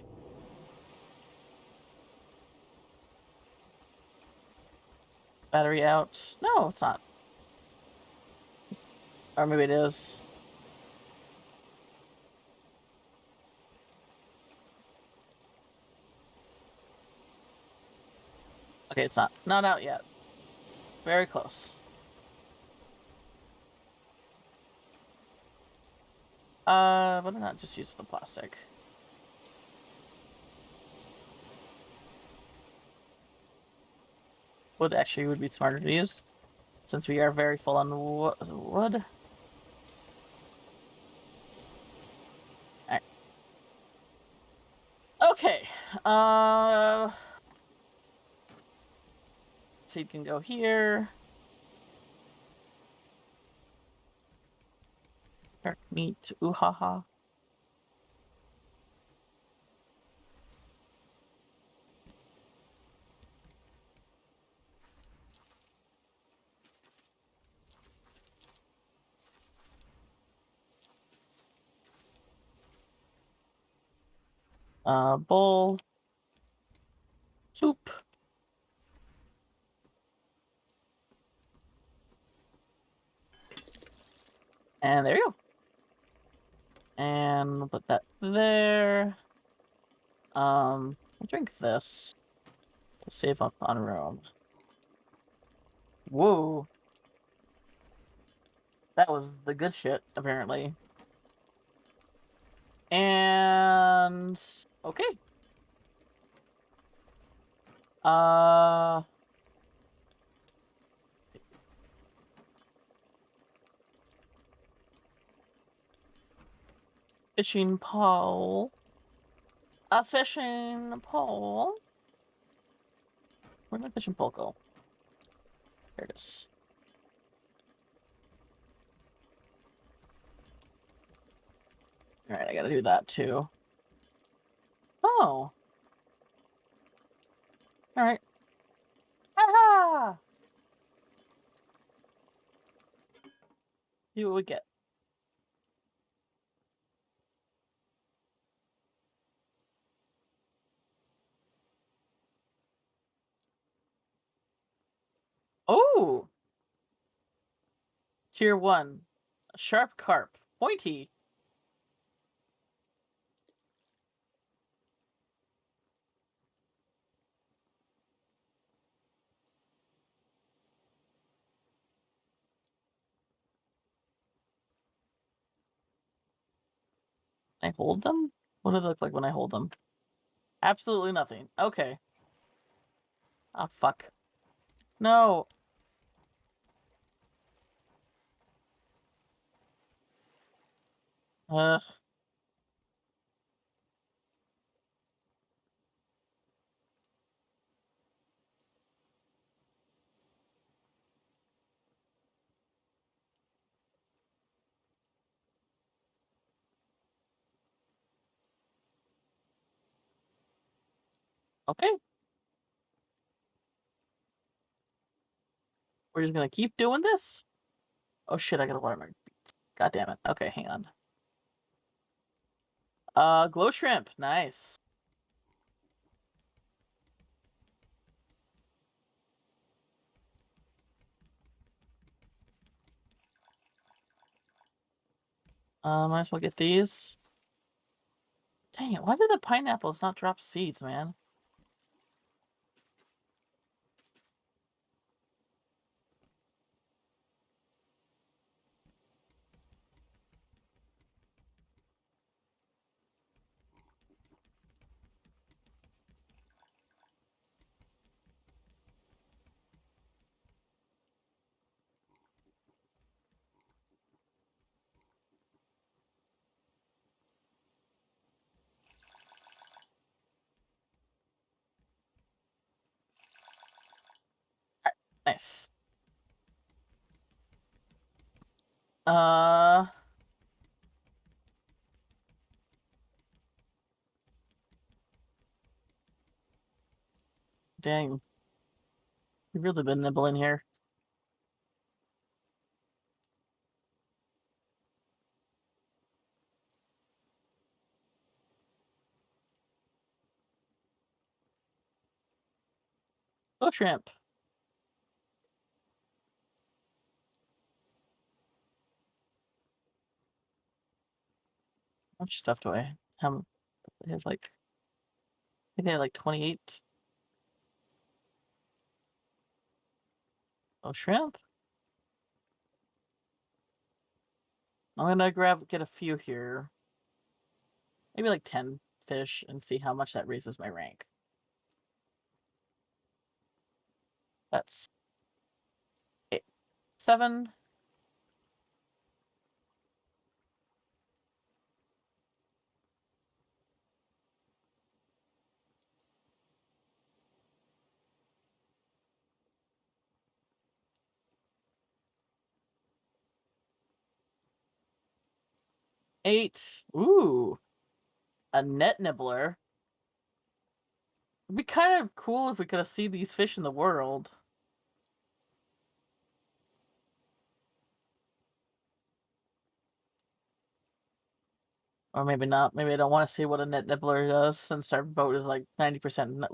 Battery out. No, it's not. Or maybe it is. Okay, it's not. Not out yet. Very close. Why not just use the plastic? Wood actually would be smarter to use, since we are very full on wood. Alright. Okay. Seed can go here. Dark meat. Ooh ha ha. Bowl. Soup. And there you go. And we'll put that there. I'll drink this to save up on room. Whoa. That was the good shit, apparently. And okay. Uh Fishing pole. A fishing pole. Where'd my fishing pole go? There it is. Alright, I gotta do that too. Oh. Alright. Aha! See what we get. Oh! Tier 1. A sharp carp. Pointy. Can I hold them? What do they look like when I hold them? Absolutely nothing. Okay. Ah, fuck. No. Ugh. Okay. We're just gonna keep doing this? Oh shit, I gotta water my beets. God damn it. Okay, hang on. Glow shrimp. Nice. Might as well get these. Dang it, why did the pineapples not drop seeds, man? Alright, nice. Uh... Dang. You've really been nibbling here. Glow shrimp. How much stuff do I have? I have like... I think I have like 28. Oh, shrimp. I'm gonna get a few here. Maybe like 10 fish and see how much that raises my rank. That's 8, 7. Eight. Ooh, a net nibbler. It'd be kind of cool if we could have seen these fish in the world. Or maybe not. Maybe I don't want to see what a net nibbler does since our boat is like 90%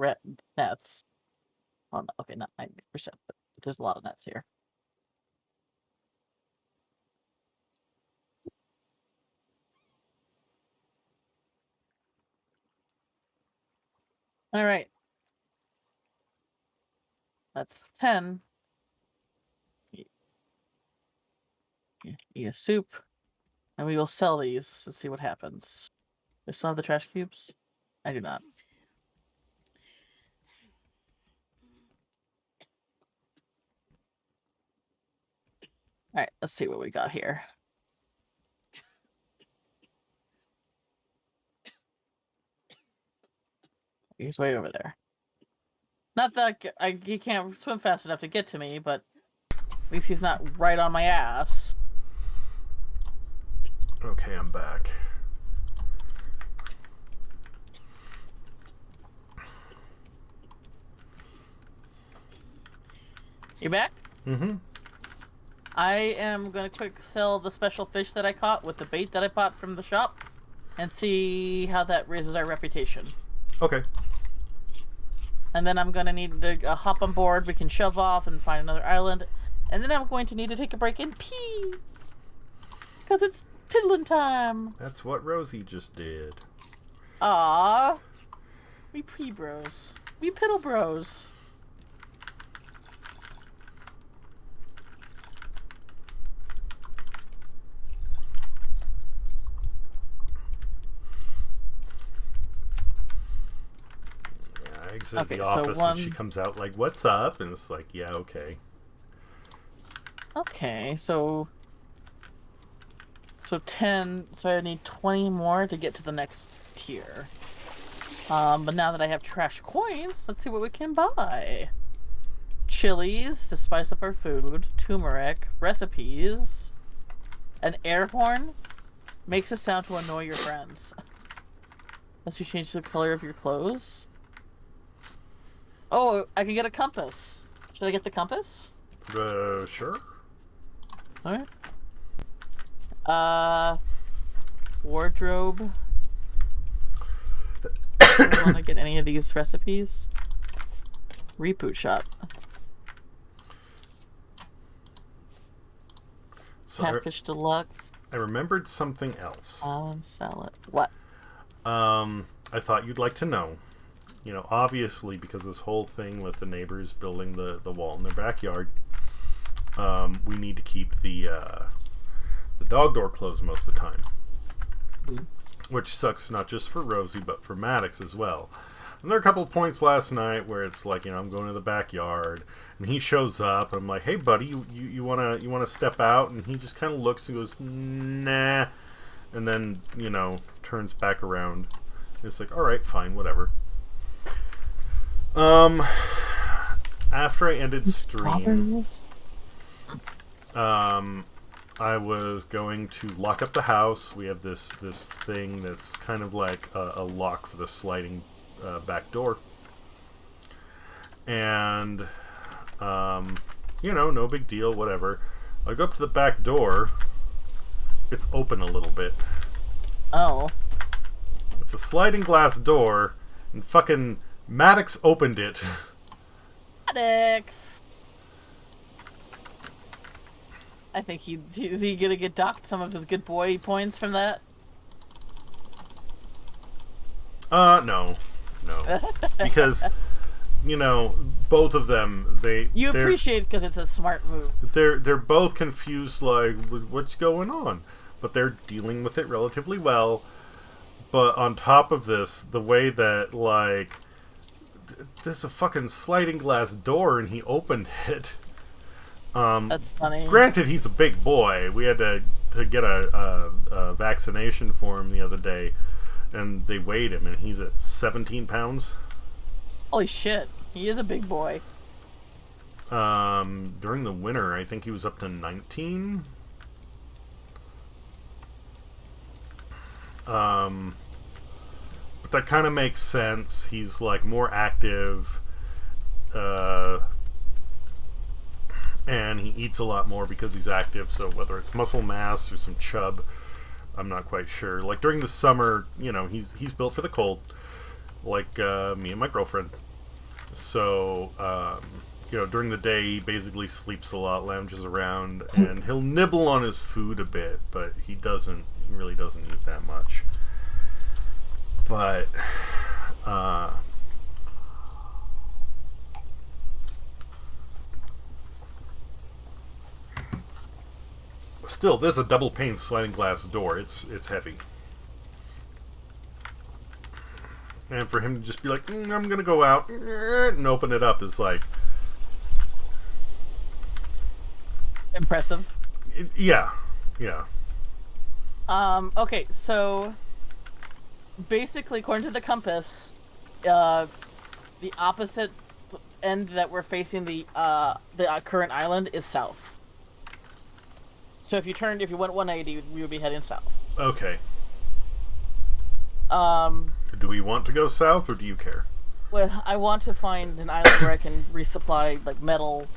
nets. Oh, no, okay, not 90%, but there's a lot of nets here. All right. That's 10. Eat a soup. And we will sell these to see what happens. Do I still have the trash cubes? I do not. Alright, let's see what we got here. He's way over there. Not that he can't swim fast enough to get to me, but at least he's not right on my ass. Okay, I'm back. You back? Mm-hmm. I am gonna quick sell the special fish that I caught with the bait that I bought from the shop and see how that raises our reputation. Okay. And then I'm gonna need to hop on board. We can shove off and find another island. And then I'm going to need to take a break and pee. Because it's piddling time. That's what Rosie just did. Aww. We pee bros. We piddle bros. Yeah, I exit Okay, the so office and she comes out like, "What's up?" And it's like, "Yeah, okay." Okay, so 10, so I need 20 more to get to the next tier. But now that I have trash coins, let's see what we can buy. Chilies to spice up our food, turmeric, recipes, an air horn makes a sound to annoy your friends. Unless you change the color of your clothes. Oh, I can get a compass. Should I get the compass? Sure. Alright. Wardrobe. Do I want to get any of these recipes? Reboot shot. So Catfish deluxe. I remembered something else. Salad. What? I thought you'd like to know. You know, obviously, because this whole thing with the neighbors building the wall in their backyard, we need to keep the dog door closed most of the time. Mm. Which sucks not just for Rosie, but for Maddox as well. And there are a couple of points last night where it's like, you know, I'm going to the backyard, and he shows up, and I'm like, "Hey, buddy, you wanna step out?" And he just kind of looks and goes, "Nah," and then, you know, turns back around. It's like, all right, fine, whatever. After I ended stream, I was going to lock up the house. We have this thing that's kind of like a lock for the sliding back door. And, you know, no big deal, whatever. I go up to the back door. It's open a little bit. Oh. It's a sliding glass door, and fucking Maddox opened it. Maddox! I think is he gonna get docked some of his good boy points from that? No. Because, you know, both of them, You they're- appreciate it because it's a smart move. they're both confused, like, what's going on? But they're dealing with it relatively well. But on top of this, the way that, like, there's a fucking sliding glass door and he opened it. That's funny. Granted, he's a big boy. We had to get a vaccination for him the other day, and they weighed him, and he's at 17 pounds. Holy shit, he is a big boy. During the winter, I think he was up to 19. But that kind of makes sense. He's, like, more active, and he eats a lot more because he's active. So whether it's muscle mass or some chub, I'm not quite sure. Like, during the summer, you know, he's built for the cold, like me and my girlfriend. So, you know, during the day, he basically sleeps a lot, lounges around, and he'll nibble on his food a bit, but he really doesn't eat that much. But, still, there's a double pane sliding glass door. It's heavy. And for him to just be like, I'm gonna go out and open it up is like, Impressive. yeah. Okay, so basically, according to the compass, the opposite end that we're facing the current island is south. So if you went 180, we would be heading south. Okay. Do we want to go south, or do you care? Well, I want to find an island where I can resupply like metal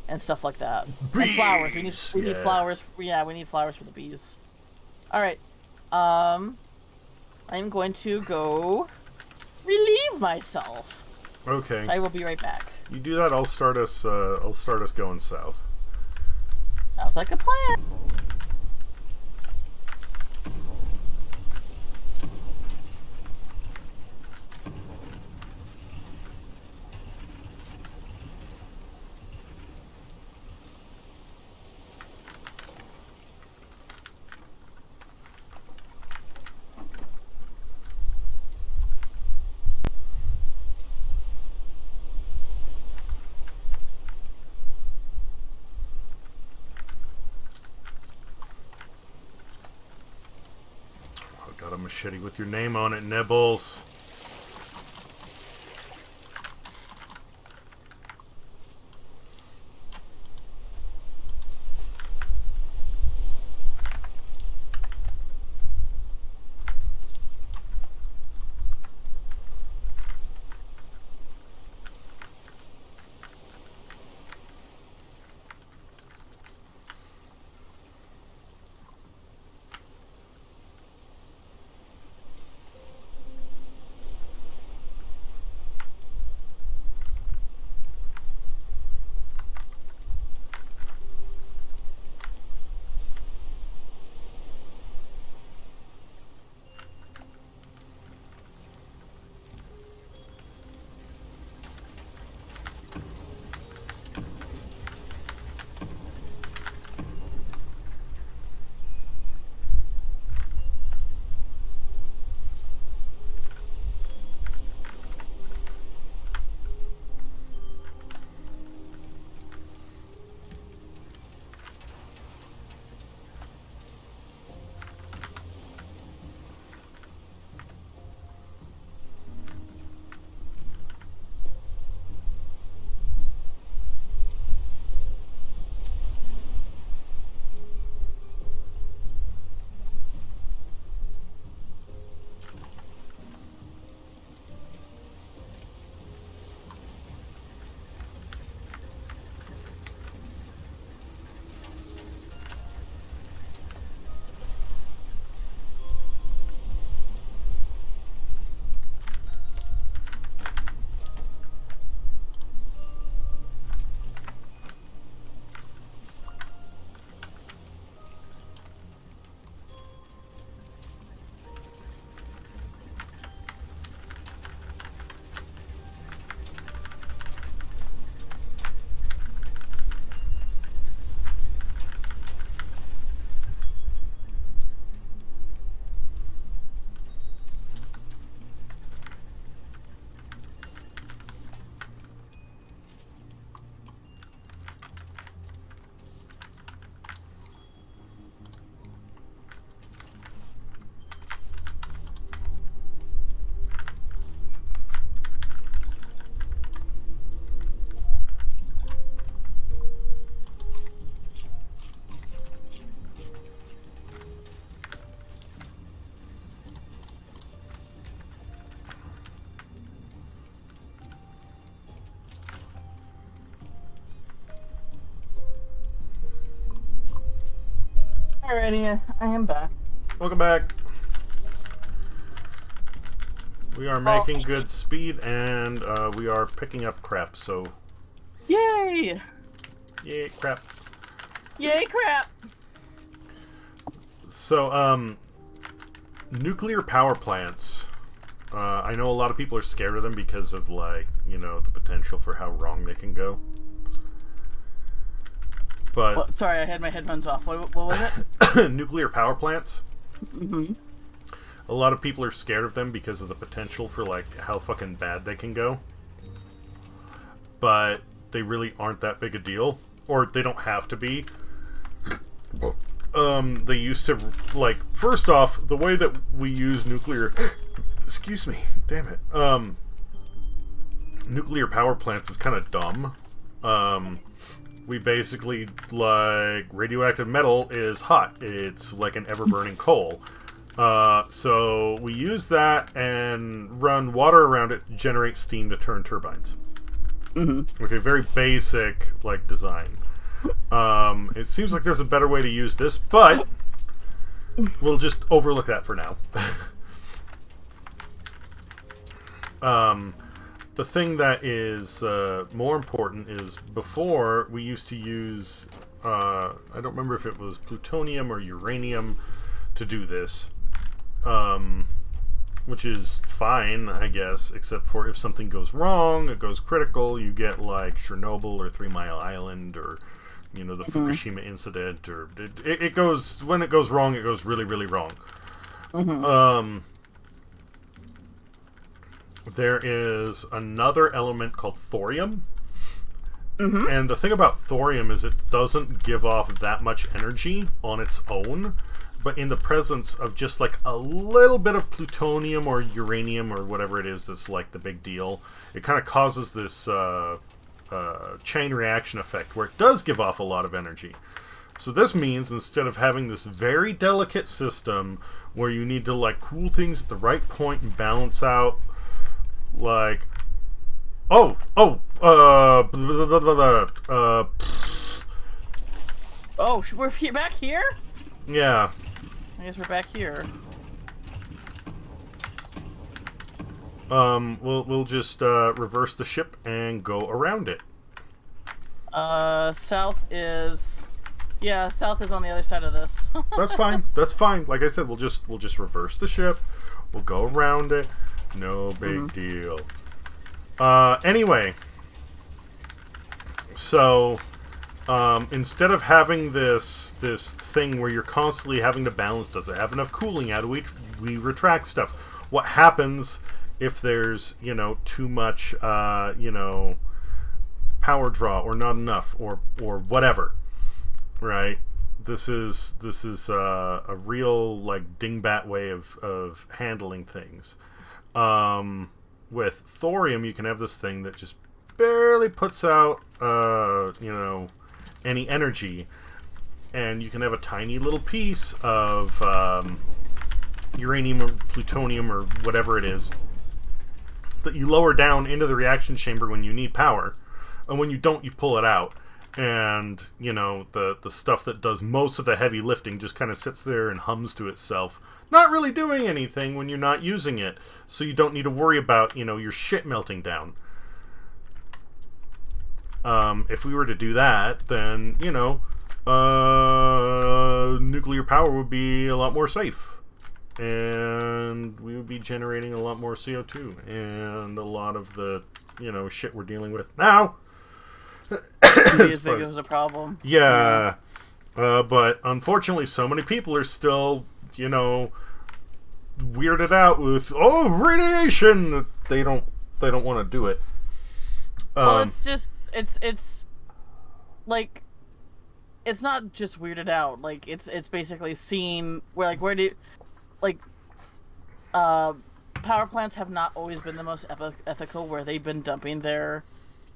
and stuff like that. And flowers. We need Yeah. flowers. Yeah, we need flowers for the bees. All right. I'm going to go relieve myself. Okay. So I will be right back. You do that. I'll start us going south. Sounds like a plan. I got a machete with your name on it, Nibbles. Alrighty, I am back. Welcome back. We are making good speed, and we are picking up crap, so... Yay! Yay, crap. Yay, crap! So, nuclear power plants. I know a lot of people are scared of them because of, like, you know, the potential for how wrong they can go. But... Well, sorry, I had my headphones off. What was it? nuclear power plants. Mm-hmm. A lot of people are scared of them because of the potential for, like, how fucking bad they can go. But they really aren't that big a deal. Or they don't have to be. They used to, like, first off, the way that we use nuclear... Excuse me, damn it. Nuclear power plants is kind of dumb. We basically, like, radioactive metal is hot. It's like an ever-burning coal. So we use that and run water around it to generate steam to turn turbines. Mm-hmm. Okay, very basic, like, design. It seems like there's a better way to use this, but we'll just overlook that for now. The thing that is more important is before we used to use, I don't remember if it was plutonium or uranium to do this. Which is fine, I guess, except for if something goes wrong, it goes critical, you get like Chernobyl or 3 Mile Island or, you know, the Fukushima incident, or it goes, when it goes wrong, it goes really, really wrong. There is another element called thorium. And the thing about thorium is it doesn't give off that much energy on its own. But in the presence of just like a little bit of plutonium or uranium or whatever it is that's like the big deal, it kind of causes this chain reaction effect where it does give off a lot of energy. So this means instead of having this very delicate system where you need to like cool things at the right point and balance out, like, oh, we're back here? yeah. I guess we're back here. We'll just reverse the ship and go around it. South is... Yeah, south is on the other side of this. That's fine. That's fine. Like I said, we'll just reverse the ship. We'll go around it. No big deal. Anyway. So, instead of having this thing where you're constantly having to balance, does it have enough cooling? How do we retract stuff? What happens if there's, you know, too much, you know, power draw or not enough or whatever, right? This is a real like dingbat way of handling things. With thorium, you can have this thing that just barely puts out, you know, any energy, and you can have a tiny little piece of uranium or plutonium or whatever it is that you lower down into the reaction chamber when you need power, and when you don't, you pull it out, and you know, the stuff that does most of the heavy lifting just kind of sits there and hums to itself, not really doing anything when you're not using it, so you don't need to worry about, you know, your shit melting down. If we were to do that, then, you know, nuclear power would be a lot more safe. And we would be generating a lot more CO2. And a lot of the, you know, shit we're dealing with now. As big as a problem. Yeah. But unfortunately, so many people are still, you know, weirded out with, oh, radiation! They don't want to do it. Well, it's just... It's like, it's not just weirded out. Like, it's basically seen where do power plants have not always been the most ethical, where they've been dumping their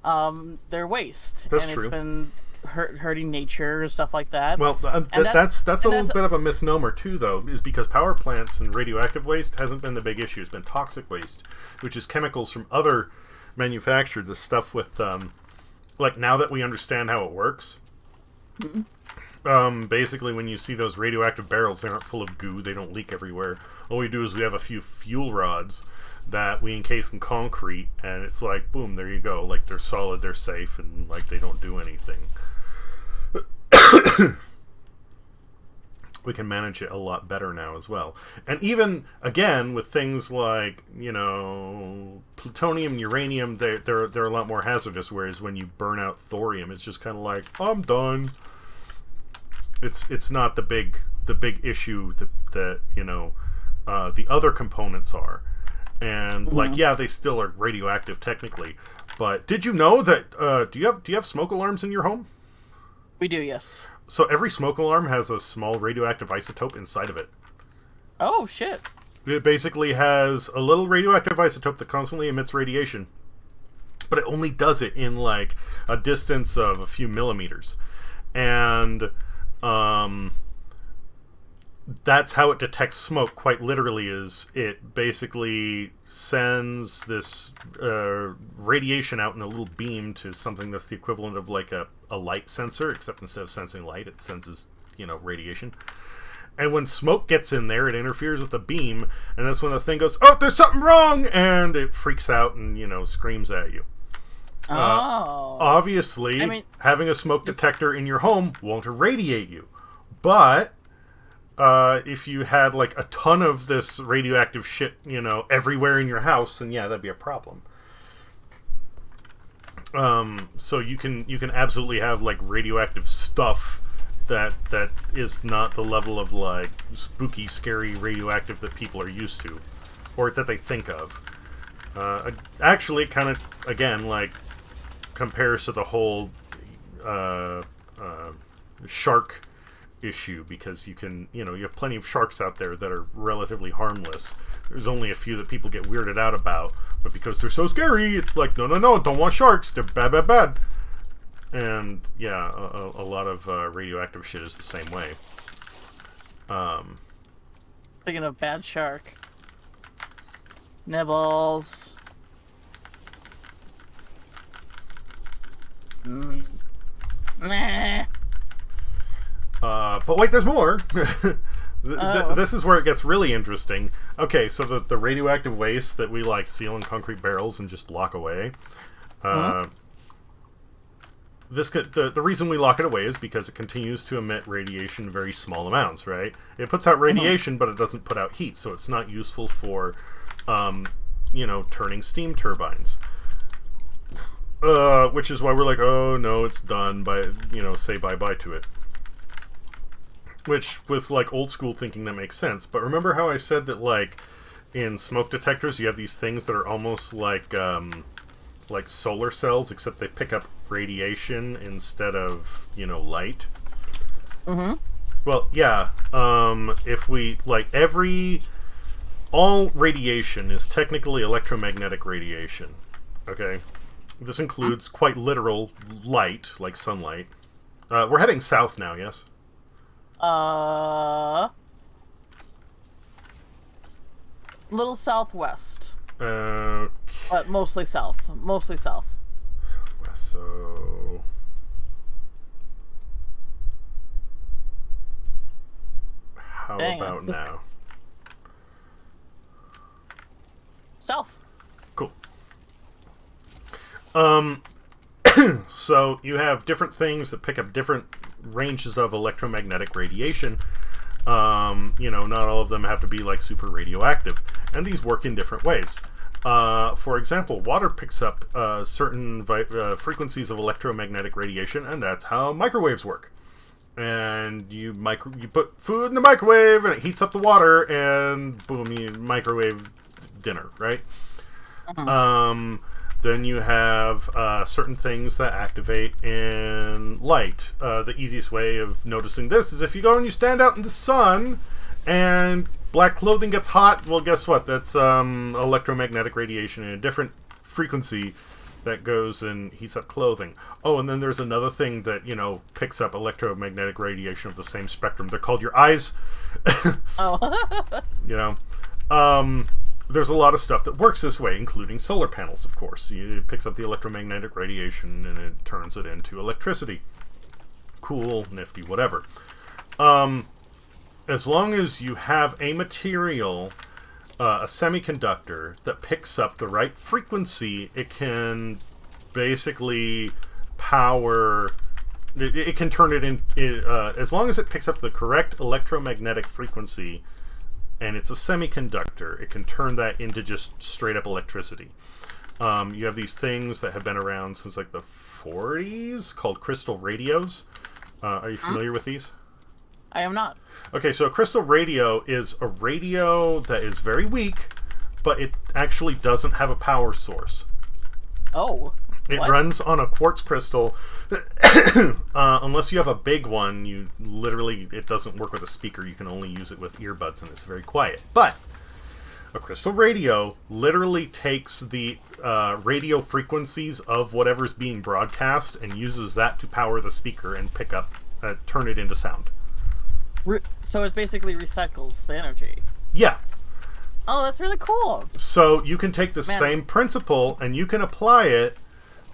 waste. That's and true. It's been hurting nature and stuff like that. Well, that's a little bit of a misnomer too, though, is because power plants and radioactive waste hasn't been the big issue. It's been toxic waste, which is chemicals from other manufacturers. The stuff with like, now that we understand how it works, Basically, when you see those radioactive barrels, they aren't full of goo. They don't leak everywhere. All we do is we have a few fuel rods that we encase in concrete, and it's like, boom, there you go. Like, they're solid, they're safe, and like they don't do anything. We can manage it a lot better now as well. And even, again, with things like, you know, plutonium, uranium, they're a lot more hazardous, whereas when you burn out thorium, it's just kind of like, I'm done. It's not the big issue that you know, the other components are. And, like, yeah, they still are radioactive technically. But did you know that, do you have smoke alarms in your home? We do, yes. So every smoke alarm has a small radioactive isotope inside of it. Oh, shit. It basically has a little radioactive isotope that constantly emits radiation. But it only does it in, like, a distance of a few millimeters. And, that's how it detects smoke, quite literally, is it basically sends this radiation out in a little beam to something that's the equivalent of like a light sensor, except instead of sensing light, it senses, you know, radiation. And when smoke gets in there, it interferes with the beam, and that's when the thing goes, oh, there's something wrong! And it freaks out and, you know, screams at you. Obviously, I mean, having a smoke detector in your home won't irradiate you. But if you had like a ton of this radioactive shit, you know, everywhere in your house, then yeah, that'd be a problem. So you can absolutely have like radioactive stuff that is not the level of like spooky, scary radioactive that people are used to, or that they think of. Actually, it kind of, again, like compares to the whole shark issue, because you have plenty of sharks out there that are relatively harmless. There's only a few that people get weirded out about, but because they're so scary, it's like, no, don't want sharks, they're bad. And yeah, a lot of radioactive shit is the same way. Speaking of bad shark, nibbles. Nah. But wait, there's more. This is where it gets really interesting. Okay, so the radioactive waste that we like seal in concrete barrels and just lock away. The reason we lock it away is because it continues to emit radiation in very small amounts, right? It puts out radiation, but it doesn't put out heat, so it's not useful for, turning steam turbines. Which is why we're like, oh no, it's done. Say bye-bye to it. Which, with like old school thinking, that makes sense. But remember how I said that, like, in smoke detectors, you have these things that are almost like solar cells, except they pick up radiation instead of, light? Mm-hmm. Well, yeah. If we, all radiation is technically electromagnetic radiation. Okay? This includes quite literal light, like sunlight. We're heading south now, yes? Little southwest. Okay. But mostly south. Mostly south. Southwest, so... How about now? South. Cool. So you have different things that pick up different ranges of electromagnetic radiation. Not all of them have to be like super radioactive, and these work in different ways. For example, water picks up certain frequencies of electromagnetic radiation, and that's how microwaves work. And you put food in the microwave, and it heats up the water, and boom, you microwave dinner, right? Then you have certain things that activate in light. The easiest way of noticing this is if you go and you stand out in the sun and black clothing gets hot, well, guess what? That's electromagnetic radiation in a different frequency that goes and heats up clothing. Oh, and then there's another thing that, picks up electromagnetic radiation of the same spectrum. They're called your eyes. There's a lot of stuff that works this way, including solar panels, of course. It picks up the electromagnetic radiation and it turns it into electricity. cool, nifty, whatever. As long as you have a material, a semiconductor that picks up the right frequency, it can basically power. It can turn it in. As long as it picks up the correct electromagnetic frequency, and it's a semiconductor, it can turn that into just straight up electricity. You have these things that have been around since like the 40s called crystal radios. Are you familiar with these? I am not. Okay, so a crystal radio is a radio that is very weak, but it actually doesn't have a power source. Oh. It What? runs on a quartz crystal. Unless you have a big one, it doesn't work with a speaker. You can only use it with earbuds, and it's very quiet. But a crystal radio literally takes the radio frequencies of whatever's being broadcast and uses that to power the speaker and turn it into sound. So it basically recycles the energy. Yeah. Oh, that's really cool. So you can take the Man. same principle and you can apply it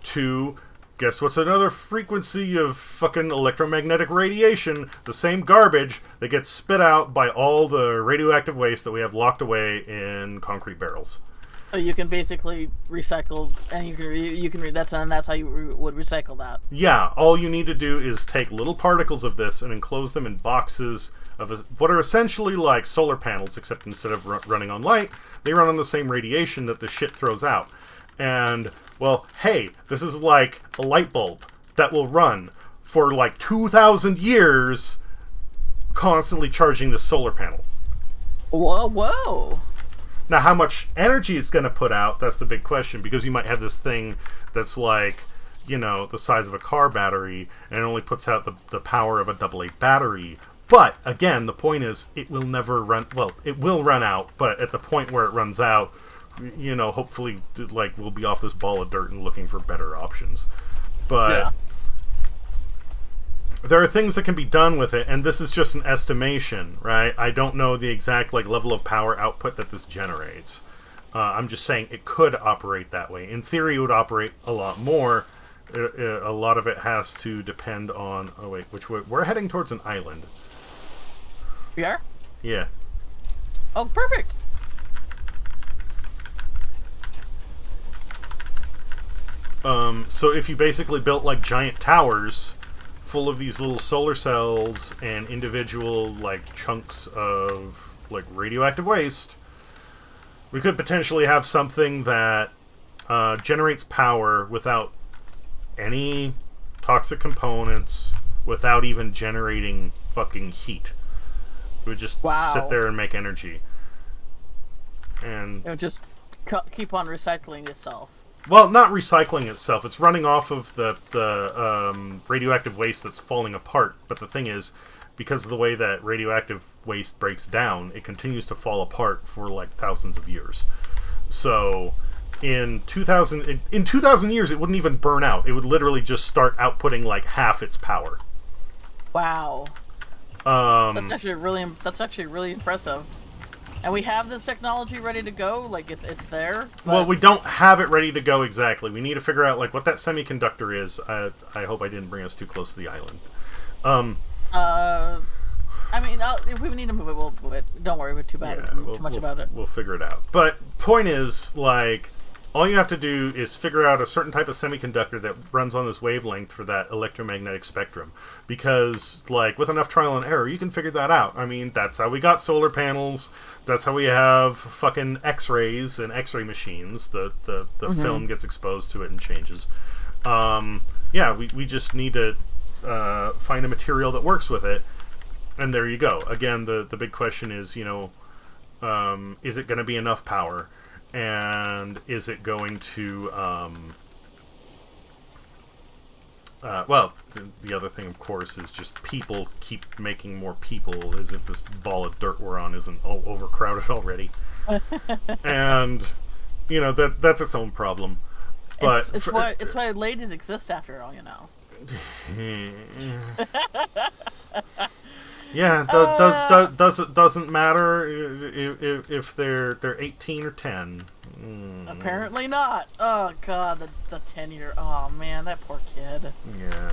to, guess what's another frequency of fucking electromagnetic radiation? The same garbage that gets spit out by all the radioactive waste that we have locked away in concrete barrels. So you can basically recycle, and that's how you would recycle that. Yeah, all you need to do is take little particles of this and enclose them in boxes of what are essentially like solar panels, except instead of running on light, they run on the same radiation that the shit throws out. And, well, hey, this is like a light bulb that will run for like 2,000 years, constantly charging the solar panel. Whoa. Now, how much energy it's going to put out, that's the big question, because you might have this thing that's like, the size of a car battery, and it only puts out the power of a AA battery. But, again, the point is, it will never run, well, it will run out, but at the point where it runs out, hopefully, like, we'll be off this ball of dirt and looking for better options. But Yeah. there are things that can be done with it, and this is just an estimation, right? I don't know the exact level of power output that this generates. I'm just saying it could operate that way. In theory, it would operate a lot more. A lot of it has to depend on... Oh, wait, which way? We're heading towards an island. We are? Yeah. Oh, perfect. So if you basically built giant towers full of these little solar cells and individual chunks of radioactive waste, we could potentially have something that generates power without any toxic components, without even generating fucking heat. It would just sit there and make energy. And It would just keep on recycling itself. well, not recycling itself. It's running off of the radioactive waste that's falling apart. But the thing is, because of the way that radioactive waste breaks down, it continues to fall apart for thousands of years. So in 2,000 years, it wouldn't even burn out. It would literally just start outputting half its power. Wow. That's actually really impressive. And we have this technology ready to go, it's there. Well, we don't have it ready to go exactly. We need to figure out what that semiconductor is. I hope I didn't bring us too close to the island. If we need to move it, we'll move it. Don't worry too much about it. We'll figure it out. But point is, all you have to do is figure out a certain type of semiconductor that runs on this wavelength for that electromagnetic spectrum. Because, with enough trial and error, you can figure that out. I mean, that's how we got solar panels. That's how we have fucking X-rays and X-ray machines. The film gets exposed to it and changes. We just need to find a material that works with it. And there you go. Again, the big question is, is it going to be enough power? And is it going to, the other thing, of course, is just people keep making more people, as if this ball of dirt we're on isn't overcrowded already. And, that's its own problem. But it's why ladies exist after all, Yeah, doesn't matter if they're 18 or 10. Apparently not. Oh god, the 10-year. Oh man, that poor kid. Yeah.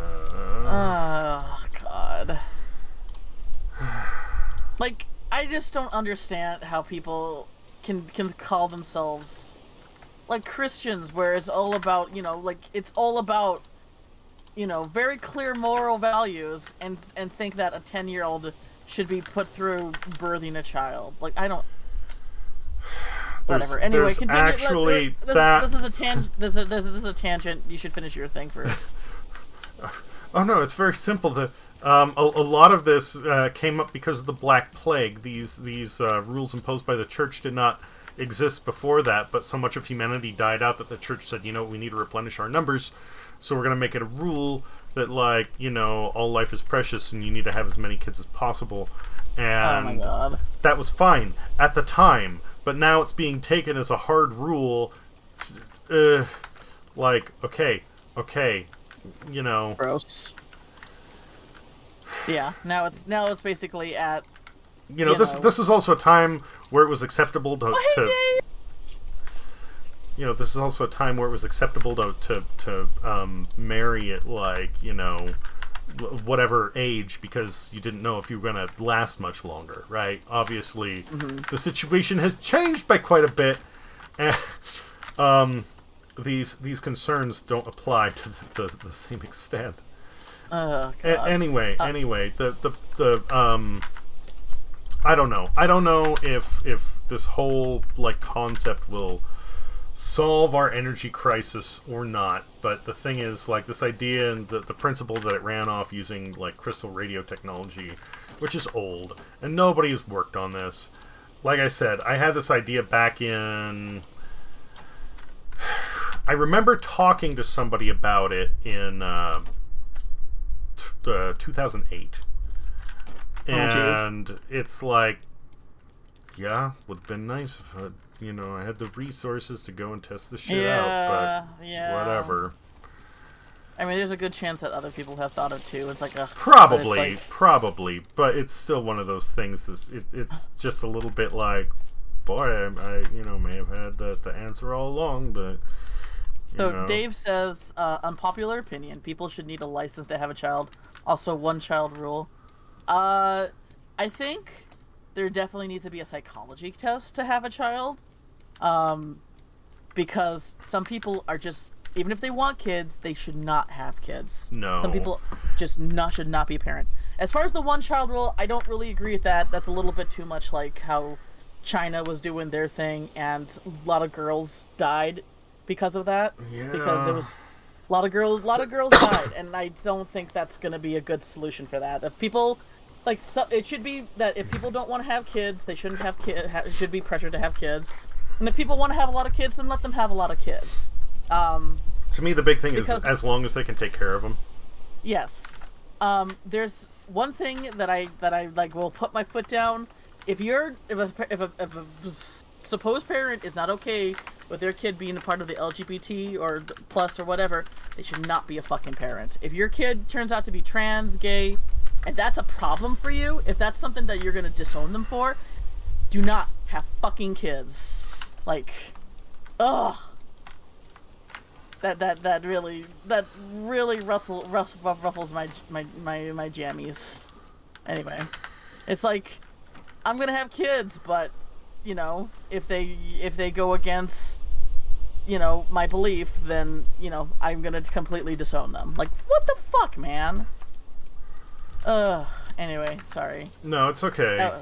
Oh god. Like, I just don't understand how people can call themselves like Christians, where it's all about, like, it's all about, very clear moral values, and think that a 10-year-old should be put through birthing a child. Like, I don't. Whatever. Anyway, there's continue. actually This is a tangent. This is a tangent. You should finish your thing first. Oh no, it's very simple. A lot of this came up because of the Black Plague. These rules imposed by the church did not exist before that, but so much of humanity died out that the church said, we need to replenish our numbers, so we're going to make it a rule that, like, all life is precious and you need to have as many kids as possible. And oh my god. that was fine at the time, but now it's being taken as a hard rule. Like, okay, Gross. Yeah, now it's basically at this was also a time where it was acceptable to this is also a time where it was acceptable to marry at, like, whatever age, because you didn't know if you were going to last much longer, right? Obviously, the situation has changed by quite a bit, and these concerns don't apply to the same extent. Oh god. Anyway, the I don't know if this whole, like, concept will solve our energy crisis or not, but the thing is, like, this idea and the principle that it ran off using, like, crystal radio technology, which is old, and nobody's worked on this. Like I said, I had this idea back in... I remember talking to somebody about it in 2008. And it's like, yeah, would have been nice if I had the resources to go and test the shit out, but whatever. I mean, there's a good chance that other people have thought of it too. It's like a probably, but it's still one of those things. It's just a little bit like, boy, I may have had the answer all along, but. Dave says, unpopular opinion: people should need a license to have a child. Also, one child rule. I think there definitely needs to be a psychology test to have a child. Because some people are just, even if they want kids, they should not have kids. No. Some people just should not be a parent. As far as the one child rule, I don't really agree with that. That's a little bit too much like how China was doing their thing, and a lot of girls died because of that. Yeah. Because there was a lot of girls died, and I don't think that's going to be a good solution for that. If people, like, it should be that if people don't want to have kids, they shouldn't have should be pressured to have kids. And if people want to have a lot of kids, then let them have a lot of kids. To me, the big thing is as long as they can take care of them. Yes. There's one thing that I like will put my foot down. If a supposed parent is not okay with their kid being a part of the LGBT or plus or whatever, they should not be a fucking parent. If your kid turns out to be trans, gay, and that's a problem for you, if that's something that you're gonna disown them for, do not have fucking kids. Like, ugh. That really ruffles my jammies. Anyway, it's like, I'm gonna have kids, but if they go against my belief, then I'm gonna completely disown them. Like, what the fuck, man? Anyway, sorry. No, it's okay.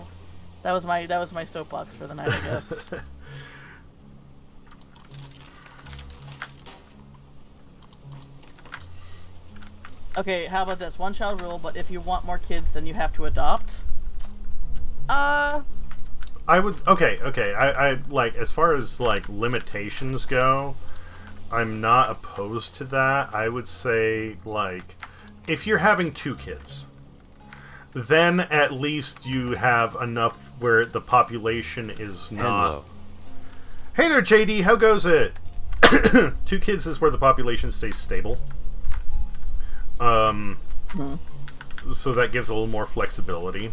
That was my soapbox for the night, I guess. Okay, how about this? One child rule, but if you want more kids, then you have to adopt. I would... Okay. I like, as far as, like, limitations go, I'm not opposed to that. I would say, like, if you're having 2 kids, then at least you have enough where the population is not... Hello. Hey there, JD, how goes it? 2 kids is where the population stays stable. So that gives a little more flexibility.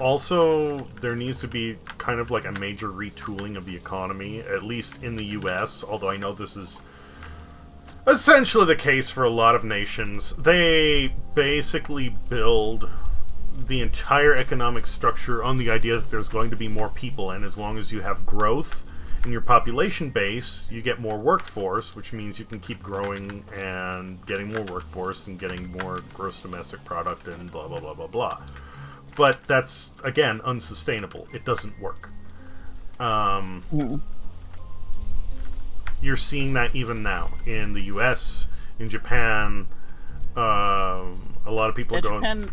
Also, there needs to be kind of like a major retooling of the economy, at least in the US, although I know this is essentially the case for a lot of nations. They basically build the entire economic structure on the idea that there's going to be more people, and as long as you have growth in your population base, you get more workforce, which means you can keep growing and getting more workforce and getting more gross domestic product and blah, blah, blah, blah, blah. But that's, again, unsustainable. It doesn't work. You're seeing that even now in the US, in Japan. A lot of people are going. Japan.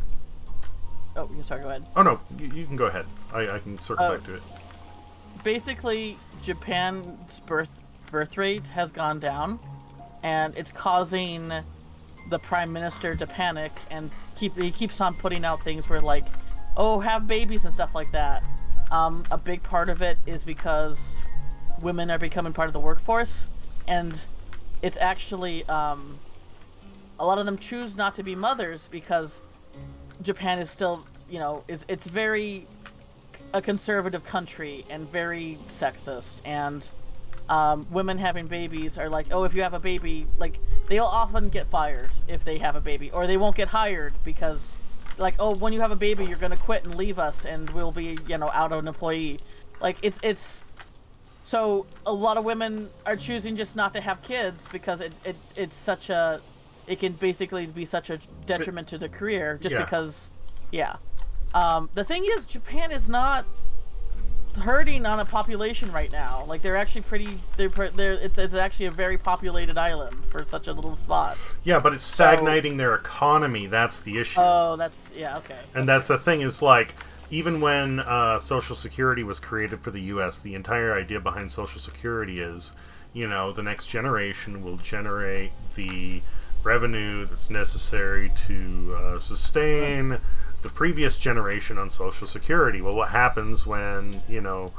Oh, sorry. Go ahead. Oh no, you can go ahead. I can circle back to it. Basically, Japan's birth rate has gone down, and it's causing the prime minister to panic, and he keeps on putting out things where like, oh, have babies and stuff like that. A big part of it is because women are becoming part of the workforce, and it's actually a lot of them choose not to be mothers because Japan is still, it's very a conservative country and very sexist, and women having babies are like, oh, if you have a baby, like, they'll often get fired if they have a baby, or they won't get hired because, like, oh, when you have a baby, you're gonna quit and leave us, and we'll be, out of an employee. Like, it's so a lot of women are choosing just not to have kids because it's such a, it can basically be such a detriment to their career just because, the thing is, Japan is not hurting on a population right now. Like, they're actually it's actually a very populated island for such a little spot. Yeah, but it's stagnating their economy. That's the issue. Oh, okay. And that's the thing is, like, even when Social Security was created for the U.S., the entire idea behind Social Security is, the next generation will generate the revenue that's necessary to sustain the previous generation on Social Security. Well, what happens when, the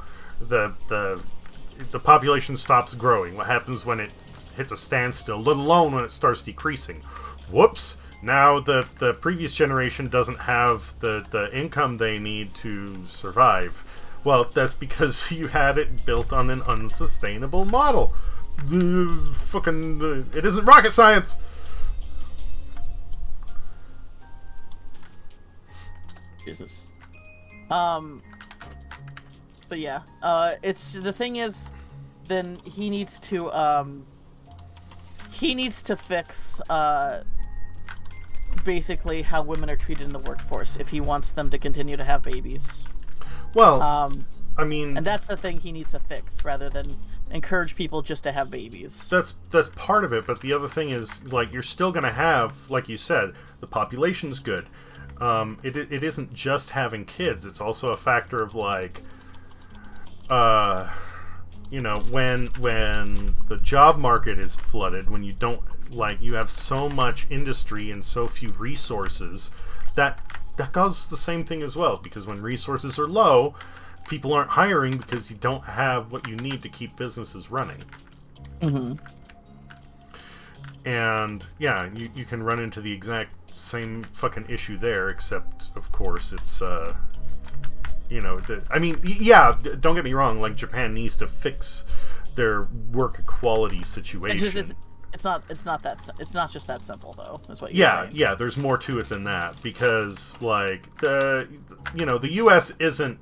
population stops growing? What happens when it hits a standstill, let alone when it starts decreasing? Whoops! Now the previous generation doesn't have the income they need to survive. Well, that's because you had it built on an unsustainable model. It isn't rocket science! Jesus. But yeah, it's, the thing is, then he needs to fix, basically how women are treated in the workforce if he wants them to continue to have babies. Well, I mean, and that's the thing he needs to fix, rather than encourage people just to have babies. That's part of it, but the other thing is, like, you're still gonna have, like you said, the population's good. It isn't just having kids. It's also a factor of, like, when the job market is flooded, when you don't, like, you have so much industry and so few resources, that causes the same thing as well. Because when resources are low, people aren't hiring because you don't have what you need to keep businesses running. Mm-hmm. And yeah, you can run into the exact same fucking issue there, except of course it's don't get me wrong, like, Japan needs to fix their work equality situation. It's not just that simple, though. That's what you're saying. Yeah, there's more to it than that, because, like, the US isn't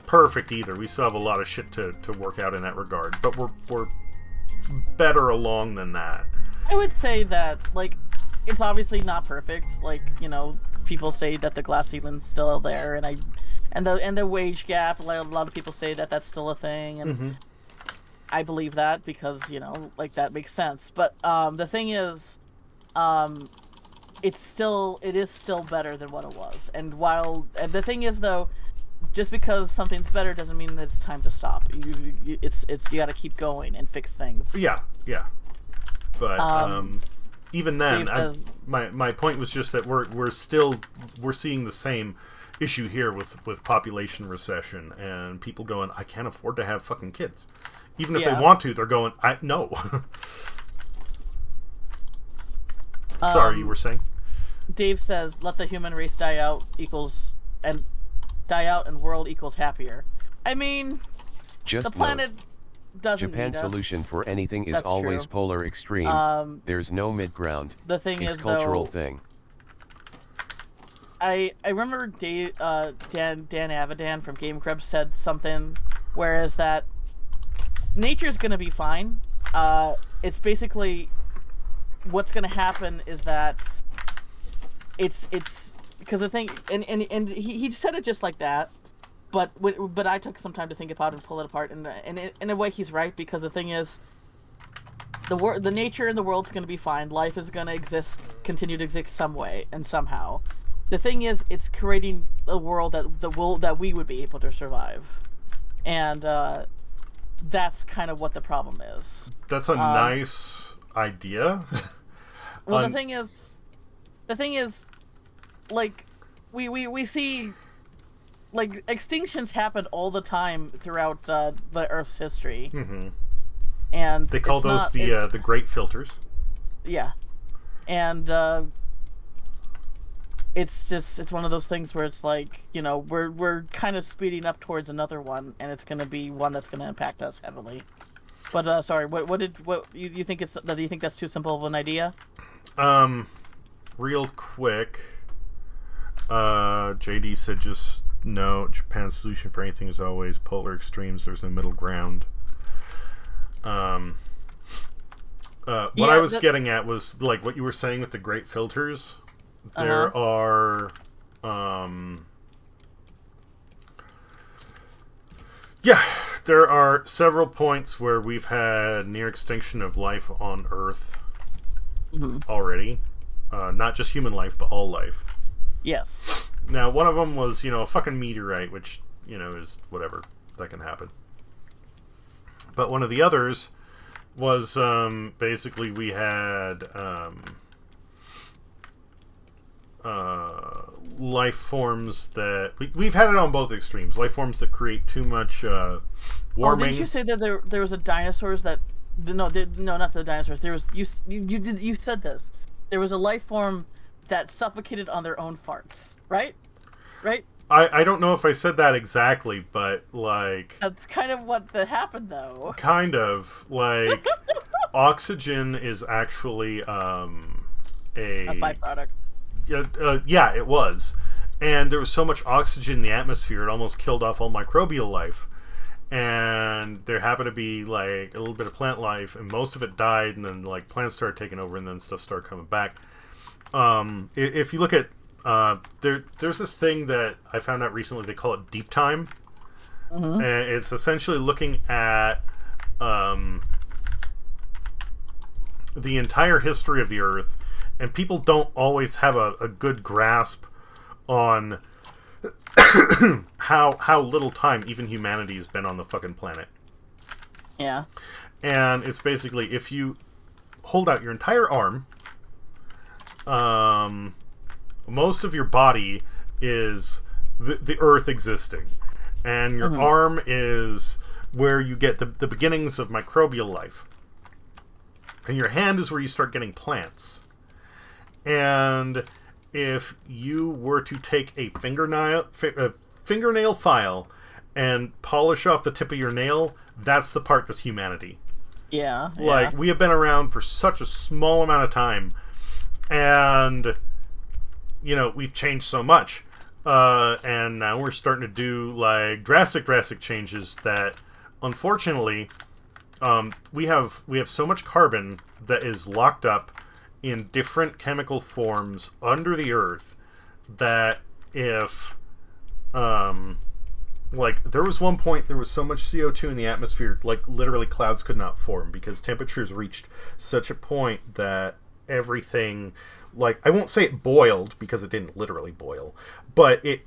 perfect either. We still have a lot of shit to work out in that regard, but we're better along than that. I would say that, like, it's obviously not perfect. Like, people say that the glass ceiling's still there, and the wage gap. Like, a lot of people say that that's still a thing, and I believe that because like, that makes sense. But the thing is, it is still better than what it was. And the thing is, though, just because something's better doesn't mean that it's time to stop. You got to keep going and fix things. Yeah. But even then, my point was just that we're seeing the same issue here with population recession and people going, I can't afford to have fucking kids. Even if they want to, they're going, no. Sorry, you were saying? Dave says, "Let the human race die out and world equals happier." I mean, the Just planet note, doesn't need Japan's us. solution for anything is That's always true. polar extreme. There's no mid ground. The thing It's is, cultural though, thing. I remember Dan Avidan from Game Grumps said something, whereas that nature's gonna be fine. It's basically what's gonna happen is that it's because the thing and he said it just like that, but I took some time to think about it and pull it apart, and in a way he's right, because the thing is, the nature in the world's gonna be fine. Life is gonna continue to exist some way and somehow. The thing is, it's creating a world that we would be able to survive, and that's kind of what the problem is. That's a nice idea. Well, the thing is, like, we see, like, extinctions happen all the time throughout the Earth's history, and They call those the great filters. yeah, and it's one of those things where it's like, you know, we're kind of speeding up towards another one, and it's going to be one that's going to impact us heavily. But sorry, what you think do you think that's too simple of an idea? Real quick, JD said just no. Japan's solution for anything is always polar extremes. There's no middle ground. What I was getting at was like what you were saying with the great filters. There are, there are several points where we've had near extinction of life on Earth already. Not just human life, but all life. Yes. Now, one of them was, you know, a fucking meteorite, which, you know, is whatever. That can happen. But one of the others was, basically we had, life forms that... We've had it on both extremes. Life forms that create too much, warming. Oh, didn't you say that there was a dinosaurs that... No, not the dinosaurs. There was... You said this. There was a life form that suffocated on their own farts, right? Right? I don't know if I said that exactly, but, like... That's kind of what happened, though. Kind of. Like, oxygen is actually, a byproduct. Yeah, it was. And there was so much oxygen in the atmosphere, it almost killed off all microbial life. And there happened to be, like, a little bit of plant life, and most of it died, and then, like, plants started taking over, and then stuff started coming back. If you look at... there's this thing that I found out recently, they call it deep time. And it's essentially looking at the entire history of the Earth, and people don't always have a good grasp on how little time even humanity's been on the fucking planet. Yeah. And it's basically, if you hold out your entire arm, most of your body is the Earth existing, and your arm is where you get the beginnings of microbial life, and your hand is where you start getting plants. And if you were to take a fingernail file and polish off the tip of your nail, that's the part that's humanity. Yeah. Like, we have been around for such a small amount of time, and, you know, we've changed so much. And now we're starting to do, like, drastic changes that, unfortunately, we have so much carbon that is locked up in different chemical forms under the Earth that if, like, there was one point there was so much CO2 in the atmosphere, like, literally clouds could not form because temperatures reached such a point that everything, like, I won't say it boiled because it didn't literally boil, but it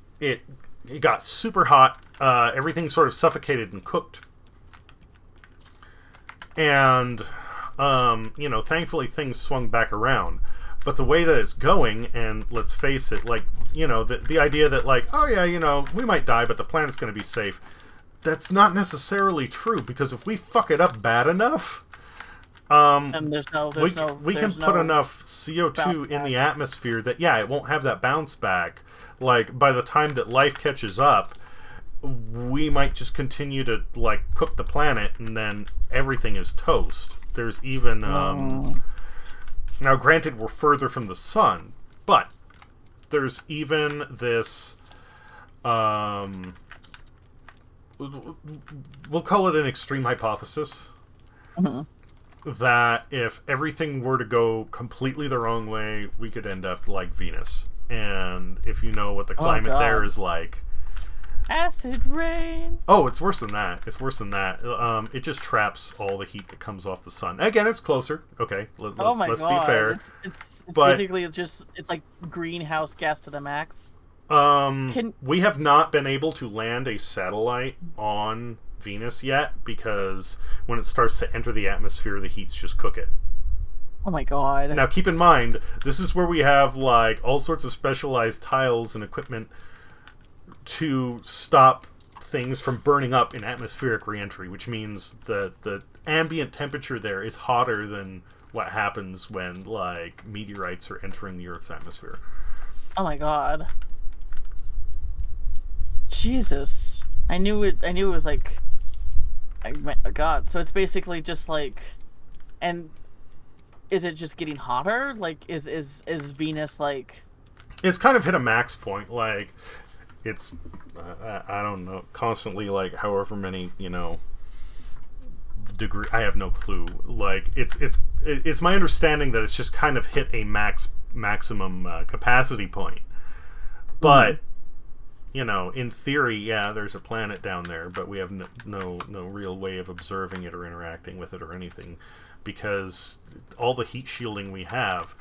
got super hot. Everything sort of suffocated and cooked. And, you know, thankfully things swung back around. But the way that it's going, and let's face it, like, you know, the idea that, like, oh yeah, you know, we might die, but the planet's going to be safe, that's not necessarily true, because if we fuck it up bad enough, And there's no we can put enough CO2 bounce in the back. atmosphere that, yeah, it won't have that bounce back. Like, by the time that life catches up, we might just continue to, like, cook the planet, and then everything is toast. There's even, now granted we're further from the sun, but there's even this, we'll call it an extreme hypothesis, that if everything were to go completely the wrong way, we could end up like Venus. And if you know what the climate there is like... Acid rain. Oh, it's worse than that. It's worse than that. It just traps all the heat that comes off the sun. Again, it's closer. Okay, let's be fair. It's But, basically it's like greenhouse gas to the max. we have not been able to land a satellite on Venus yet, because when it starts to enter the atmosphere, the heats just cook it. Oh my god. Now, keep in mind, this is where we have, like, all sorts of specialized tiles and equipment to stop things from burning up in atmospheric reentry, which means that the ambient temperature there is hotter than what happens when, like, meteorites are entering the Earth's atmosphere. Oh my god. Jesus. I knew it was like... God. So it's basically just like... And... Is it just getting hotter? Like, is Venus, like... It's kind of hit a max point. Like, it's... I don't know. Constantly, like, however many, degree... I have no clue. Like, it's my understanding that it's just kind of hit a maximum capacity point. But... in theory, yeah, there's a planet down there, but we have no real way of observing it or interacting with it or anything, because all the heat shielding we have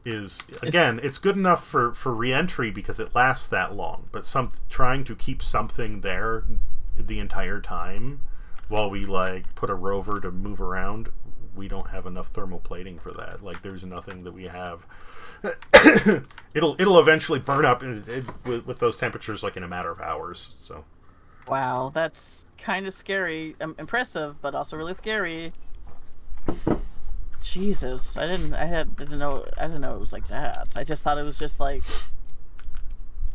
is, again, it's good enough for re-entry because it lasts that long, but trying to keep something there the entire time while we, like, put a rover to move around, we don't have enough thermal plating for that. Like, there's nothing that we have. It'll eventually burn up with those temperatures, like, in a matter of hours. So, Wow, that's kind of scary. Impressive, but also really scary. Jesus, I didn't know it was like that. I just thought it was just like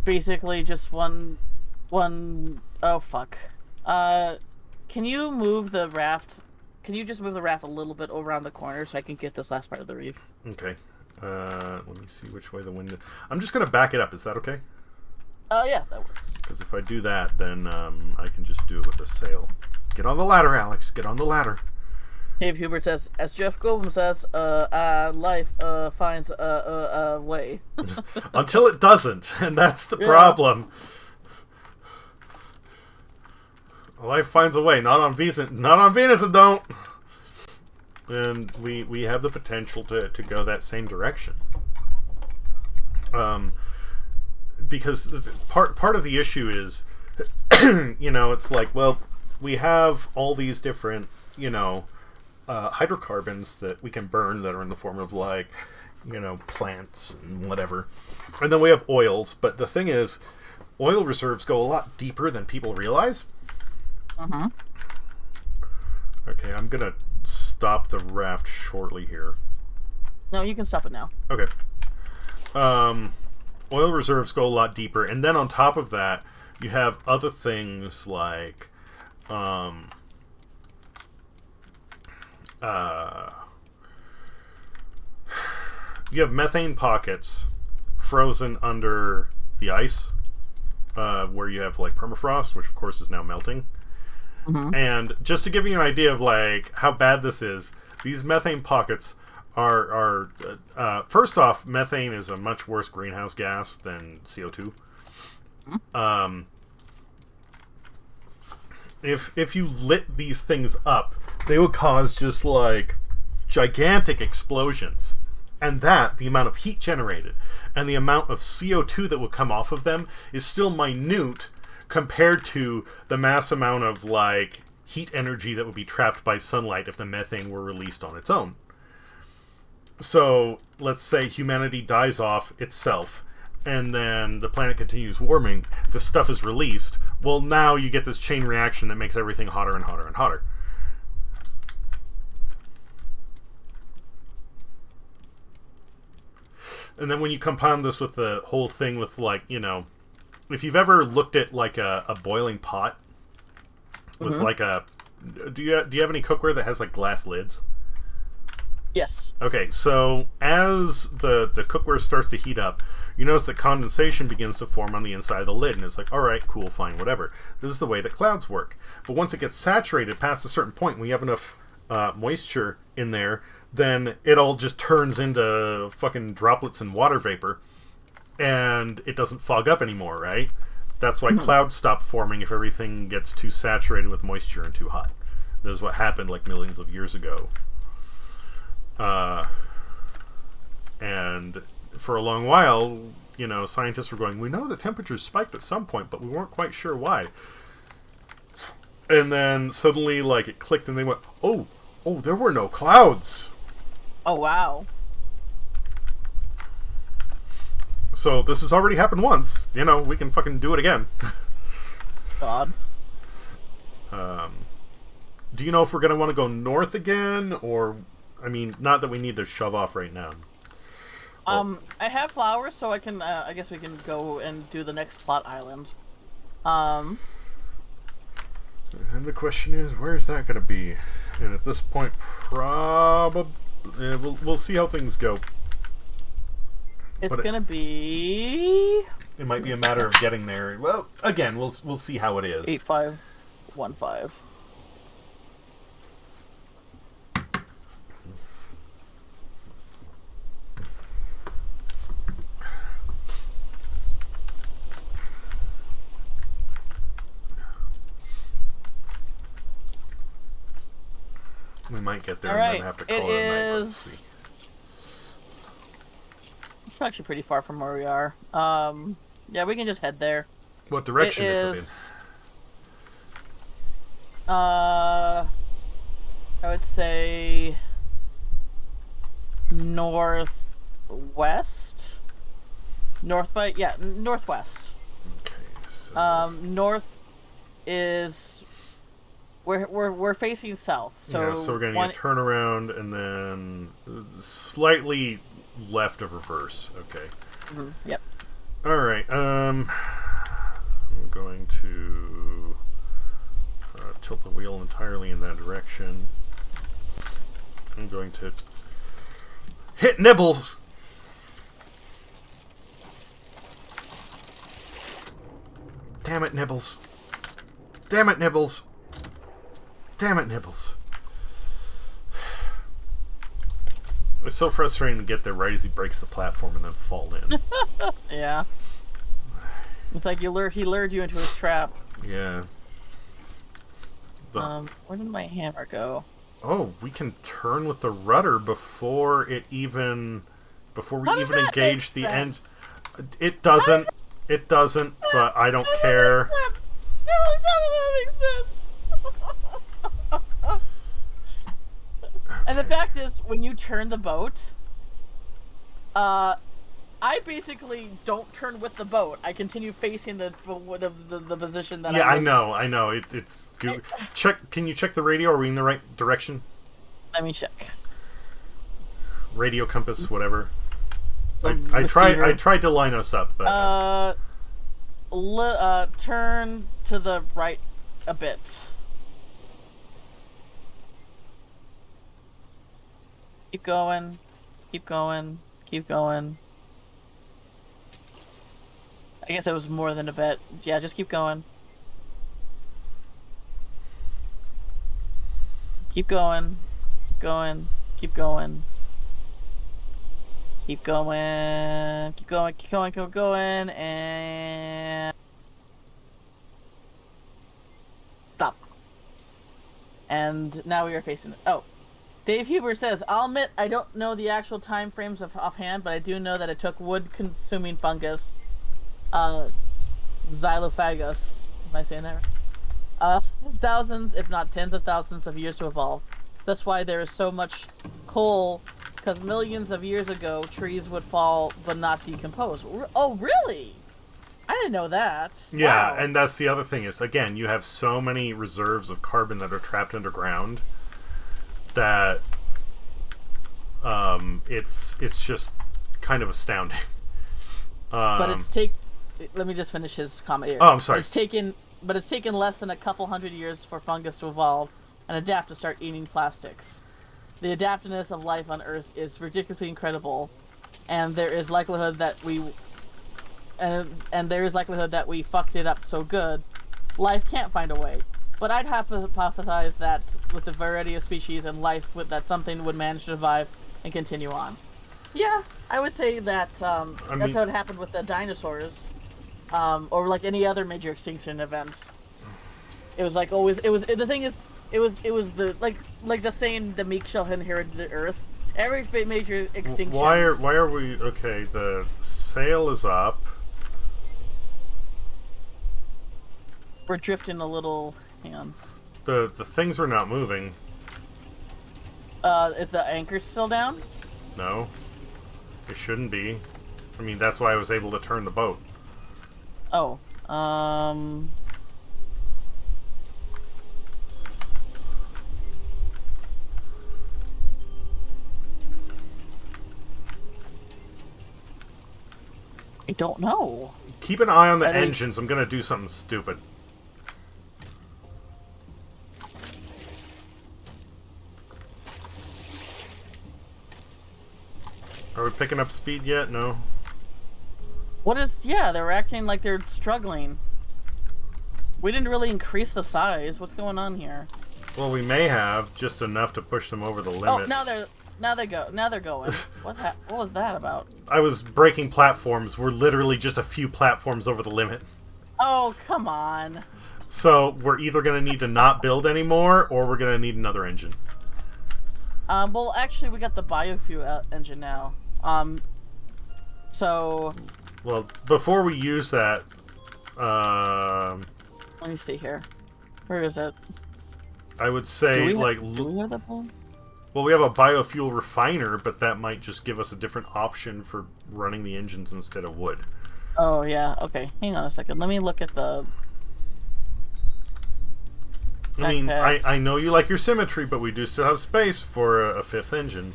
basically just one. Oh fuck. Can you move the raft? Can you just move the raft a little bit around the corner so I can get this last part of the reef? okay. Let me see which way the wind is. I'm just gonna back it up. Is that okay? Yeah, that works. Because if I do that, then I can just do it with a sail. Get on the ladder, Alex. Get on the ladder. Dave Hubert says, as Jeff Goldblum says, life finds a way. Until it doesn't, and that's the problem. Life finds a way. Not on Venus. It don't. And we have the potential to go that same direction. Because part of the issue is, it's like, well, we have all these different, hydrocarbons that we can burn that are in the form of, like, plants and whatever. And then we have oils, but the thing is, oil reserves go a lot deeper than people realize. Mm-hmm. Okay, I'm gonna stop the raft shortly here. No, you can stop it now. Okay. Oil reserves go a lot deeper, and then on top of that, you have other things like, you have methane pockets frozen under the ice, where you have, like, permafrost, which of course is now melting. Mm-hmm. And just to give you an idea of, like, how bad this is, these methane pockets are first off, methane is a much worse greenhouse gas than CO2. Mm-hmm. If you lit these things up, they would cause just, like, gigantic explosions. And that, the amount of heat generated, and the amount of CO2 that would come off of them is still minute compared to the mass amount of, like, heat energy that would be trapped by sunlight if the methane were released on its own. So, let's say humanity dies off itself, and then the planet continues warming, the stuff is released. Well, now you get this chain reaction that makes everything hotter and hotter and hotter. And then when you compound this with the whole thing with, like, if you've ever looked at, like, a boiling pot with, like, a... Do you have any cookware that has, like, glass lids? Yes. Okay, so as the cookware starts to heat up, you notice that condensation begins to form on the inside of the lid, and it's like, alright, cool, fine, whatever. This is the way that clouds work. But once it gets saturated past a certain point, when you have enough moisture in there, then it all just turns into fucking droplets and water vapor, and it doesn't fog up anymore, right? That's why clouds stop forming if everything gets too saturated with moisture and too hot. This is what happened like millions of years ago. And for a long while, scientists were going, we know the temperatures spiked at some point, but we weren't quite sure why. And then suddenly, like, it clicked and they went, oh, there were no clouds. Oh, wow. So this has already happened once. We can fucking do it again. God. Do you know if we're going to want to go north again? Or, I mean, not that we need to shove off right now. I have flowers, so I can, I guess we can go and do the next plot island. And the question is, where is that going to be? And at this point, probably... we'll see how things go. It's gonna be... It might be a matter of getting there. Well, again, we'll see how it is. 8515. We might get there All and right. then have to call it a night. Let's see. It's actually pretty far from where we are. Yeah, we can just head there. What direction is it in? I would say northwest. Northwest. Okay, so... north is we're facing south. So yeah, so we're gonna turn around and then slightly left of reverse. Okay. Yep. All right. I'm going to tilt the wheel entirely in that direction. I'm going to hit Nibbles. Damn it, Nibbles. Damn it, Nibbles. Damn it, Nibbles. It's so frustrating to get there right as he breaks the platform and then fall in. Yeah. It's like he lured you into his trap. Yeah. Where did my hammer go? Oh, we can turn with the rudder before we even engage the end. It doesn't. It doesn't, but I don't care. That makes sense. And the fact is, when you turn the boat, I basically don't turn with the boat. I continue facing the position that. Yeah, I know. It's good. Check. Can you check the radio? Are we in the right direction? Let me check. Radio compass, whatever. I tried to line us up, but turn to the right a bit. Keep going. Keep going. Keep going. I guess it was more than a bit. Yeah, just keep going. Keep going. Keep going. Keep going. Keep going. Keep going. Keep going. Keep going. And stop. And now we are facing it. Oh. Dave Huber says, I'll admit I don't know the actual time frames offhand, but I do know that it took wood-consuming fungus, Xylophagus, am I saying that right? Thousands, if not tens of thousands of years to evolve. That's why there is so much coal, because millions of years ago, trees would fall but not decompose. Oh, really? I didn't know that. Yeah, wow. And that's the other thing is, again, you have so many reserves of carbon that are trapped underground that it's just kind of astounding. But let me just finish his comment here. Oh, I'm sorry. But it's taken less than a couple hundred years for fungus to evolve and adapt to start eating plastics. The adaptiveness of life on Earth is ridiculously incredible, and there is likelihood that we fucked it up so good, life can't find a way. But I'd hypothesize that with the variety of species and life, that something would manage to survive and continue on. Yeah, I would say that that's how it happened with the dinosaurs, or like any other major extinction event. It was like always. It was the thing is, it was the like the saying, the meek shall inherit the earth. Every major extinction. Why are we okay? The sail is up. We're drifting a little. Hang on. The things are not moving. Is the anchor still down? No, it shouldn't be. I mean, that's why I was able to turn the boat. Oh, I don't know. Keep an eye on the engines. I'm gonna do something stupid. Are we picking up speed yet? No. What is... Yeah, they're acting like they're struggling. We didn't really increase the size. What's going on here? Well, we may have just enough to push them over the limit. Oh, now they're going. What was that about? I was breaking platforms. We're literally just a few platforms over the limit. Oh, come on. So we're either going to need to not build anymore, or we're going to need another engine. Well, actually, we got the biofuel engine now. So... Well, before we use that, let me see here. Where is it? I would say, do we have the well, we have a biofuel refiner, but that might just give us a different option for running the engines instead of wood. Oh, yeah. Okay, hang on a second. Let me look at the... I mean, I know you like your symmetry, but we do still have space for a fifth engine.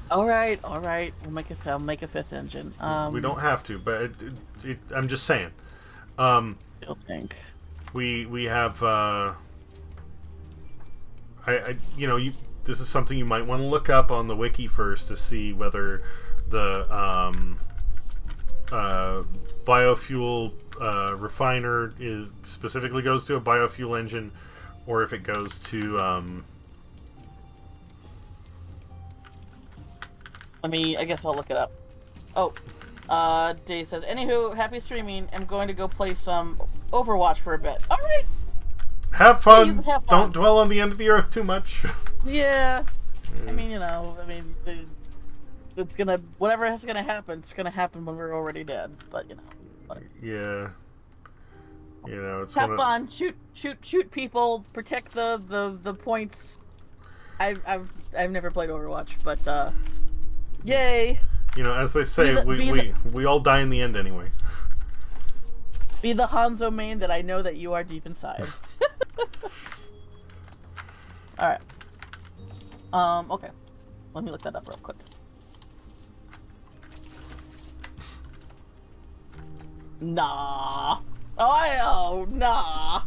All right. I'll make a fifth engine. We don't have to, but I'm just saying. Fuel tank. We have. This is something you might want to look up on the wiki first to see whether the biofuel refiner specifically goes to a biofuel engine, or if it goes to I guess I'll look it up. Oh, Dave says, anywho, happy streaming. I'm going to go play some Overwatch for a bit. All right. Have fun. Have fun. Don't dwell on the end of the earth too much. Yeah. I mean, it's gonna, whatever is gonna happen, it's gonna happen when we're already dead. But whatever. Yeah. It's have fun. Shoot people. Protect the points. I've never played Overwatch, but yay. As they say, we all die in the end anyway. Be the Hanzo main that I know that you are deep inside. Alright. Okay. Let me look that up real quick. Nah. Oh, nah.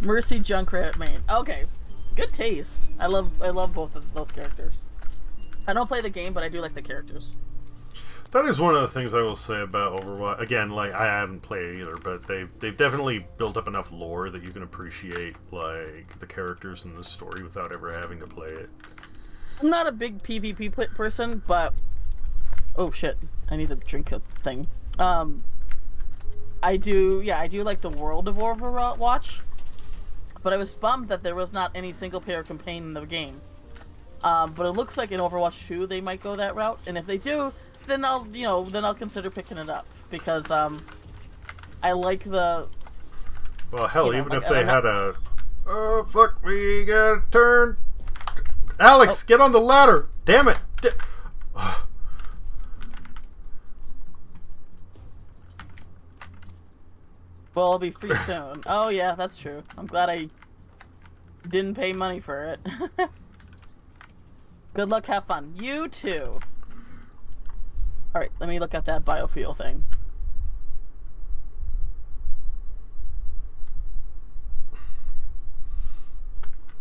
Mercy Junkrat main. Okay. Good taste. I love both of those characters. I don't play the game, but I do like the characters. That is one of the things I will say about Overwatch. Again, I haven't played it either, but they've definitely built up enough lore that you can appreciate the characters in the story without ever having to play it. I'm not a big PvP person, but oh shit, I need to drink a thing. I do like the world of Overwatch, but I was bummed that there was not any single player campaign in the game. But it looks like in Overwatch 2 they might go that route, and if they do, then I'll consider picking it up, because I like the... Well, hell, even if they had a... Oh, fuck, we gotta turn... Alex, get on the ladder! Damn it! Well, I'll be free soon. Oh yeah, that's true. I'm glad I didn't pay money for it. Good luck, have fun. You too. All right, let me look at that biofuel thing.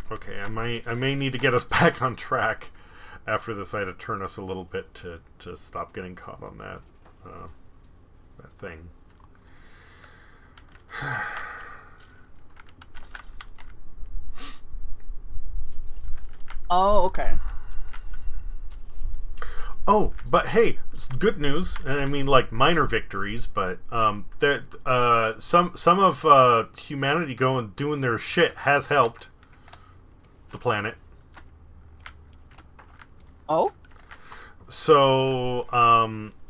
Okay, I may need to get us back on track after this. I had to turn us a little bit to stop getting caught on that that thing. Oh, okay. Oh, but hey, good news. And I mean, like minor victories, but that some of humanity going doing their shit has helped the planet. Oh, So,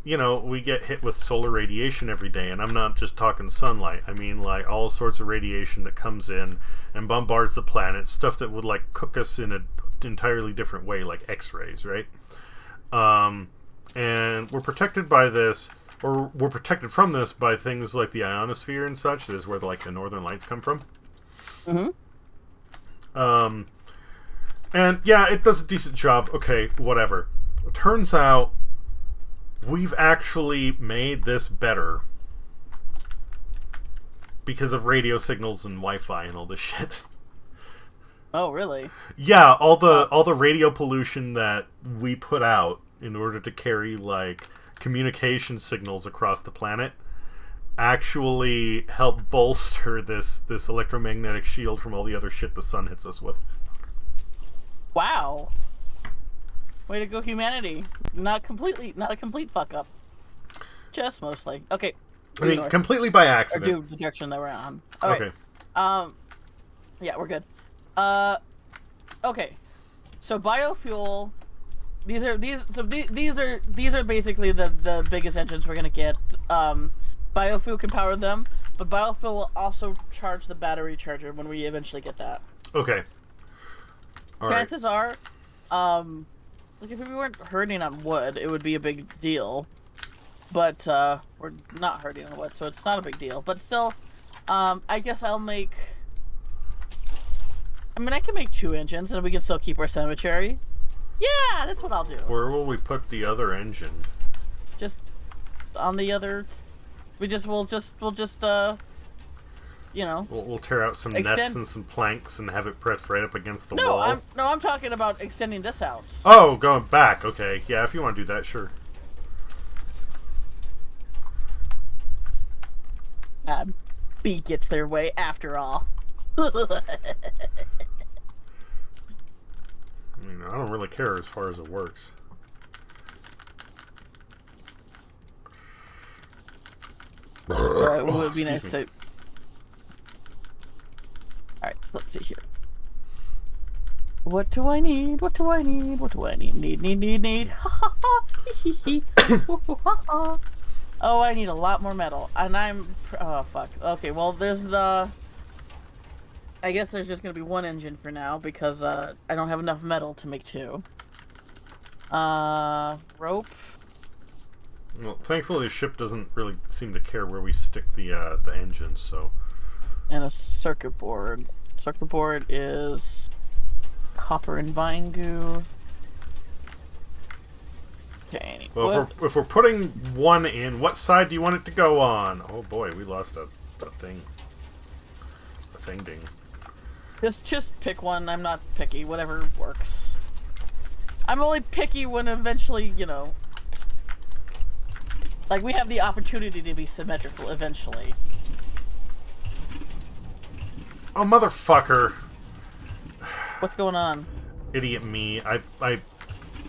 you know, we get hit with solar radiation every day, and I'm not just talking sunlight. I mean, like, all sorts of radiation that comes in and bombards the planet, stuff that would, like, cook us in an entirely different way, like X-rays, right? And we're protected by this, or we're protected from this by things like the ionosphere and such. That is where, the northern lights come from. mm-hmm. And, yeah, it does a decent job. Okay, whatever. Turns out we've actually made this better because of radio signals and Wi-Fi and all this shit. Oh, really? Yeah, all the radio pollution that we put out in order to carry like communication signals across the planet actually help bolster this electromagnetic shield from all the other shit the sun hits us with. Wow. Way to go, humanity. Not a complete fuck up. Just mostly. Okay. I mean, north. completely by Or accident. do the direction that we're on. All right. Okay. Yeah, we're good. Okay. So biofuel. These are basically the biggest engines we're gonna get. Biofuel can power them, but biofuel will also charge the battery charger when we eventually get that. Okay. All right. Chances are, like if we weren't hurting on wood, it would be a big deal. But we're not hurting on wood, so it's not a big deal. But still, I guess I'll make. I mean, I can make 2 engines, and we can still keep our cemetery. Yeah, that's what I'll do. Where will we put the other engine? Just on the other. We'll just you know. We'll tear out some nets and some planks and have it pressed right up against the wall. I'm talking about extending this out. Oh, going back. Okay, yeah. If you want to do that, sure. B gets their way after all. I mean, I don't really care as far as it works. It would be nice Excuse me. to. Alright, so let's see here. What do I need? What do I need? What do I need? Need. Ha ha ha. Hee hee hee. Oh, I need a lot more metal. And I'm. Oh, fuck. Okay, well, there's the. I guess there's just gonna be 1 engine for now because I don't have enough metal to make 2. Rope. Well, thankfully, the ship doesn't really seem to care where we stick the engines, so. And a circuit board. Circuit board is copper and vine goo. Okay. Well, if we're putting 1 in, what side do you want it to go on? Oh boy, we lost a thing. A thing ding. Just pick one. I'm not picky. Whatever works. I'm only picky when eventually, you know, like we have the opportunity to be symmetrical eventually. Oh, motherfucker. What's going on? Idiot me. I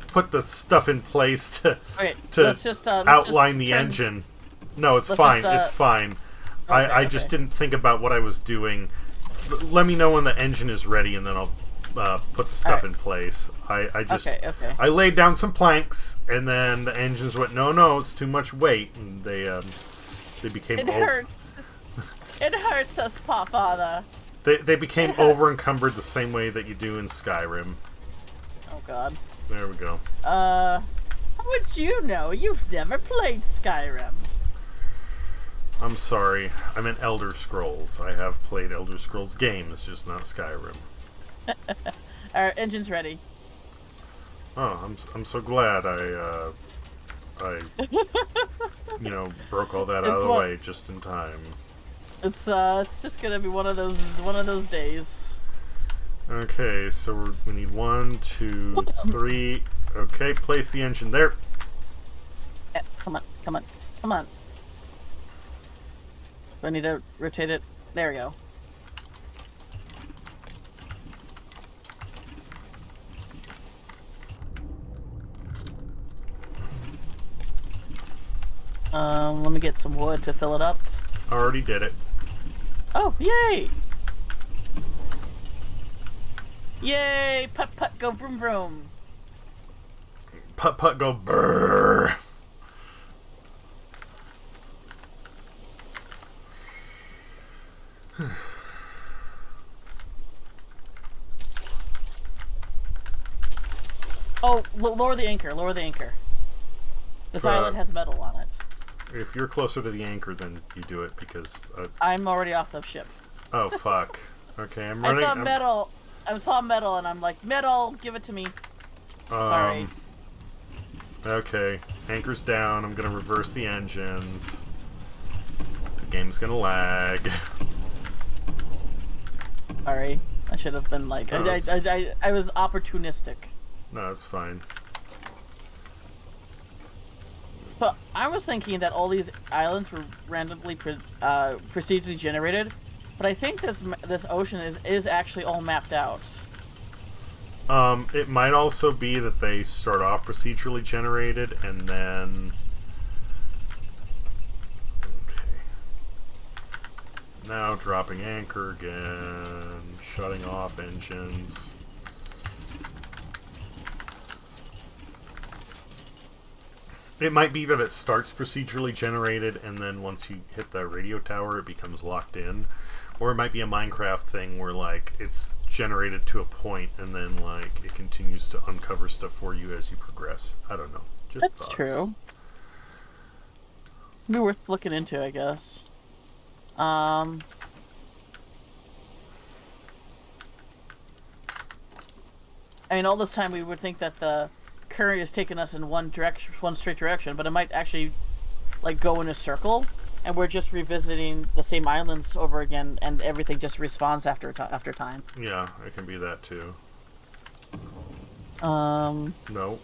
put the stuff in place to Okay, to let's just outline the turn- engine. No, it's let's fine. just, It's fine. okay, I just okay. didn't think about what I was doing. Let me know when the engine is ready, and then I'll put the stuff in place. I just Okay. I laid down some planks, and then the engines went, no, it's too much weight, and they became It hurts. It hurts us, Father. They became over encumbered the same way that you do in Skyrim. Oh God. There we go. How would you know? You've never played Skyrim. I'm sorry. I meant Elder Scrolls. I have played Elder Scrolls games, just not Skyrim. Our engine's ready. Oh, I'm so glad I I broke all that out It's of the what- way just in time. It's just gonna be one of those days. Okay, so we need 1, 2, 3. Okay, place the engine there. Come on. Do I need to rotate it? There we go. Let me get some wood to fill it up. Already did it. Oh, yay! Yay! Put, go vroom vroom. Put, go brrr. Oh, lower the anchor. This island has metal on it. If you're closer to the anchor, then you do it because. I'm already off the ship. Oh fuck. Okay, I'm running. I saw metal, and I'm like, metal, give it to me. Sorry. Okay, anchor's down. I'm gonna reverse the engines. The game's gonna lag. Sorry. I should have been like, No, I was opportunistic. No, it's fine. So I was thinking that all these islands were randomly procedurally generated, but I think this ocean is actually all mapped out. It might also be that they start off procedurally generated and then. Okay. Now dropping anchor again, shutting off engines. It might be that it starts procedurally generated and then once you hit the radio tower it becomes locked in. Or it might be a Minecraft thing where like it's generated to a point and then like it continues to uncover stuff for you as you progress. I don't know. Just That's thoughts. true. Be worth looking into, I guess. I mean, all this time we would think that the current is taking us in one straight direction, but it might actually like go in a circle, and we're just revisiting the same islands over again, and everything just respawns after time. Yeah, it can be that too. No,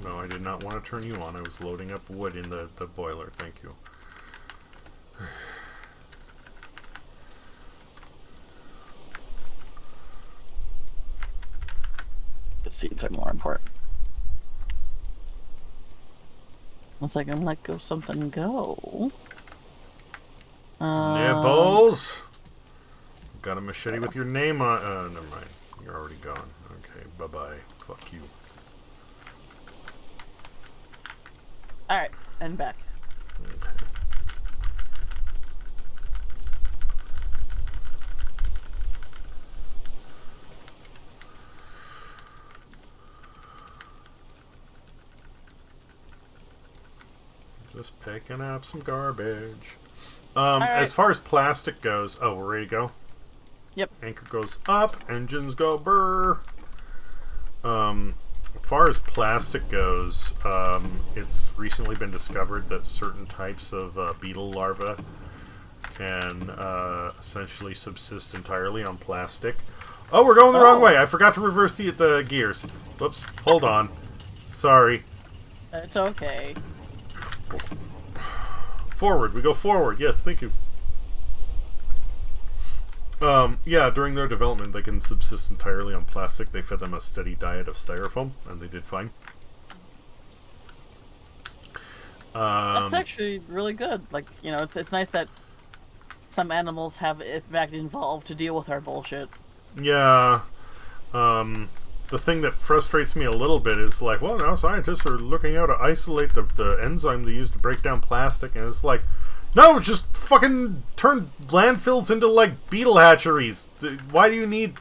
I did not want to turn you on. I was loading up wood in the boiler. Thank you. The seeds are more important. Once I can let go something go. Nipples! Got a machete with your name on. Never mind. You're already gone. Okay, bye bye. Fuck you. Alright, and back. Okay. Just picking up some garbage. As far as plastic goes, oh, we're ready to go? Yep. Anchor goes up, engines go brr. As far as plastic goes, it's recently been discovered that certain types of beetle larvae can essentially subsist entirely on plastic. Oh, we're going the wrong way. I forgot to reverse the gears. Whoops. Hold on. Sorry. It's okay. Forward. We go forward. Yes, thank you. Yeah, during their development, they can subsist entirely on plastic. They fed them a steady diet of styrofoam, and they did fine. That's actually really good. Like, you know, it's nice that some animals have, in fact, evolved to deal with our bullshit. Yeah. The thing that frustrates me a little bit is like, well, now scientists are looking how to isolate the enzyme they use to break down plastic, and it's like, no, just fucking turn landfills into, like, beetle hatcheries. Why do you need...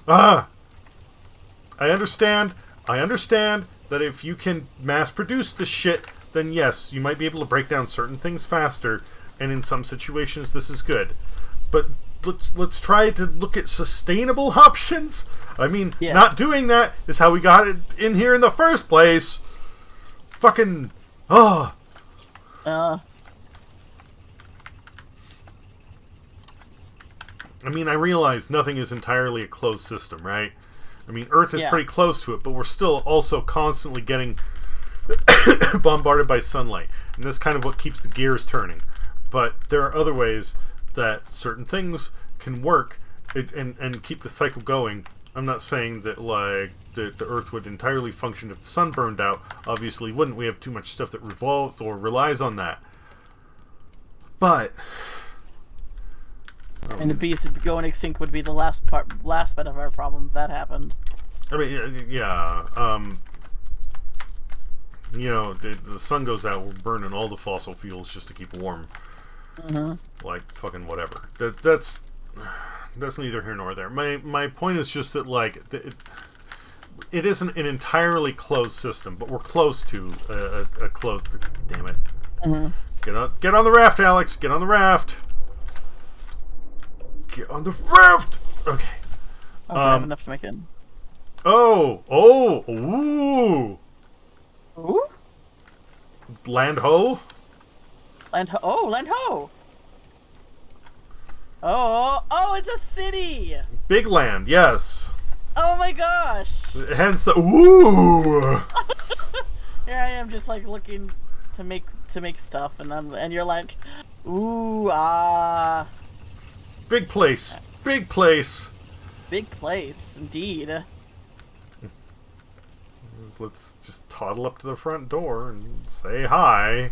I understand that if you can mass-produce the shit, then yes, you might be able to break down certain things faster, and in some situations this is good. But let's try to look at sustainable options. I mean, Yes. Not doing that is how we got it in here in the first place. Fucking... Oh! Uh, I mean, I realize nothing is entirely a closed system, right? I mean, Earth is Yeah. pretty close to it, but we're still also constantly getting bombarded by sunlight. And that's kind of what keeps the gears turning. But there are other ways that certain things can work and keep the cycle going. I'm not saying that, like, the Earth would entirely function if the sun burned out. Obviously wouldn't. We have too much stuff that revolves or relies on that. But... and the beast going extinct would be the last bit of our problem if that happened. I mean, yeah. You know, the sun goes out, we're burning all the fossil fuels just to keep warm. Like, fucking whatever. That's neither here nor there. My point is just that, like, it isn't an entirely closed system, but we're close to a closed... Damn it. Get on the raft, Alex! Get on the raft! Get on the raft! Okay. Okay, I have enough to make it. Oh! Ooh! Ooh? Land ho? Land ho! Oh, it's a city! Big land, yes. Oh my gosh! Hence the ooh. Here I am, just like looking to make stuff, and you're like, ooh, ah, Big place, big place. big place indeed. Let's just toddle up to the front door and say hi.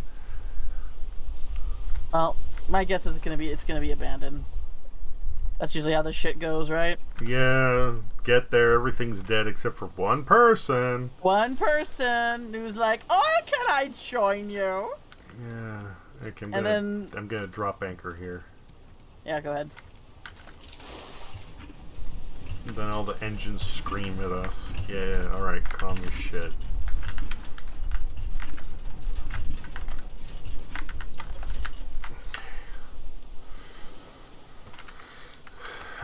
Well, my guess is it's gonna be abandoned. That's usually how this shit goes, right? Yeah, get there, everything's dead except for one person. One person who's like, "Oh, can I join you?" Yeah, okay, And I'm gonna drop anchor here. Yeah, go ahead. And then all the engines scream at us. Yeah, alright, calm your shit.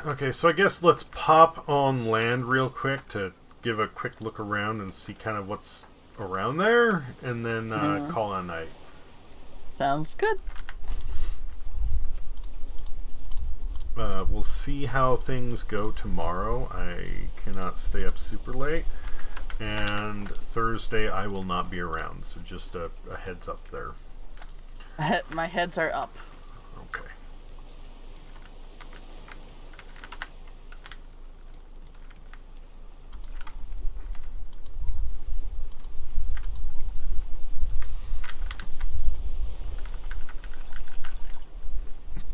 Okay, so I guess let's pop on land real quick to give a quick look around and see kind of what's around there, and then call it a night. Sounds good. We'll see how things go tomorrow. I cannot stay up super late. And Thursday I will not be around, so just a heads up there. My heads are up. Okay.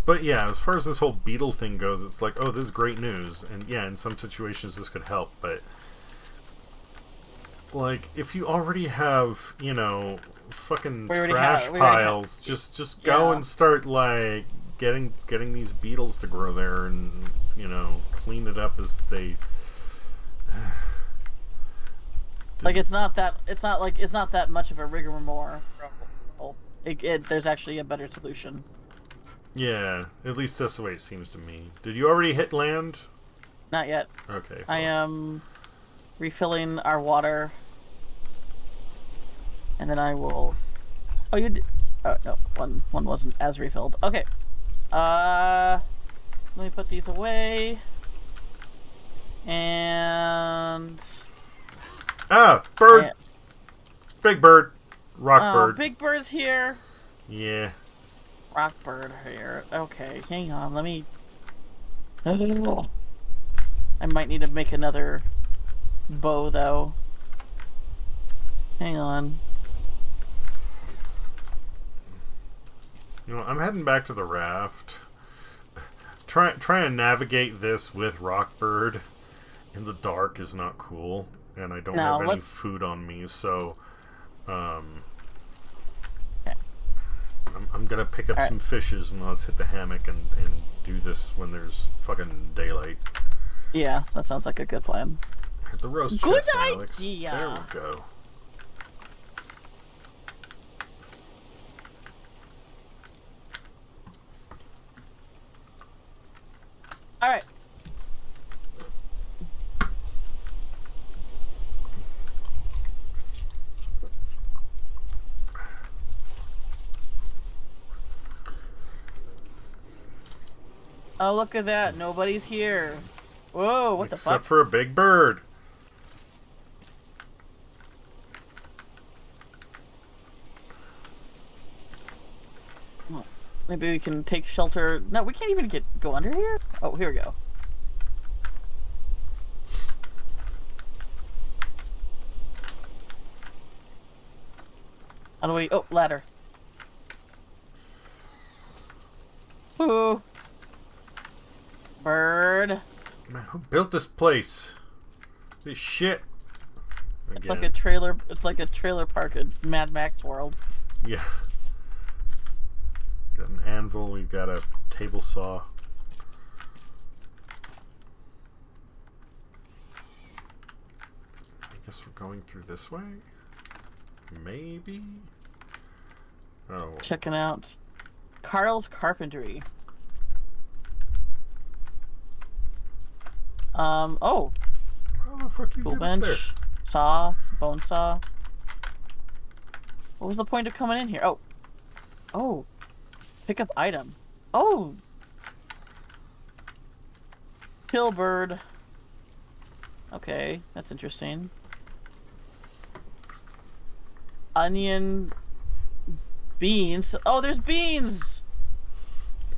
But yeah, as far as this whole beetle thing goes, it's like, oh, this is great news. And yeah, in some situations this could help, but... like, if you already have, you know, fucking trash piles, just go and start, like, getting these beetles to grow there and, you know, clean it up as they... Like, it's not that much of a rigmarole. There's actually a better solution. Yeah, at least that's the way it seems to me. Did you already hit land? Not yet. Okay. I am refilling our water, and then I will. Oh, you did. Oh no, one wasn't as refilled. Okay. Let me put these away. And Bird. Yeah. Big bird. Rock bird. Big Bird's here. Yeah. Rock Bird here. Okay, hang on. Let me. I might need to make another bow though. Hang on. You know, I'm heading back to the raft. Trying to navigate this with Rockbird in the dark is not cool, and I don't have any food on me, so I'm gonna pick up some fishes and let's hit the hammock and do this when there's fucking daylight. Yeah, that sounds like a good plan. Hit the roast Good chest, Alex. idea. There we go. All right. Oh, look at that. Nobody's here. Whoa, what the Except fuck? for a big bird. Oh, maybe we can take shelter. No, we can't even go under here? Oh, here we go. How do we... Oh, ladder. Ooh. Bird. Man, who built this place? This shit. It's like a trailer. It's like a trailer park in Mad Max world. Yeah. Got an anvil. We've got a table saw. I guess we're going through this way. Maybe. Oh. Checking out Carl's Carpentry. Oh, How the fuck you tool get up there? bench, saw, bone saw. What was the point of coming in here? Oh, oh, pick up item. Oh, kill bird. Okay, that's interesting. Onion, beans. Oh, there's beans.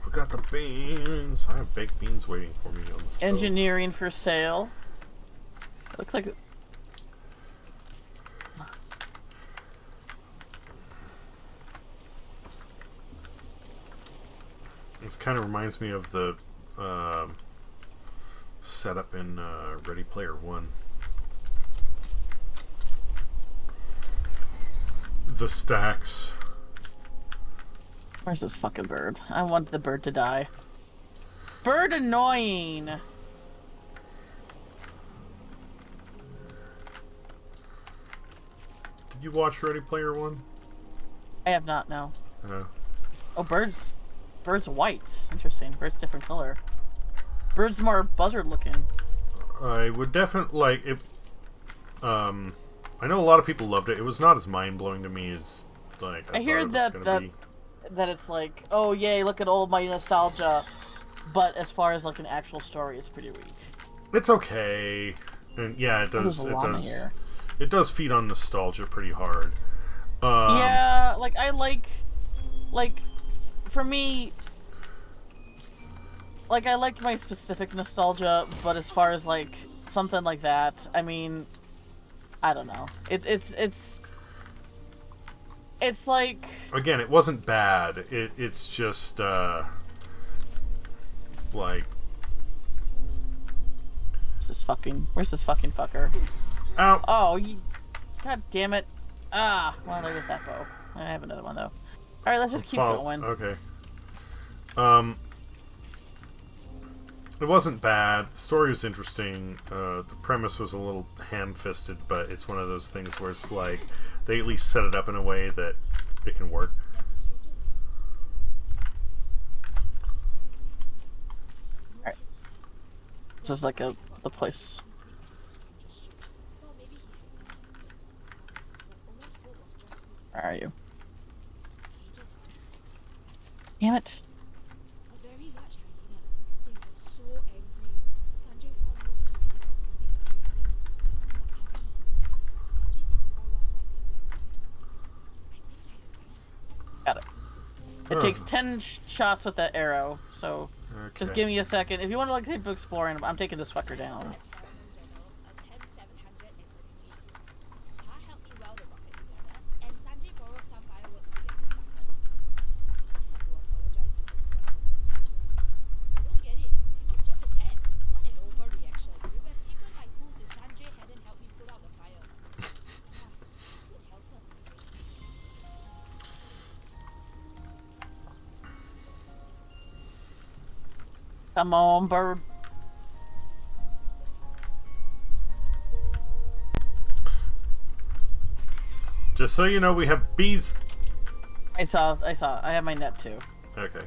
We got the beans. I have baked beans waiting for me on the stove. Engineering for sale. Looks like. This kind of reminds me of the setup in Ready Player One. The stacks. Where's this fucking bird? I want the bird to die. Bird annoying. Did you watch Ready Player One? I have not, no. Uh, Oh, bird's white. Interesting. Bird's different color. Bird's more buzzard looking. I would definitely like it. I know a lot of people loved it. It was not as mind blowing to me as like I hear thought it was gonna be. that it's like, oh yay, look at old my nostalgia. But as far as like an actual story, it's pretty weak. It's okay, and yeah, it There's does. a It llama does. here. It does feed on nostalgia pretty hard. Yeah, like I like, for me, like I like my specific nostalgia, but as far as like something like that, I mean, I don't know. It's like Again, it wasn't bad. It's just like where's this fucking fucker? ow. Oh, god damn it! Ah, well there goes that bow. I have another one though. All right, let's just keep going. Okay. It wasn't bad. The story was interesting. The premise was a little ham-fisted, but it's one of those things where it's like they at least set it up in a way that it can work. Alright. This is like the place. Where are you? Damn it. A very large hyena. They were so angry. Sanjay found no story about feeding and training them into his personal army. Sanjay thinks all of might be a black I think I agree. Got it. It takes 10 shots with that arrow, so just give me a second. If you want to like keep exploring, I'm taking this fucker down. A Tem 733. Pa helped me weld a rocket together, and Sanjay borrowed some fireworks to get me started. I had to apologize to everyone for that explosion. I don't get it. It was just a test, not an overreaction. You would have taken my tools if Sanjay hadn't helped me put out the fire. Good helper, Sanjay. Come on, bird. Just so you know, we have bees. I saw. I have my net too. Okay.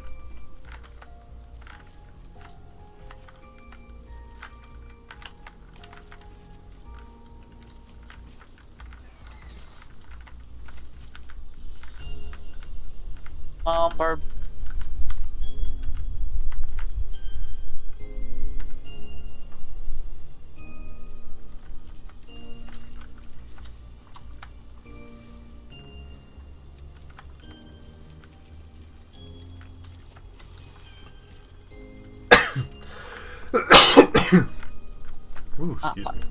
Bird. Excuse fine. me.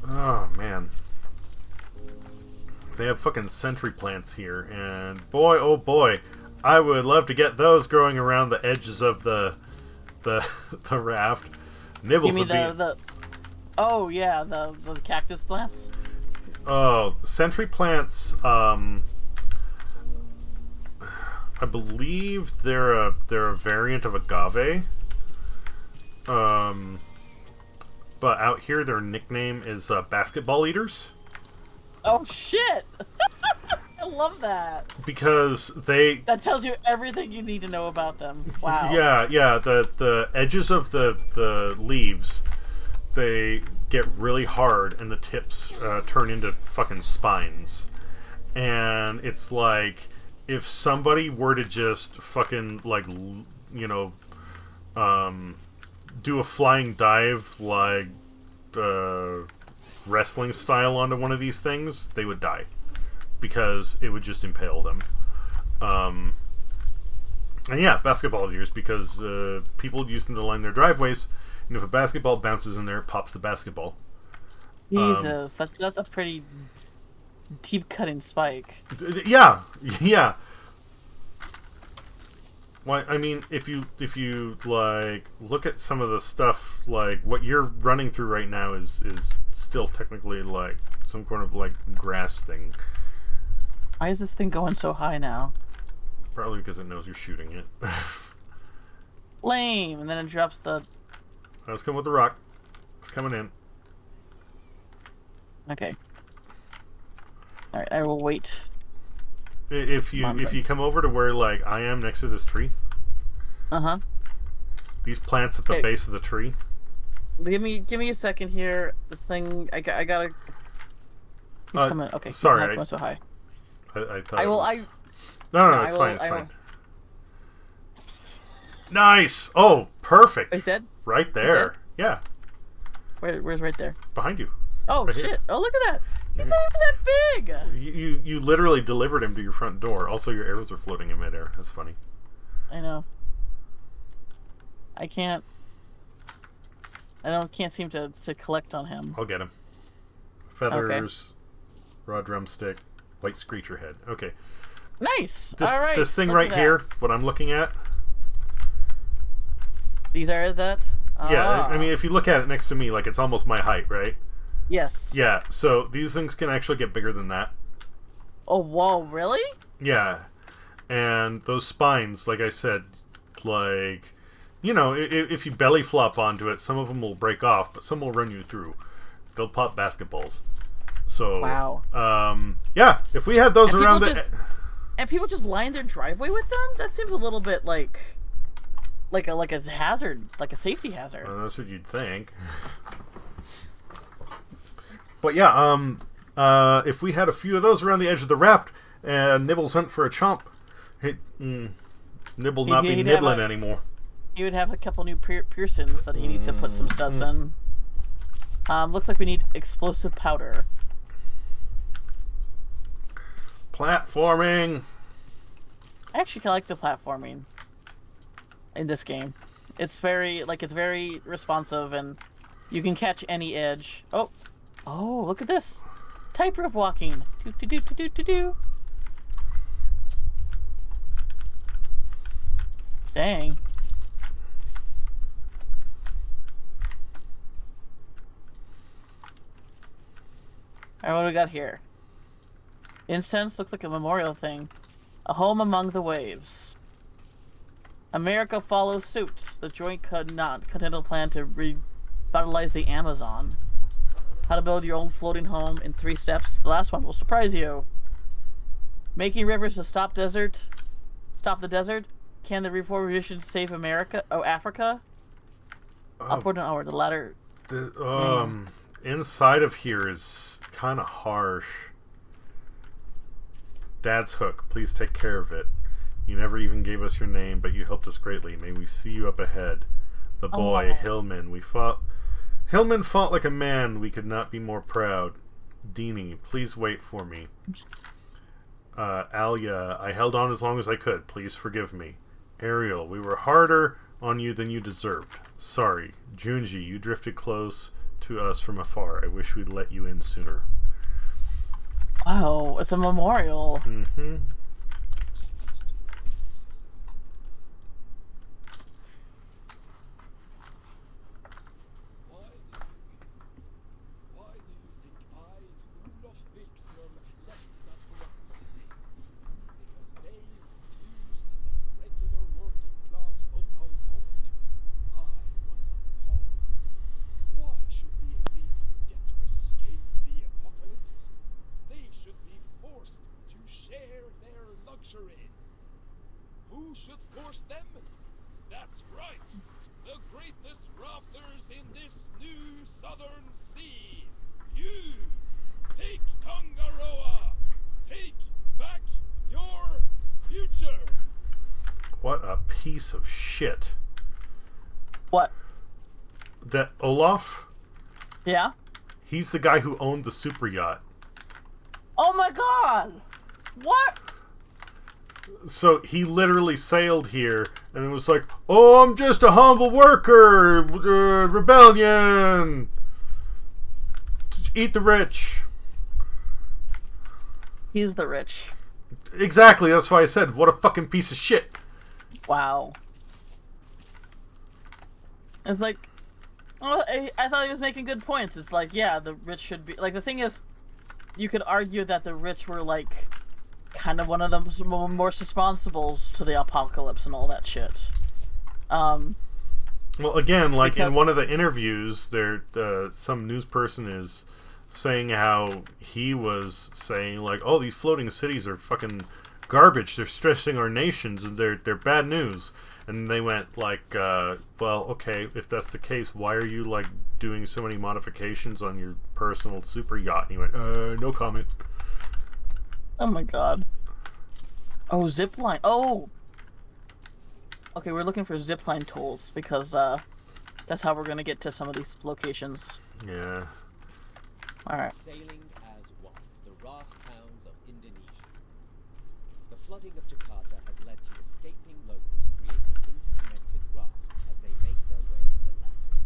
Oh, man. They have fucking sentry plants here, and boy, oh boy, I would love to get those growing around the edges of the the raft. Nibbles You mean would be... the oh yeah, the cactus plants? Oh, the sentry plants, I believe they're a variant of agave. But out here their nickname is basketball eaters. Oh shit! I love that. Because they... That tells you everything you need to know about them. Wow. Yeah, the edges of the leaves, they get really hard, and the tips turn into fucking spines. And it's like, if somebody were to just fucking, like, you know, do a flying dive, like, wrestling style onto one of these things, they would die. Because it would just impale them. And yeah, basketball eaters, because people use them to line their driveways, and if a basketball bounces in there, it pops the basketball. Jesus, that's a pretty deep cutting spike. Yeah. Well, I mean, if you like look at some of the stuff, like what you're running through right now is still technically like some kind of like grass thing. Why is this thing going so high now? Probably because it knows you're shooting it. Lame, and then it drops the... Let's come with the rock. It's coming in. Okay. Alright, I will wait. If you come over to where like I am next to this tree, these plants at the base of the tree. Give me a second here. This thing, I gotta. He's coming. Okay, sorry, he's not going so high. I thought. I will. No, it's fine. It's fine. Nice. Oh, perfect. He's dead. Right there. Yeah. Where's right there? Behind you. Oh Right shit! here. Oh look at that. He's not even that big. You literally delivered him to your front door. Also, your arrows are floating in midair. That's funny. I know. I can't seem to collect on him. I'll get him. Feathers, raw drumstick, white screecher head. Okay. Nice. This, All right. this thing look right at here, that. what I'm looking at. These are that. Yeah, I mean, if you look at it next to me, like it's almost my height, right? Yes. Yeah. So these things can actually get bigger than that. Oh whoa! Really? Yeah. And those spines, like I said, like, you know, if you belly flop onto it, some of them will break off, but some will run you through. They'll pop basketballs. So, wow. Yeah, if we had those and around and people just line their driveway with them? That seems a little bit like a hazard, like a safety hazard. Well, that's what you'd think. But yeah, if we had a few of those around the edge of the raft, and Nibbles went for a chomp, Nibble not be nibbling anymore. He would have a couple new piercings that he needs to put some studs in. Looks like we need explosive powder. Platforming. I actually like the platforming in this game. It's very responsive, and you can catch any edge. Oh, look at this! Tightrope walking. Do. Dang. Alright, what do we got here? Incense looks like a memorial thing. A home among the waves. America follows suit. The joint continental plan to revitalize the Amazon. How to build your own floating home in 3 steps. The last one will surprise you. Making rivers to stop the desert. Can the reformation save America? Oh, Africa? Upward and outward. The latter. Inside of here is kind of harsh. Dad's hook. Please take care of it. You never even gave us your name, but you helped us greatly. May we see you up ahead. The boy, Hillman. Hillman fought like a man. We could not be more proud. Deanie, please wait for me. Alia, I held on as long as I could. Please forgive me. Ariel, we were harder on you than you deserved. Sorry. Junji, you drifted close to us from afar. I wish we'd let you in sooner. Wow, it's a memorial. Mm-hmm. Why do you think I, Olof Wilkström, left that corrupt city? Because they refused to let regular working class folk on board. I was appalled. Why should the elite get to escape the apocalypse? They should be forced to share their luxury. Who should force them? That's right! The greatest rafters in this new southern sea! You! Take Tangaroa! Take back your future! What a piece of shit. What? That Olaf? Yeah? He's the guy who owned the super yacht. Oh my god! What? So he literally sailed here and it was like, oh, I'm just a humble worker. Rebellion. Eat the rich. He's the rich. Exactly. That's why I said, what a fucking piece of shit. Wow. It's like, well, I thought he was making good points. It's like, yeah, the rich should be... Like, the thing is, you could argue that the rich were, like, kind of one of the most responsibles to the apocalypse and all that shit. Well, again, like because... in one of the interviews, there, some news person is saying how he was saying, like, oh, these floating cities are fucking garbage. They're stressing our nations and they're bad news. And they went like, well, okay, if that's the case, why are you like doing so many modifications on your personal super yacht? And he went, no comment. Oh my god. Oh, zipline. Oh! Okay, we're looking for zipline tools because that's how we're gonna get to some of these locations. Yeah. Alright. Sailing as one, the raft towns of Indonesia. The flooding of Jakarta has led to escaping locals creating interconnected rafts as they make their way to land.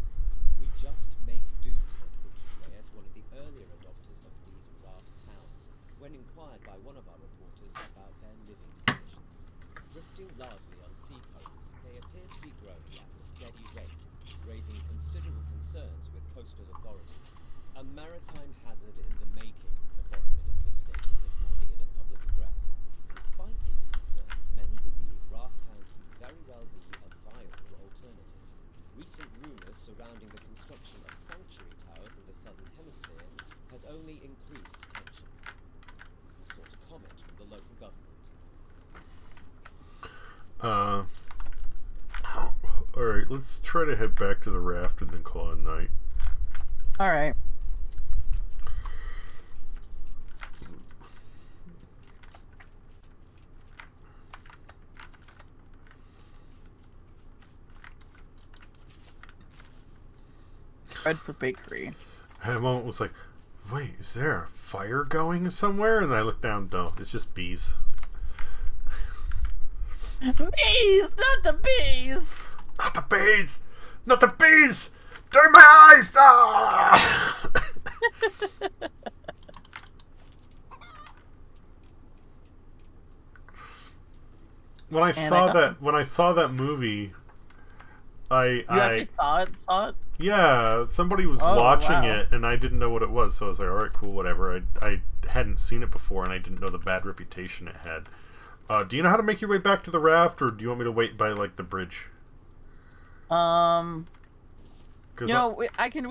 We just make do, said Kuchikwe as one of the earlier adopters of these raft towns, when inquired by one of our reporters about their living conditions. Drifting largely on sea coasts, they appear to be growing at a steady rate, raising considerable concerns with coastal authorities. A maritime hazard in the making, the foreign minister stated this morning in a public address. Despite these concerns, many believe raft towns could very well be a viable alternative. Recent rumours surrounding the construction of sanctuary towers in the southern hemisphere has only increased tensions. We sought a comment from the local government. Alright, let's try to head back to the raft and then call it a night. Alright. Redford Bakery. I had a moment was like, wait, is there a fire going somewhere? And I looked down, no, it's just bees. Bees! Not the bees! Not the bees! Not the bees! They're in my eyes! Ah! When I saw that movie, You actually saw it? Yeah, somebody was Oh, watching wow. it, and I didn't know what it was, so I was like, alright, cool, whatever. I hadn't seen it before, and I didn't know the bad reputation it had. Do you know how to make your way back to the raft, or do you want me to wait by, like, the bridge? We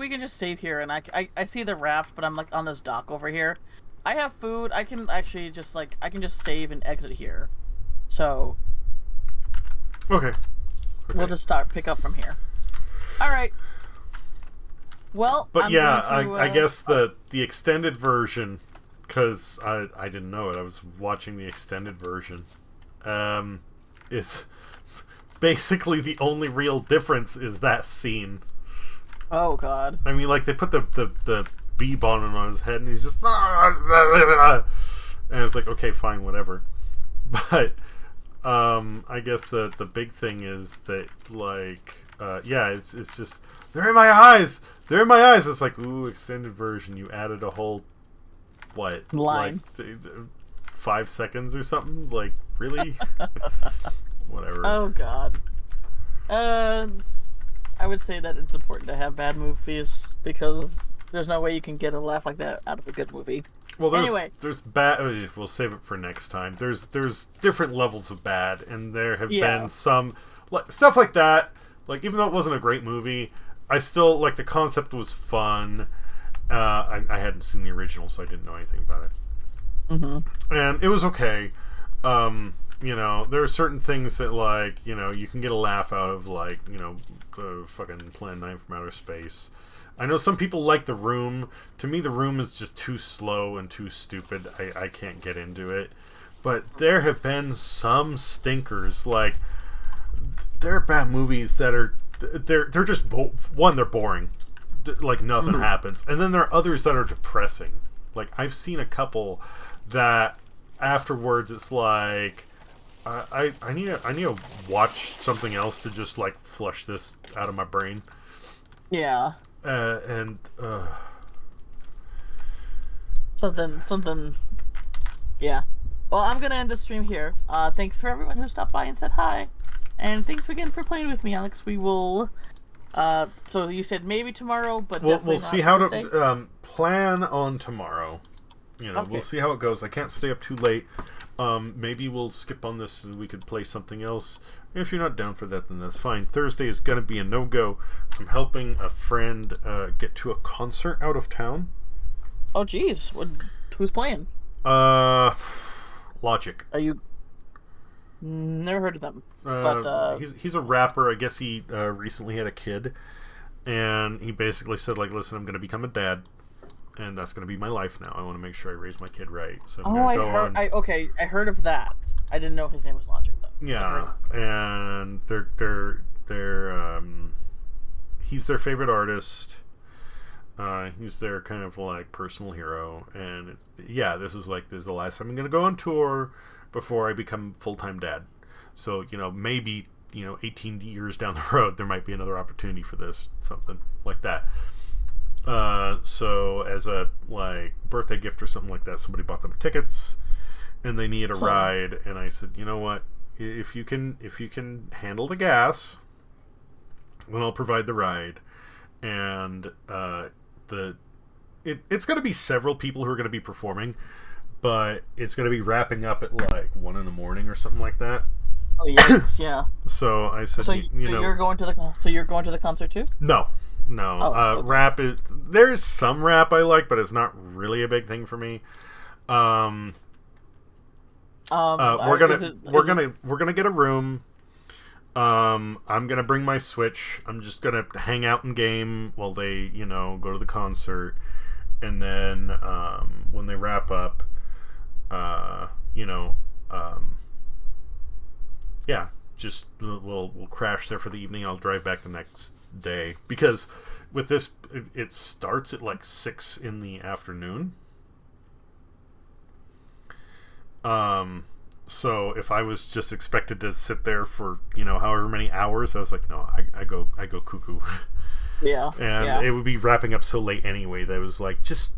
can just save here, and I see the raft, but I'm, like, on this dock over here. I have food, I can actually just, like, I can just save and exit here. So... Okay. We'll just pick up from here. Alright. Well, But I'm yeah, going to, I guess the extended version, because I didn't know it, I was watching the extended version, is basically the only real difference is that scene. Oh god. I mean, like, they put the bee bonnet on his head, and he's just... And it's like, okay, fine, whatever. But I guess the big thing is that like it's just they're in my eyes. They're in my eyes. It's like ooh, extended version. You added a whole what Line. like 5 seconds or something. Like really, whatever. Oh God. I would say that it's important to have bad movies because there's no way you can get a laugh like that out of a good movie. Well, Anyway. there's bad. We'll save it for next time. There's different levels of bad, and there have been some stuff like that. Like even though it wasn't a great movie, I still like the concept was fun. I hadn't seen the original, so I didn't know anything about it. Mm-hmm. And it was okay. There are certain things that like you can get a laugh out of, like the fucking Plan 9 from Outer Space. I know some people like The Room. To me, The Room is just too slow and too stupid. I can't get into it. But there have been some stinkers. Like, there are bad movies that are... They're just... One, they're boring. Like, nothing happens. And then there are others that are depressing. Like, I've seen a couple that afterwards it's like... I need to watch something else to just, like, flush this out of my brain. Yeah. Something. Yeah. Well, I'm gonna end the stream here. Thanks for everyone who stopped by and said hi, and thanks again for playing with me, Alex. We will. So you said maybe tomorrow, but We'll not see how Thursday? to plan on tomorrow. Okay. We'll see how it goes. I can't stay up too late. Maybe we'll skip on this and we could play something else. If you're not down for that, then that's fine. Thursday is going to be a no-go. I'm helping a friend get to a concert out of town. Oh, geez. Who's playing? Logic. Are you... Never heard of them. But, he's a rapper. I guess he recently had a kid. And he basically said, like, listen, I'm going to become a dad. And that's going to be my life now. I want to make sure I raise my kid right. So I'm going to go on. I heard of that. I didn't know his name was Logic, though. Yeah, and they're he's their favorite artist. He's their kind of like personal hero, and this is the last time I'm gonna go on tour before I become full-time dad. So maybe 18 years down the road there might be another opportunity for this, something like that. So as a like birthday gift or something like that, somebody bought them tickets, and they needed a ride, and I said, you know what? If you can handle the gas, then I'll provide the ride. And it's going to be several people who are going to be performing, but it's going to be wrapping up at like 1 a.m. or something like that. Oh yes, yeah. So I said, you're going to the concert too? No. Okay. Rap is there's some rap I like, but it's not really a big thing for me. We're gonna get a room. I'm gonna bring my Switch. I'm just gonna hang out and game while they, go to the concert, and then when they wrap up, just we'll crash there for the evening. I'll drive back the next day because with this it starts at like 6 in the afternoon. So if I was just expected to sit there for, however many hours, I was like, no, I go cuckoo. Yeah. And it would be wrapping up so late anyway that I was like, just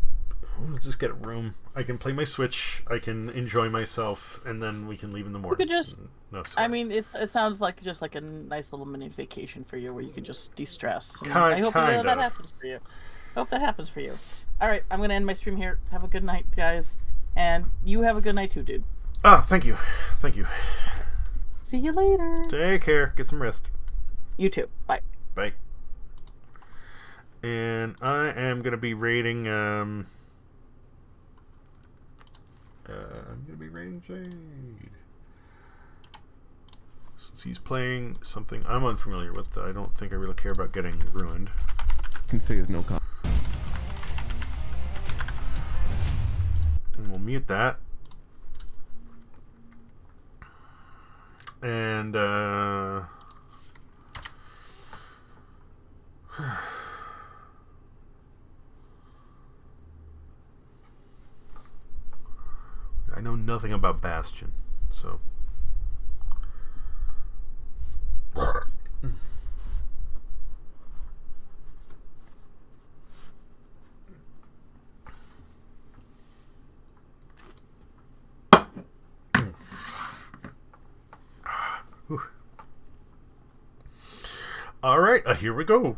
get a room. I can play my Switch, I can enjoy myself, and then we can leave in the morning. You could just... I mean, it sounds like just like a nice little mini vacation for you where you can just de-stress. I hope that happens for you. Hope that happens for you. Alright, I'm going to end my stream here. Have a good night, guys. And you have a good night too, dude. Oh, thank you. See you later. Take care. Get some rest. You too. Bye. Bye. And I am going to be rating... I'm going to be rating Jade. Since he's playing something I'm unfamiliar with that I don't think I really care about getting ruined. Can say is no comment. And we'll mute that. And I know nothing about Bastion, so All right, here we go.